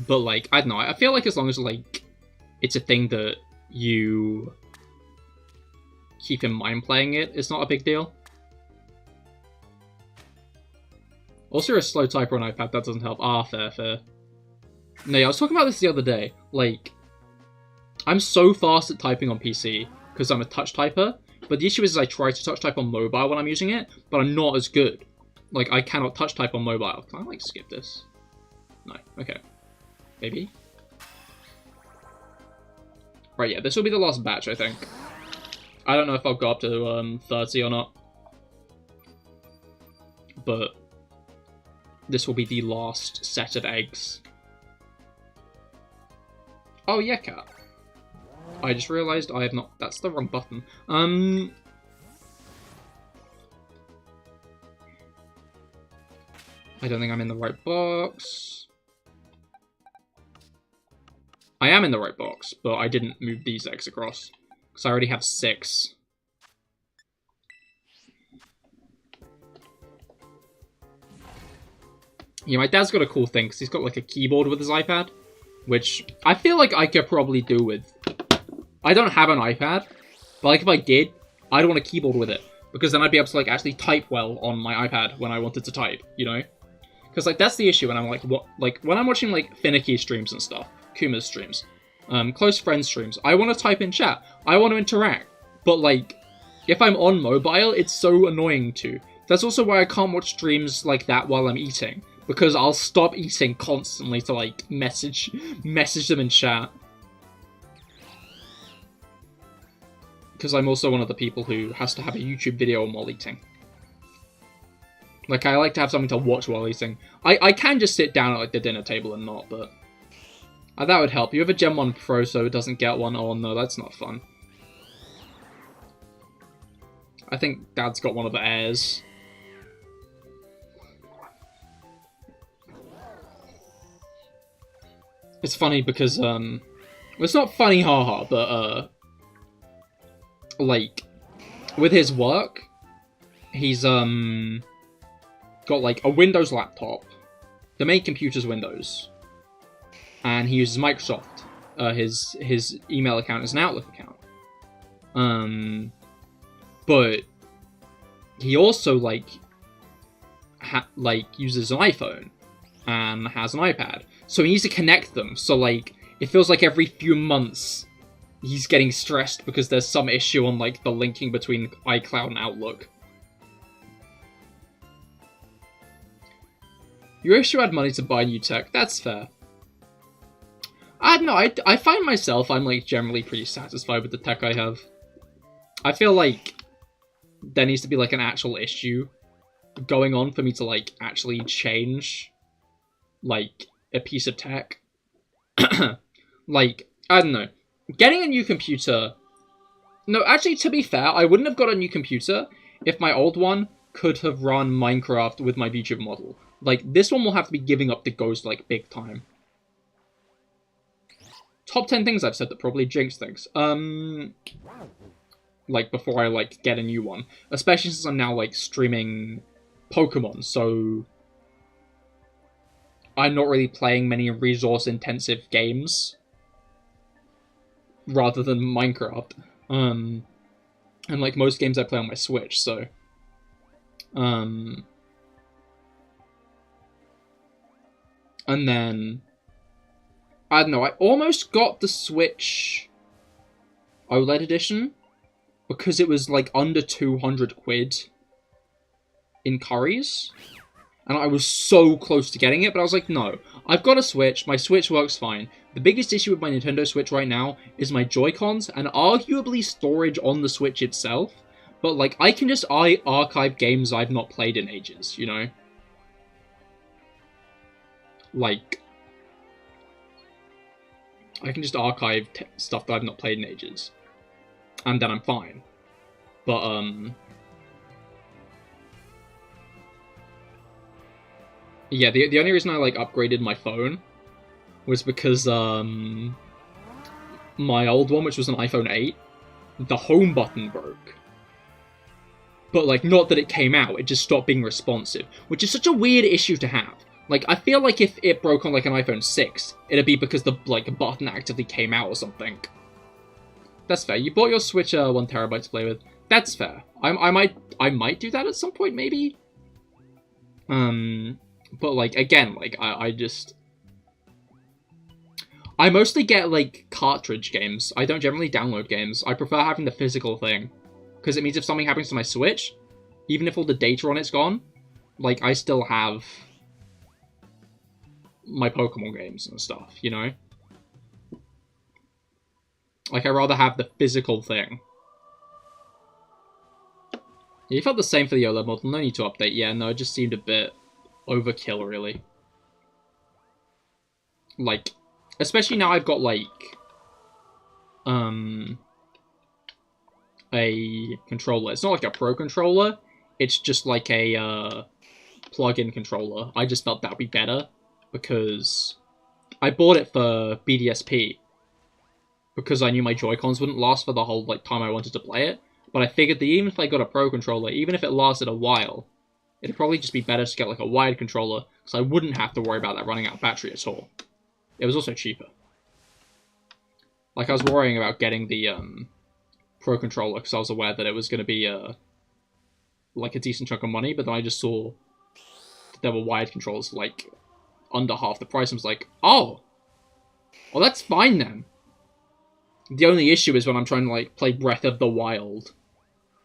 But, like, I don't know, I feel like as long as, like, it's a thing that you keep in mind playing it, it's not a big deal. Also, you're a slow typer on iPad, that doesn't help. Ah, fair, fair. No, yeah, I was talking about this the other day. Like, I'm so fast at typing on PC, because I'm a touch typer, but the issue is I try to touch type on mobile when I'm using it, but I'm not as good. Like, I cannot touch type on mobile. Can I, like, skip this? No. Okay. Maybe? Right, yeah, this will be the last batch, I think. I don't know if I'll go up to 30 or not. But this will be the last set of eggs. Oh, yeah, cat. I just realised I have not... That's the wrong button. I don't think I'm in the right box. I am in the right box, but I didn't move these eggs across. Because I already have 6. Yeah, my dad's got a cool thing, because he's got, like, a keyboard with his iPad. Which I feel like I could probably do with... I don't have an iPad, but, like, if I did, I'd want a keyboard with it. Because then I'd be able to, like, actually type well on my iPad when I wanted to type, you know? Because, like, that's the issue when I'm, like, when I'm watching, like, Finicky streams and stuff, Kuma's streams, close friends streams, I want to type in chat, I want to interact, but, like, if I'm on mobile, it's so annoying to. That's also why I can't watch streams like that while I'm eating, because I'll stop eating constantly to, like, message them in chat. Because I'm also one of the people who has to have a YouTube video on while eating. Like, I like to have something to watch while eating. I can just sit down at, like, the dinner table and not, but... that would help. You have a Gen 1 Pro, so it doesn't get one. Oh, no, that's not fun. I think Dad's got one of the Airs. It's funny because, well, it's not funny, haha, but, like, with his work, he's, got, like, a Windows laptop. The main computer's Windows. And he uses Microsoft. His email account is an Outlook account. But he also, like, uses an iPhone and has an iPad. So he needs to connect them. So, like, it feels like every few months he's getting stressed because there's some issue on, like, the linking between iCloud and Outlook. You wish you had money to buy new tech. That's fair. I don't know, I find myself, I'm, like, generally pretty satisfied with the tech I have. I feel like there needs to be, like, an actual issue going on for me to, like, actually change, like, a piece of tech. Like, I don't know. Getting a new computer... No, actually, to be fair, I wouldn't have got a new computer if my old one could have run Minecraft with my VTuber model. Like, this one will have to be giving up the ghost, like, big time. Top 10 things I've said that probably jinx things. Like, before I, like, get a new one. Especially since I'm now, like, streaming Pokemon, so... I'm not really playing many resource-intensive games. Rather than Minecraft. And, like, most games I play on my Switch, so... And then... I don't know, I almost got the Switch OLED edition because it was, like, under 200 quid in Currys. And I was so close to getting it, but I was like, no. I've got a Switch, my Switch works fine. The biggest issue with my Nintendo Switch right now is my Joy-Cons and arguably storage on the Switch itself. But, like, I can just archive games I've not played in ages, you know? Like... I can just archive stuff that I've not played in ages. And then I'm fine. But, yeah, the only reason I, like, upgraded my phone was because, my old one, which was an iPhone 8, the home button broke. But, like, not that it came out, it just stopped being responsive, which is such a weird issue to have. Like, I feel like if it broke on, like, an iPhone 6, it'd be because the, like, button actively came out or something. That's fair. You bought your Switch 1TB to play with. That's fair. I might do that at some point, maybe? But, like, again, like, I mostly get, like, cartridge games. I don't generally download games. I prefer having the physical thing. Because it means if something happens to my Switch, even if all the data on it's gone, like, I still have my Pokemon games and stuff, you know? Like, I'd rather have the physical thing. You felt the same for the OLED model. No need to update. Yeah, no, it just seemed a bit overkill, really. Like, especially now I've got, like, a controller. It's not like a Pro controller. It's just like a plug-in controller. I just felt that would be better because I bought it for BDSP because I knew my Joy-Cons wouldn't last for the whole like time I wanted to play it. But I figured that even if I got a Pro controller, even if it lasted a while, it'd probably just be better to get like a wired controller because I wouldn't have to worry about that running out of battery at all. It was also cheaper. Like I was worrying about getting the Pro controller because I was aware that it was going to be like a decent chunk of money, but then I just saw that there were wired controllers for like under half the price. I was like, oh, well that's fine then. The only issue is when I'm trying to like play Breath of the Wild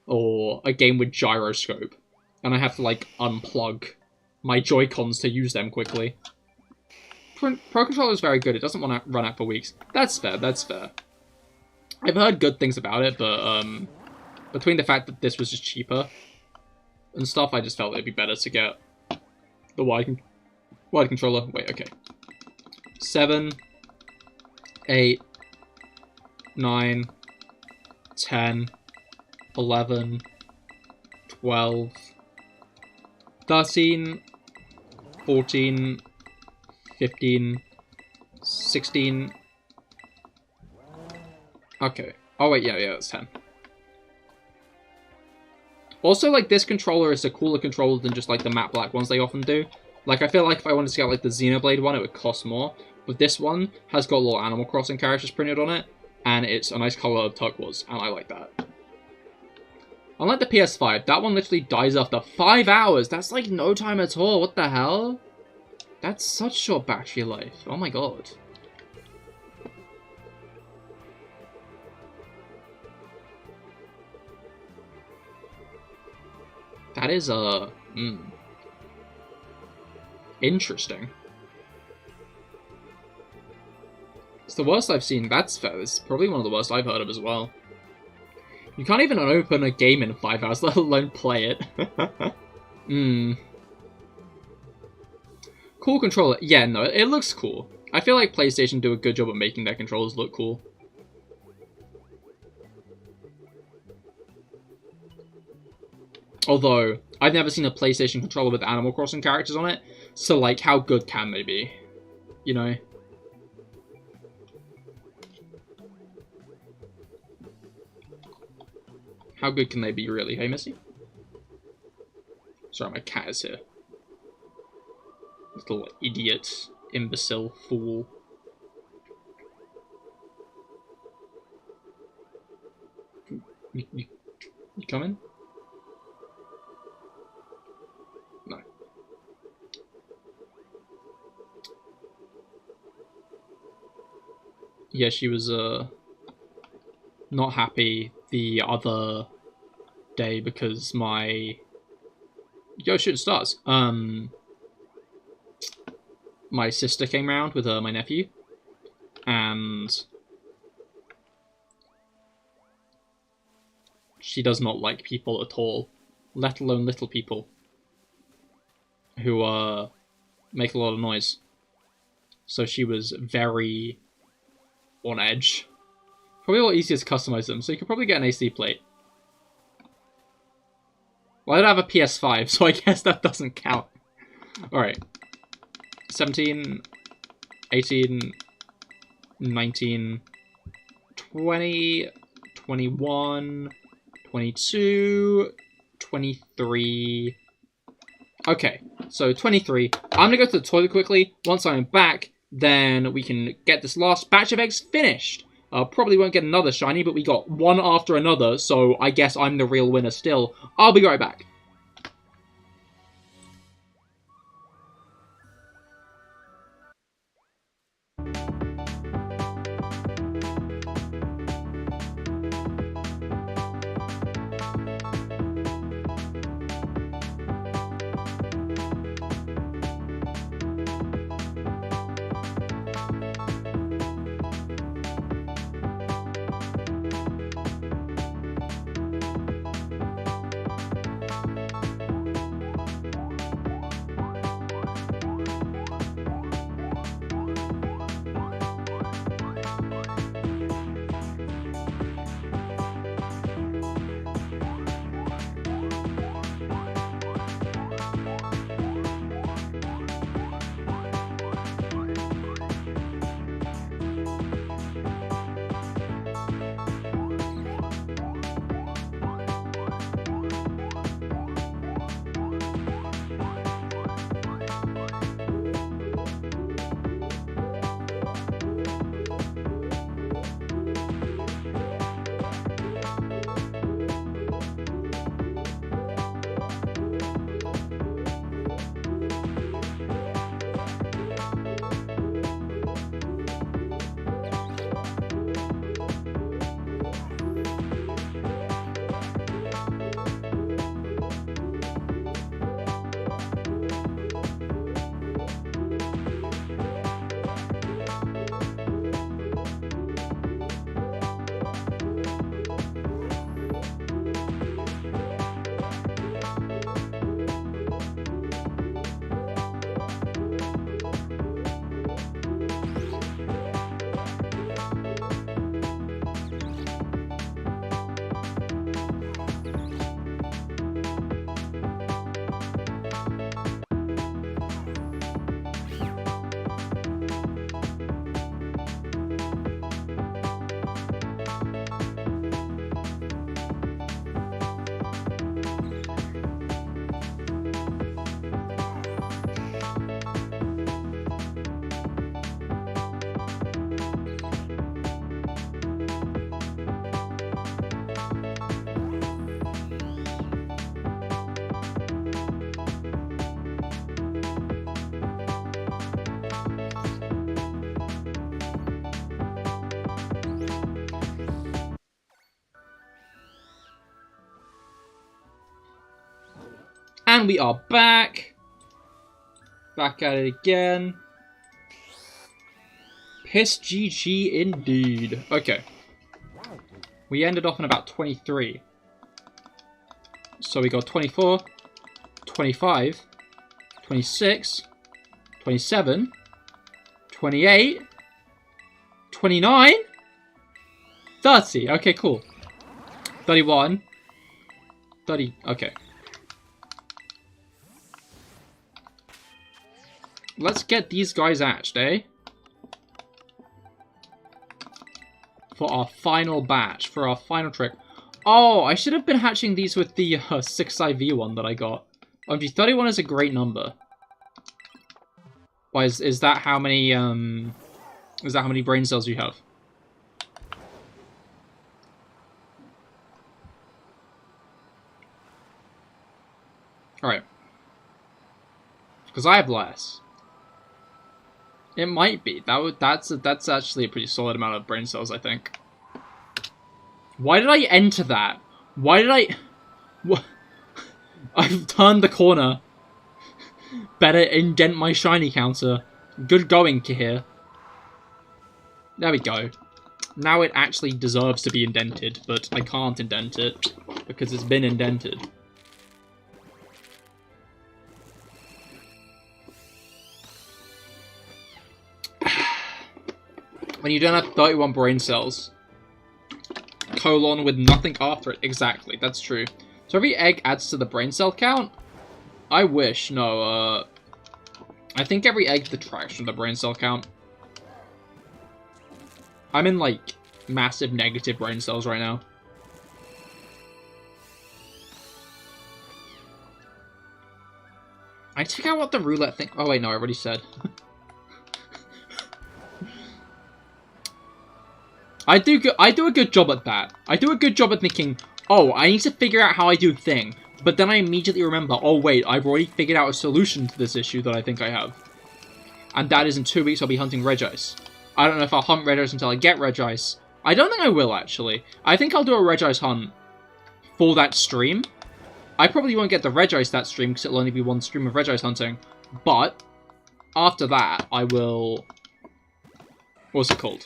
or a game with gyroscope, and I have to like unplug my Joy-Cons to use them quickly. Pro controller is very good. It doesn't want to run out for weeks. That's fair. That's fair. I've heard good things about it, but between the fact that this was just cheaper and stuff, I just felt it'd be better to get the wired controller. Wait, okay. 7, 8, 9, 10, 11, 12, 13, 14, 15, 16... Okay. Oh, wait, yeah, that's 10. Also, like, this controller is a cooler controller than just, like, the matte black ones they often do. Like, I feel like if I wanted to get, like, the Xenoblade one, it would cost more. But this one has got little Animal Crossing characters printed on it, and it's a nice color of turquoise, and I like that. Unlike the PS5, that one literally dies after 5 hours. That's, like, no time at all. What the hell? That's such short battery life. Oh my god. That is, interesting. It's the worst I've seen. That's fair. It's probably one of the worst I've heard of as well. You can't even open a game in 5 hours, let alone play it. Cool controller. Yeah, no, it looks cool. I feel like PlayStation do a good job of making their controllers look cool. Although, I've never seen a PlayStation controller with Animal Crossing characters on it, so, like, how good can they be? You know? How good can they be, really? Hey, Missy? Sorry, my cat is here. Little idiot, imbecile, fool. You coming? No. Yeah, she was, not happy the other day because my... Yo, shooting stars. My sister came round with my nephew, and she does not like people at all, let alone little people who make a lot of noise. So she was very on edge. Probably a lot easier to customize them, so you could probably get an AC plate. Well, I don't have a PS5, so I guess that doesn't count. Alright. 17, 18, 19, 20, 21, 22, 23. Okay, so 23. I'm gonna go to the toilet quickly. Once I'm back, then we can get this last batch of eggs finished. Probably won't get another shiny, but we got one after another, so I guess I'm the real winner still. I'll be right back. And we are back. Back at it again. Piss GG indeed. Okay. We ended off in about 23. So we got 24, 25, 26, 27, 28, 29, 30. Okay, cool. 31, 30. Okay. Let's get these guys hatched, eh? For our final batch, for our final trick. Oh, I should have been hatching these with the 6 IV one that I got. OMG, 31 is a great number. Why, is that how many, is that how many brain cells you have? Alright. Because I have less. It might be. That's actually a pretty solid amount of brain cells, I think. Why did I enter that? Why did I... What? I've turned the corner. Better indent my shiny counter. Good going, Cahir. There we go. Now it actually deserves to be indented, but I can't indent it because it's been indented. When you don't have 31 brain cells. Colon with nothing after it. Exactly, that's true. So every egg adds to the brain cell count? I wish. No, I think every egg detracts from the brain cell count. I'm in, like, massive negative brain cells right now. I took out what the roulette thing... Oh, wait, no, I already said. I do a good job at that. I do a good job at thinking, oh, I need to figure out how I do a thing. But then I immediately remember, oh, wait, I've already figured out a solution to this issue that I think I have. And that is in 2 weeks I'll be hunting Regice. I don't know if I'll hunt Regice until I get Regice. I don't think I will, actually. I think I'll do a Regice hunt for that stream. I probably won't get the Regice that stream, because it'll only be one stream of Regice hunting. But, after that, I will... What's it called?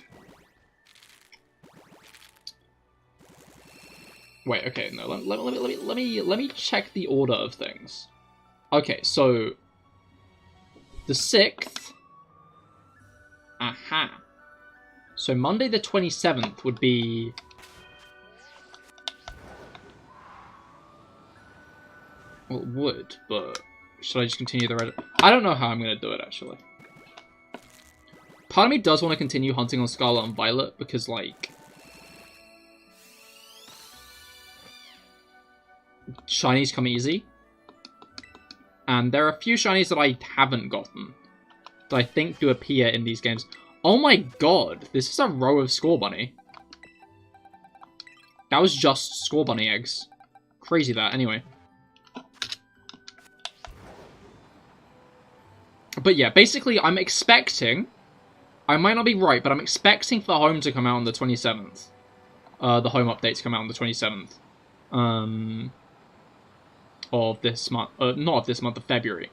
Wait, okay, no, let me check the order of things. Okay, so... The 6th... Aha. So Monday the 27th would be... Well, it would, but... Should I just continue the Reddit? I don't know how I'm going to do it, actually. Part of me does want to continue hunting on Scarlet and Violet, because, like... Shinies come easy. And there are a few shinies that I haven't gotten. That I think do appear in these games. Oh my god, this is a row of Scorbunny. That was just Scorbunny eggs. Crazy that, anyway. But yeah, basically I'm expecting... I might not be right, but I'm expecting for the home to come out on the 27th. The home update to come out on the 27th. Of this month, not of this month, of February.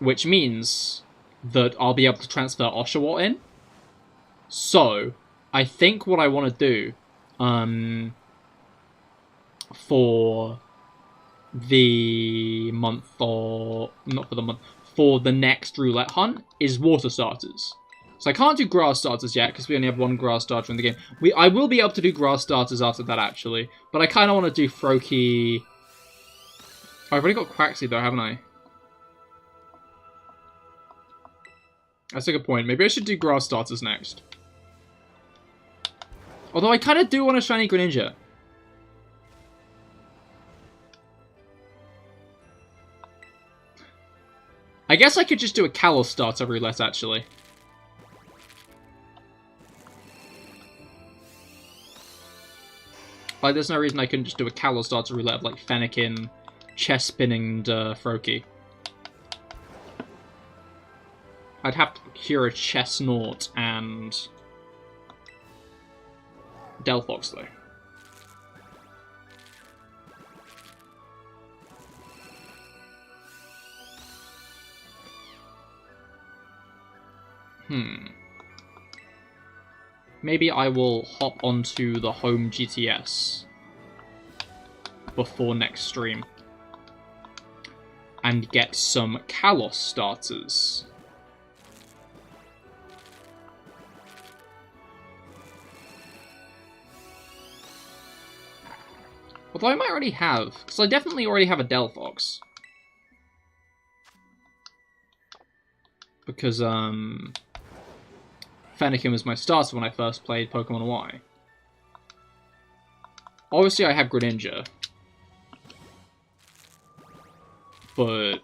Which means that I'll be able to transfer Oshawott in. So, I think what I want to do, for the month, or, not for the month, for the next roulette hunt, is water starters. So I can't do grass starters yet, because we only have one grass starter in the game. I will be able to do grass starters after that, actually. But I kind of want to do Froakie... Oh, I've already got Quaxly, though, haven't I? That's a good point. Maybe I should do grass starters next. Although I kind of do want a shiny Greninja. I guess I could just do a Kalos starter roulette, actually. Like, there's no reason I couldn't just do a Kalos starter roulette of, like, Fennekin, Chespin, and Froakie. I'd have to procure a Chestnut and Delphox, though. Maybe I will hop onto the home GTS before next stream and get some Kalos starters. Although I might already have, because I definitely already have a Delphox. Because, Fennekin was my starter when I first played Pokemon Y. Obviously, I have Greninja. But...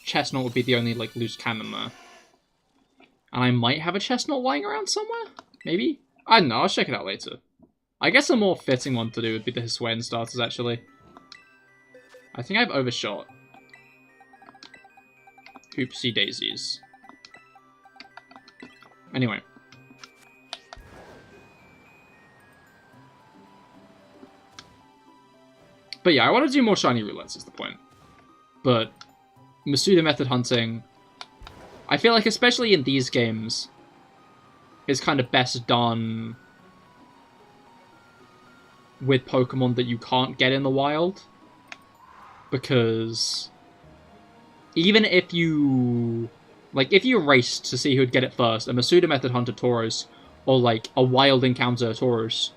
Chestnut would be the only, like, loose cannon there. And I might have a Chestnut lying around somewhere? Maybe? I don't know, I'll check it out later. I guess a more fitting one to do would be the Hisuian starters, actually. I think I've overshot. Oopsie daisies. Anyway. But yeah, I want to do more shiny roulettes is the point. But Masuda method hunting, I feel like especially in these games, is kind of best done with Pokemon that you can't get in the wild. Because even if you... like, if you raced to see who'd get it first, a Masuda method hunter Tauros, or, like, a wild encounter Tauros,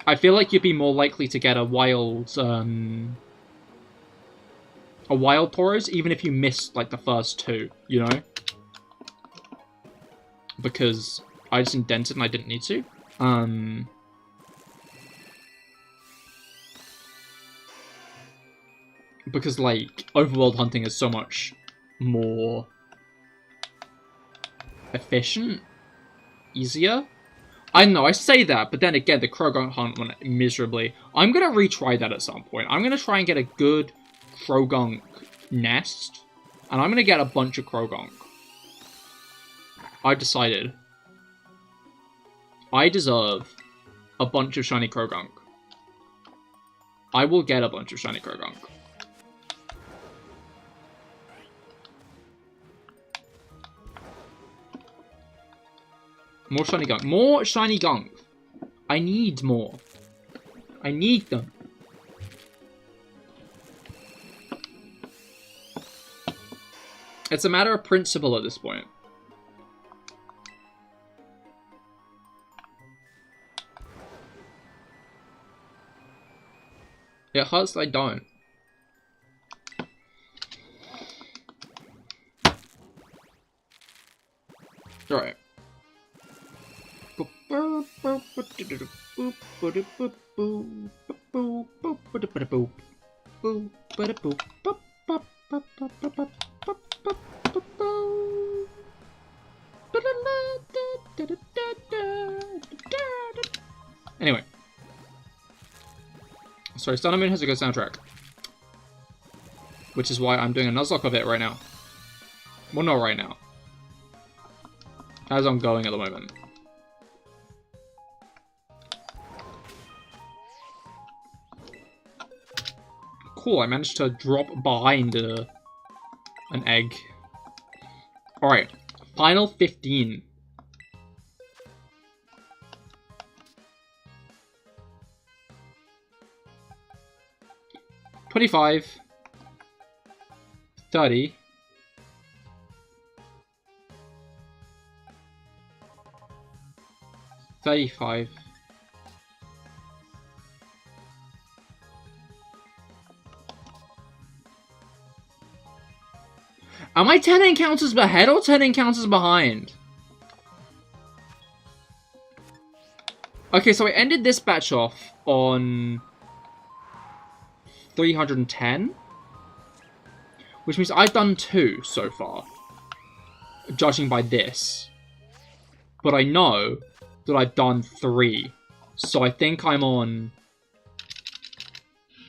I feel like you'd be more likely to get a wild Tauros, even if you missed, like, the first two, you know? because I just indented and I didn't need to. Because, like, overworld hunting is so much more efficient, easier. I know, I say that, but then again, the Croagunk hunt went miserably. I'm gonna retry that at some point. I'm gonna try and get a good Croagunk nest, and I'm gonna get a bunch of Croagunk. I've decided. I deserve a bunch of shiny Croagunk. I will get a bunch of shiny Croagunk. More shiny gunk. More shiny gunk. I need more. I need them. It's a matter of principle at this point. It hurts that I don't. Alright. Anyway. Sorry, Sun and Moon has a good soundtrack. Which is why I'm doing a Nuzlocke of it right now. Well, not right now. As I'm going at the moment. Cool, I managed to drop behind an egg. Alright, final 15. $25, $30, $35, Am I 10 encounters ahead or 10 encounters behind? Okay, so I ended this batch off on 310, which means I've done 2 so far, judging by this. But I know that I've done 3, so I think I'm on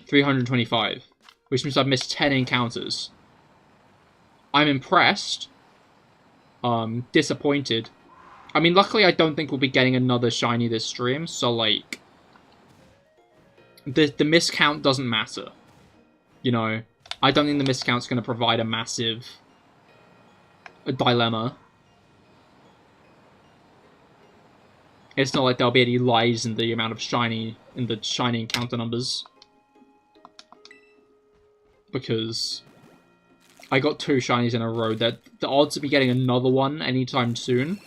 325, which means I've missed 10 encounters. I'm impressed. Disappointed. I mean, luckily I don't think we'll be getting another shiny this stream, so, like, the miscount doesn't matter. You know, I don't think the miscount's going to provide a massive dilemma. It's not like there'll be any lies in the amount of shiny encounter numbers. Because I got 2 shinies in a row. That the odds of me getting another one anytime soon.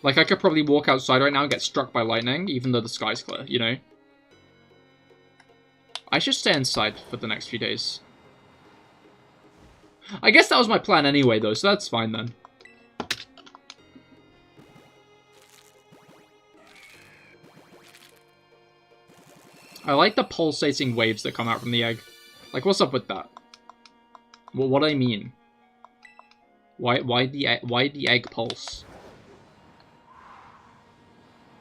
Like, I could probably walk outside right now and get struck by lightning, even though the sky's clear, you know? I should stay inside for the next few days. I guess that was my plan anyway, though, so that's fine then. I like the pulsating waves that come out from the egg. Like, what's up with that? Well, what do I mean? Why the egg pulse?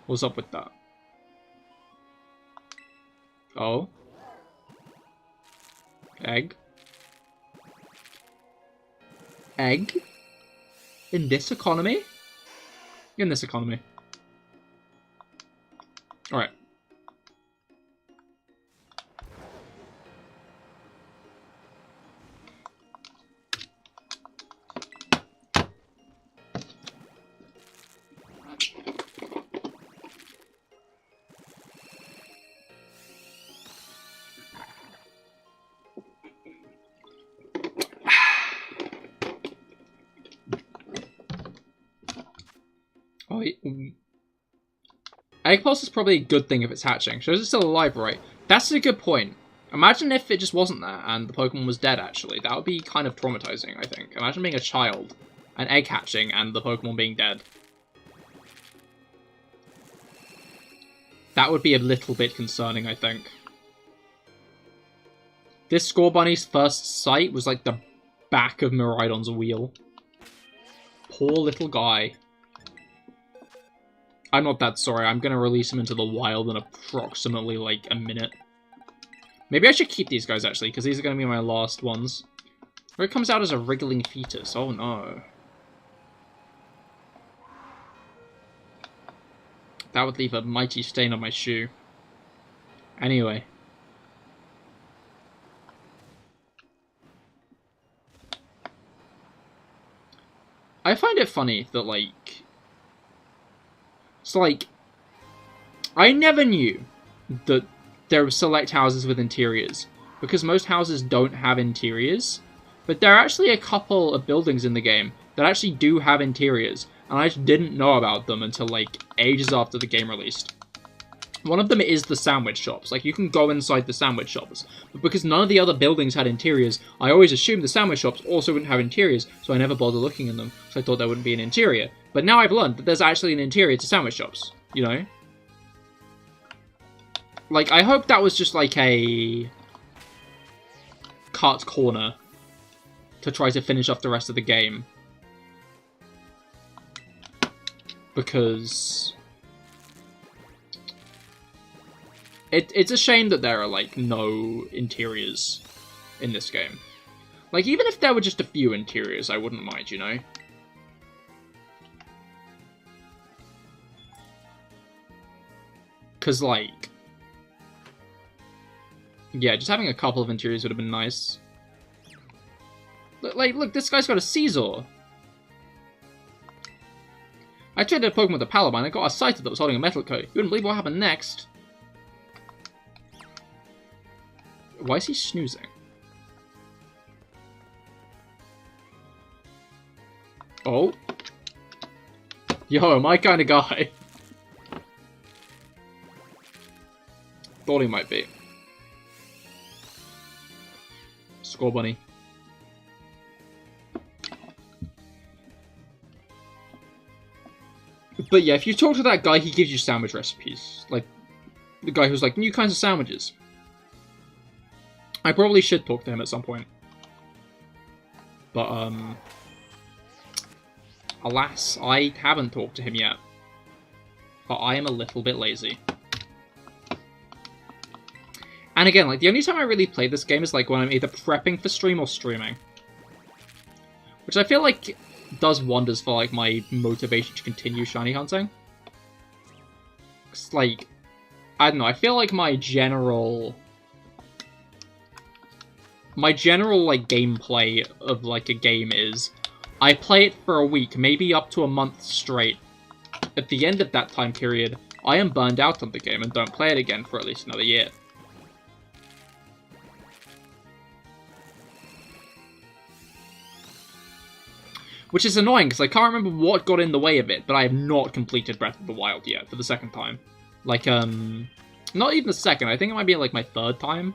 What's up with that? Oh? Egg? Egg? In this economy? In this economy. Alright. Egg pulse is probably a good thing if it's hatching. Shows it's still alive, right? That's a good point. Imagine if it just wasn't there and the Pokemon was dead, actually. That would be kind of traumatizing, I think. Imagine being a child an egg hatching and the Pokemon being dead. That would be a little bit concerning, I think. This Scorbunny's first sight was like the back of Miraidon's wheel. Poor little guy. I'm not that sorry. I'm going to release him into the wild in approximately, like, a minute. Maybe I should keep these guys, actually, because these are going to be my last ones. Where it comes out as a wriggling fetus. Oh, no. That would leave a mighty stain on my shoe. Anyway. I find it funny that, like... It's like... I never knew that there were select houses with interiors, because most houses don't have interiors, but there are actually a couple of buildings in the game that actually do have interiors, and I just didn't know about them until, like, ages after the game released. One of them is the sandwich shops. Like, you can go inside the sandwich shops. But because none of the other buildings had interiors, I always assumed the sandwich shops also wouldn't have interiors, so I never bothered looking in them, so I thought there wouldn't be an interior. But now I've learned that there's actually an interior to sandwich shops, you know? Like, I hope that was just, like, a cut corner to try to finish off the rest of the game. Because... It's a shame that there are, like, no interiors in this game. Like, even if there were just a few interiors, I wouldn't mind, you know? Because, like... Yeah, just having a couple of interiors would have been nice. Look, this guy's got a Caesar. I traded a Pokemon with a Paladin and got a Scyther that was holding a metal coat. You wouldn't believe what happened next. Why is he snoozing? Oh. Yo, my kind of guy. Thought he might be. Scorbunny. But yeah, if you talk to that guy, he gives you sandwich recipes. Like, the guy who's like, new kinds of sandwiches. I probably should talk to him at some point. But, alas, I haven't talked to him yet. But I am a little bit lazy. And again, like, the only time I really play this game is, like, when I'm either prepping for stream or streaming. Which I feel like does wonders for, like, my motivation to continue shiny hunting. It's like, I don't know, I feel like my general, like, gameplay of, like, a game is, I play it for a week, maybe up to a month straight. At the end of that time period, I am burned out on the game and don't play it again for at least another year. Which is annoying, because I can't remember what got in the way of it, but I have not completed Breath of the Wild yet, for the second time. Like, not even the second, I think it might be, like, my third time.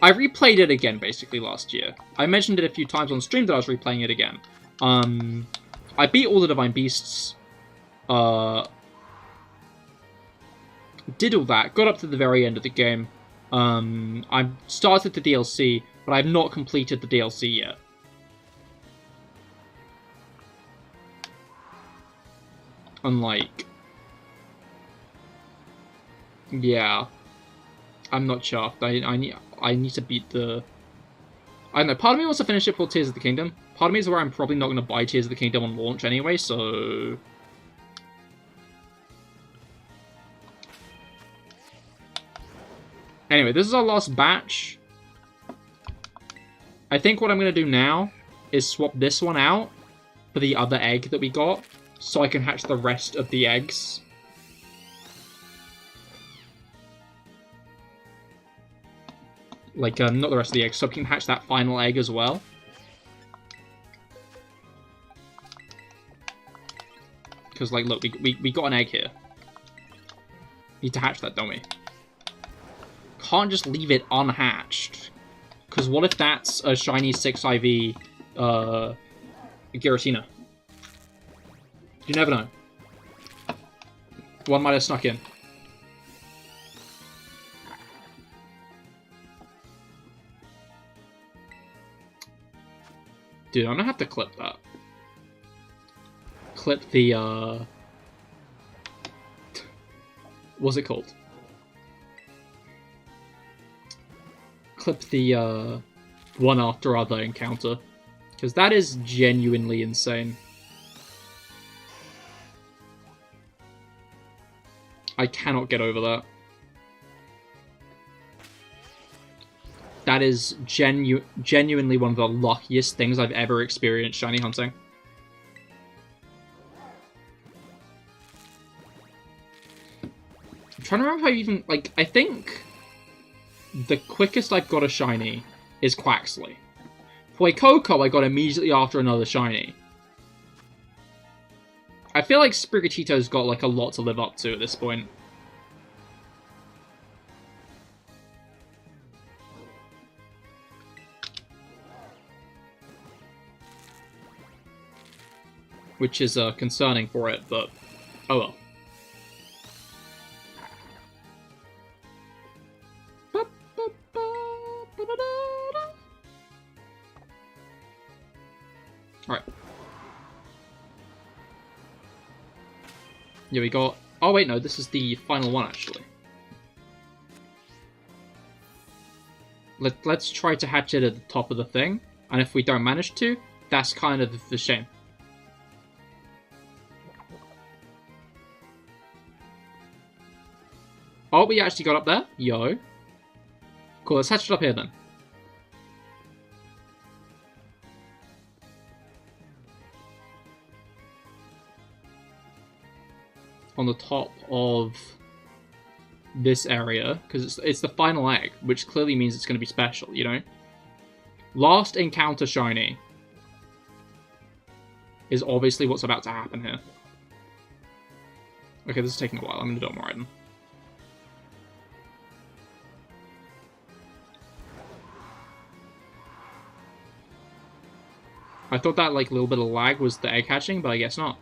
I replayed it again, basically, last year. I mentioned it a few times on stream that I was replaying it again. I beat all the Divine Beasts. Did all that, got up to the very end of the game. I started the DLC, but I have not completed the DLC yet. Unlike... Yeah. I'm not chuffed. I need to beat the... I don't know, part of me wants to finish it for Tears of the Kingdom. Part of me is where I'm probably not going to buy Tears of the Kingdom on launch anyway, so... Anyway, this is our last batch. I think what I'm going to do now is swap this one out for the other egg that we got, so I can hatch the rest of the eggs. Like, not the rest of the eggs, so we can hatch that final egg as well. Because, like, look, we got an egg here. Need to hatch that, don't we? Can't just leave it unhatched. Because what if that's a shiny 6 IV Giratina. You never know. One might have snuck in. Dude, I'm gonna have to clip that. Clip the, what's it called? Clip the, one after other encounter. Because that is genuinely insane. I cannot get over that. That is genuinely one of the luckiest things I've ever experienced shiny hunting. I'm trying to remember how I even, like, I think the quickest I've got a shiny is Quaxley. Fuecoco I got immediately after another shiny. I feel like Sprigatito's got, like, a lot to live up to at this point. Which is concerning for it, but oh well. Alright. Yeah, we got... Oh wait, no, this is the final one, actually. Let's try to hatch it at the top of the thing, and if we don't manage to, that's kind of the shame. Oh, we actually got up there? Yo. Cool, let's hatch it up here then. On the top of this area, because it's the final egg, which clearly means it's going to be special, you know? Last encounter shiny is obviously what's about to happen here. Okay, this is taking a while. I'm going to do it more then. I thought that, like, little bit of lag was the egg hatching, but I guess not.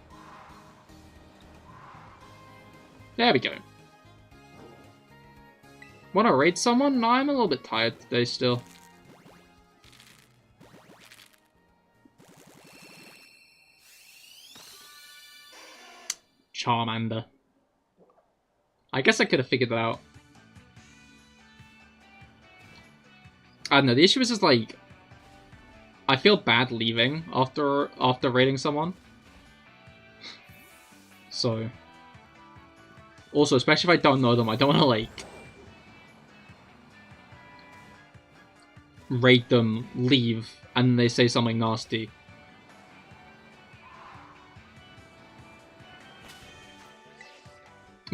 There we go. Want to raid someone? No, I'm a little bit tired today still. Charmander. I guess I could have figured that out. I don't know, the issue is just, like, I feel bad leaving after raiding someone. So... Also, especially if I don't know them, I don't want to, like, raid them, leave, and they say something nasty.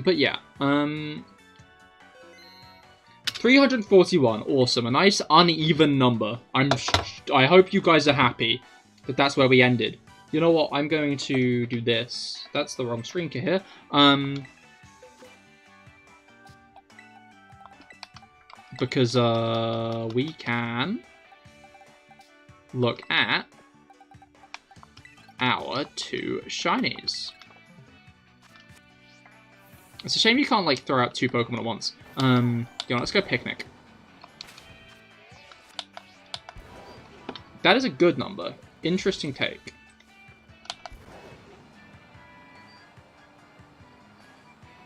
But yeah, 341, awesome, a nice uneven number. I hope you guys are happy that that's where we ended. You know what, I'm going to do this. That's the wrong screen, Cahir. Because, we can look at our 2 shinies. It's a shame you can't, like, throw out 2 Pokemon at once. Yeah, let's go Picnic. That is a good number. Interesting take.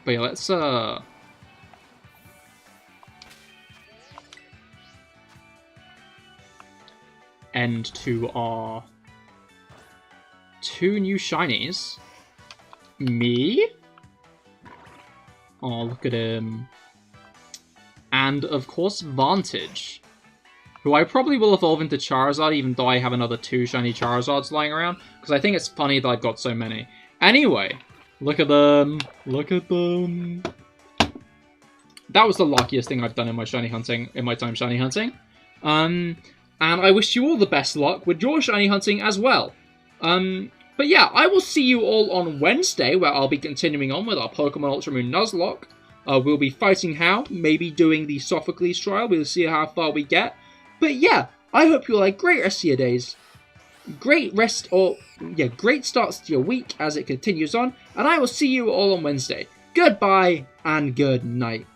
But yeah, let's, end to our 2 new shinies. Me. Oh, look at him. And, of course, Vantage. Who I probably will evolve into Charizard, even though I have another 2 shiny Charizards lying around. Because I think it's funny that I've got so many. Anyway, look at them. Look at them. That was the luckiest thing I've done in my shiny hunting, in my time shiny hunting. And I wish you all the best luck with your shiny hunting as well. But yeah, I will see you all on Wednesday, where I'll be continuing on with our Pokemon Ultra Moon Nuzlocke. We'll be fighting Hal, maybe doing the Sophocles trial. We'll see how far we get. But yeah, I hope you all have a great rest of your days. great great starts to your week as it continues on, and I will see you all on Wednesday. Goodbye and good night.